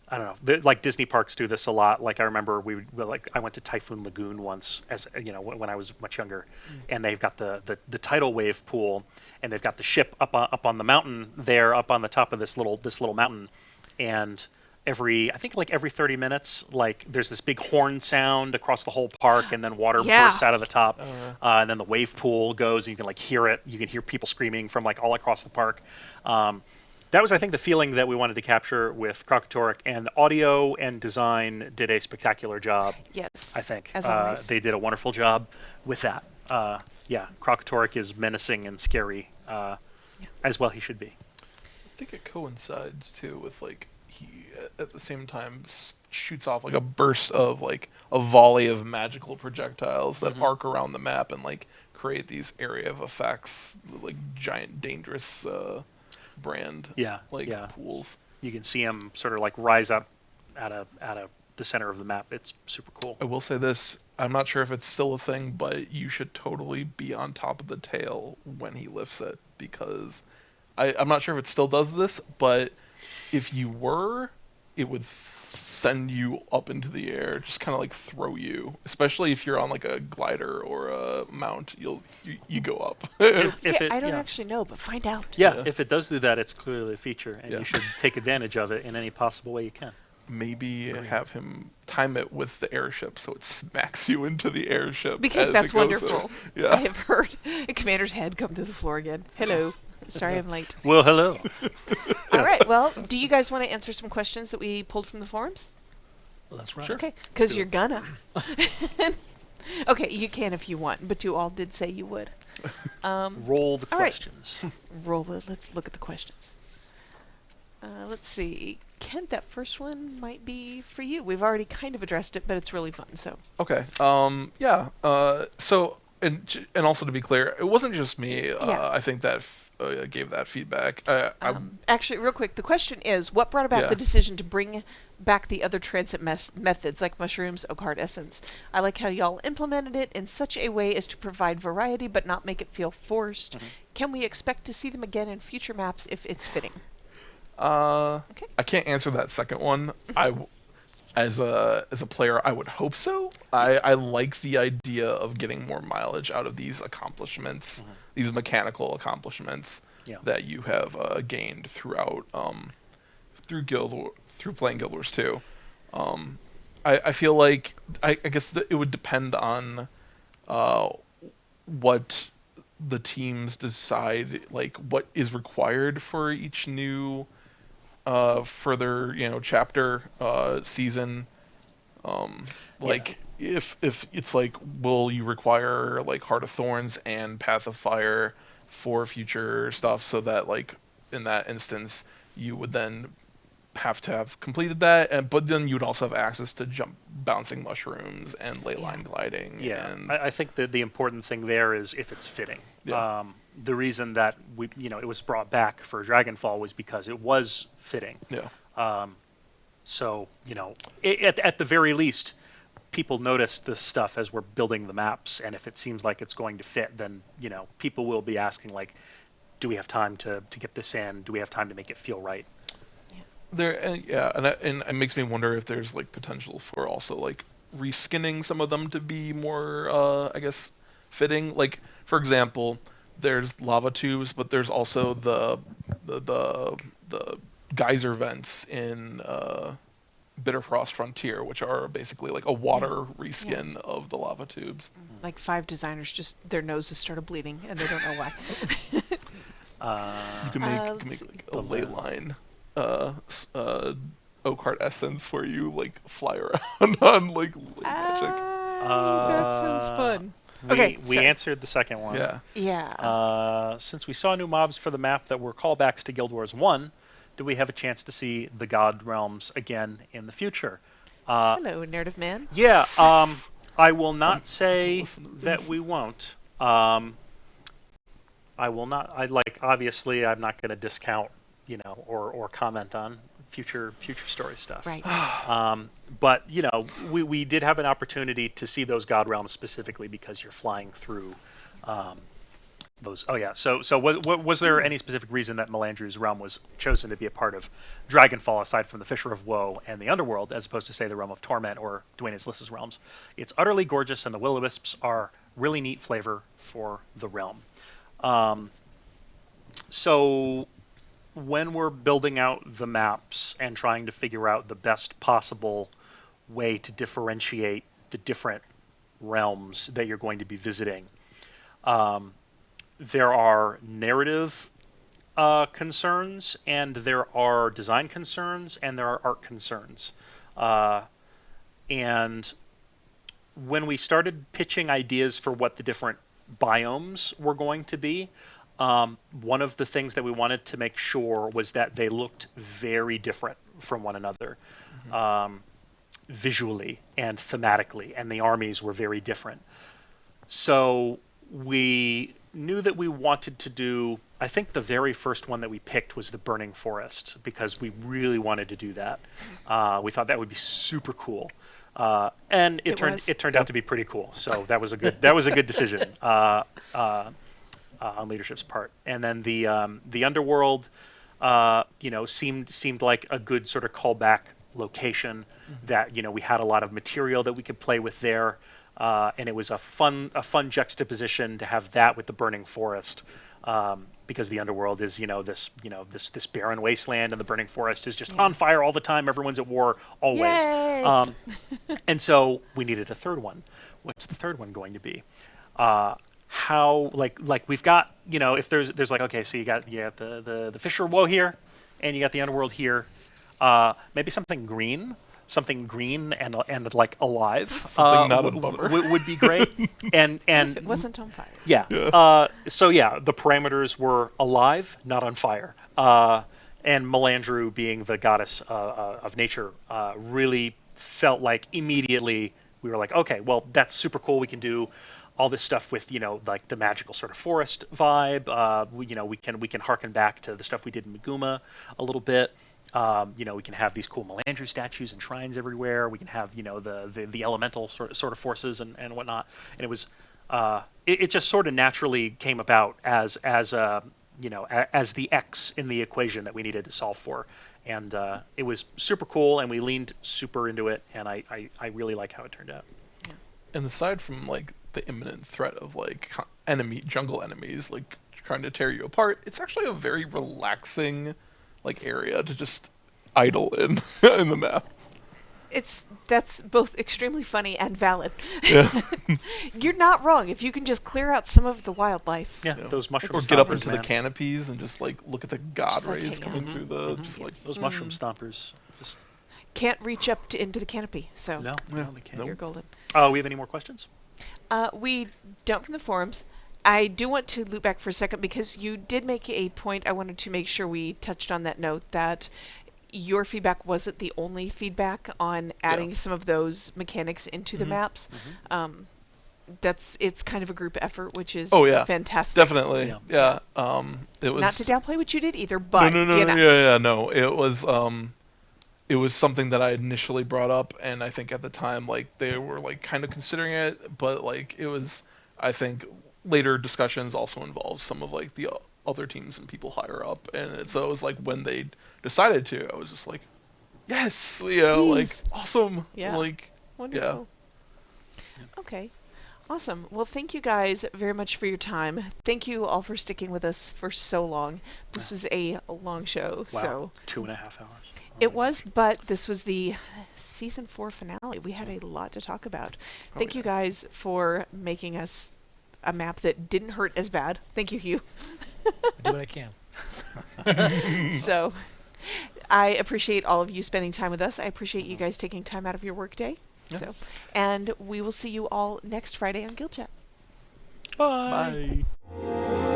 I don't know. Like Disney parks do this a lot. Like I remember I went to Typhoon Lagoon once, as when I was much younger, and they've got the tidal wave pool, and they've got the ship up on the mountain there, up on the top of this little mountain, and every 30 minutes, there's this big horn sound across the whole park, and then water bursts out of the top, and then the wave pool goes, and you can hear it. You can hear people screaming from all across the park. That was, I think, the feeling that we wanted to capture with Kralkatorrik, and audio and design did a spectacular job. Yes, I think as always. They did a wonderful job with that. Kralkatorrik is menacing and scary, as well he should be. I think it coincides too with he at the same time shoots off a burst of a volley of magical projectiles that arc around the map and create these area of effects, giant dangerous. Brand pools. You can see them sort of rise up out of the center of the map. It's super cool. I will say this, I'm not sure if it's still a thing, but you should totally be on top of the tail when he lifts it, because I'm not sure if it still does this, but if you were, it would send you up into the air, just kind of throw you, especially if you're on a glider or a mount. You go up. I don't actually know, but find out. If it does do that, it's clearly a feature, and you should take advantage of it in any possible way you can. Maybe have him time it with the airship so it smacks you into the airship. Because that's wonderful. Yeah. I have heard a commander's head come to the floor again. Hello. Sorry I'm late. Well, hello. All right. Well, do you guys want to answer some questions that we pulled from the forums? That's right. Sure. Okay, because you're gonna. Okay, you can if you want, but you all did say you would. Roll the questions. Right. Roll it. Let's look at the questions. Let's see. Kent, that first one might be for you. We've already kind of addressed it, but it's really fun. So. Okay. So, and also to be clear, it wasn't just me. I think that gave that feedback. Actually, real quick, the question is, what brought about the decision to bring back the other transit methods like mushrooms, Occard essence? I like how y'all implemented it in such a way as to provide variety but not make it feel forced. Can we expect to see them again in future maps if it's fitting? Okay. I can't answer that second one. As a player, I would hope so. I like the idea of getting more mileage out of these accomplishments, these mechanical accomplishments that you have gained throughout through playing Guild Wars 2. I feel like I guess it would depend on what the teams decide, like what is required for each new further chapter season. Like if it's like, will you require like Heart of Thorns and Path of Fire for future stuff, so that like in that instance you would then have to have completed that, but then you would also have access to bouncing mushrooms and ley line gliding. Yeah, and I think that the important thing there is if it's fitting. Yeah. The reason that it was brought back for Dragonfall was because it was fitting. Yeah. So at the very least, people notice this stuff as we're building the maps, and if it seems like it's going to fit, then people will be asking like, do we have time to get this in? Do we have time to make it feel right? And it makes me wonder if there's like potential for also like reskinning some of them to be more, I guess, fitting. Like for example, there's lava tubes, but there's also the geyser vents in Bitterfrost Frontier, which are basically like a water reskin of the lava tubes. Like 5 designers, just their noses started bleeding and they don't know why. You can make like a ley line Oakheart essence where you like fly around on like ley magic. That sounds fun. We answered the second one. Yeah. Yeah. Since we saw new mobs for the map that were callbacks to Guild Wars 1, do we have a chance to see the God Realms again in the future? Hello, Narrative Man. Yeah, I will not say that we won't. I will not. Obviously, I'm not going to discount, or comment on future story stuff. Right. But we did have an opportunity to see those God Realms specifically because you're flying through those. Oh yeah. So was there any specific reason that Melandru's realm was chosen to be a part of Dragonfall, aside from the Fisher of Woe and the Underworld, as opposed to say the Realm of Torment or Dwayne Liss's realms? It's utterly gorgeous, and the will-o-wisps are really neat flavor for the realm. So when we're building out the maps and trying to figure out the best possible way to differentiate the different realms that you're going to be visiting, there are narrative concerns, and there are design concerns, and there are art concerns. And when we started pitching ideas for what the different biomes were going to be, one of the things that we wanted to make sure was that they looked very different from one another, visually and thematically, and the armies were very different. So we knew that we wanted to do, I think the very first one that we picked was the Burning Forest, because we really wanted to do that. We thought that would be super cool. And it turned out to be pretty cool. So that was a good decision on leadership's part. And then the Underworld, seemed like a good sort of callback location. That we had a lot of material that we could play with there, and it was a fun juxtaposition to have that with the Burning Forest, because the Underworld is this barren wasteland, and the Burning Forest is just on fire all the time. Everyone's at war always. Yay! And so we needed a third one. What's the third one going to be? How like we've got if there's like, okay, so you got the Fisher of Woe here, and you got the Underworld here. Maybe something green and like alive. Something not a bummer. Would be great. and If it wasn't on fire. Yeah. So the parameters were alive, not on fire. And Melandru, being the goddess of nature, really felt like immediately we were like, okay, well, that's super cool. We can do all this stuff with like the magical sort of forest vibe. We can harken back to the stuff we did in Meguma a little bit. We can have these cool Melandru statues and shrines everywhere. We can have the elemental sort of forces and whatnot. And it was it just sort of naturally came about as the X in the equation that we needed to solve for. And it was super cool, and we leaned super into it, and I really like how it turned out. And aside from like the imminent threat of like jungle enemies like trying to tear you apart, it's actually a very relaxing like area to just idle in in the map. That's both extremely funny and valid. Yeah. You're not wrong. If you can just clear out some of the wildlife. Yeah, those mushroom Or get up stompers, into man. the canopies and just like look at the god Just, like, rays hang coming out. through the just like Those mushroom stompers. Just Can't reach up into the canopy, so no, Yeah. no, they can't. Nope. you're golden. We have any more questions? We don't from the forums. I do want to loop back for a second because you did make a point. I wanted to make sure we touched on that note that your feedback wasn't the only feedback on adding some of those mechanics into the maps. It's kind of a group effort, which is fantastic. Definitely. Yeah. It was Not to downplay what you did either, but no, you know. no. It was something that I initially brought up, and I think at the time, like, they were like kind of considering it, but like it was, I think later discussions also involved some of like the other teams and people higher up, and so it was like when they decided to, I was just like, yes, like Please. awesome, Yeah. like Wonderful. Okay. Awesome. Well, thank you guys very much for your time. Thank you all for sticking with us for so long. This was a long show, Wow, so 2.5 hours. it was, but this was the season 4 finale. We had a lot to talk about. Thank you guys for making us a map that didn't hurt as bad. Thank you, Hugh. I do what I can. So I appreciate all of you spending time with us. I appreciate you guys taking time out of your workday. So, and we will see you all next Friday on Guild Chat. Bye. bye.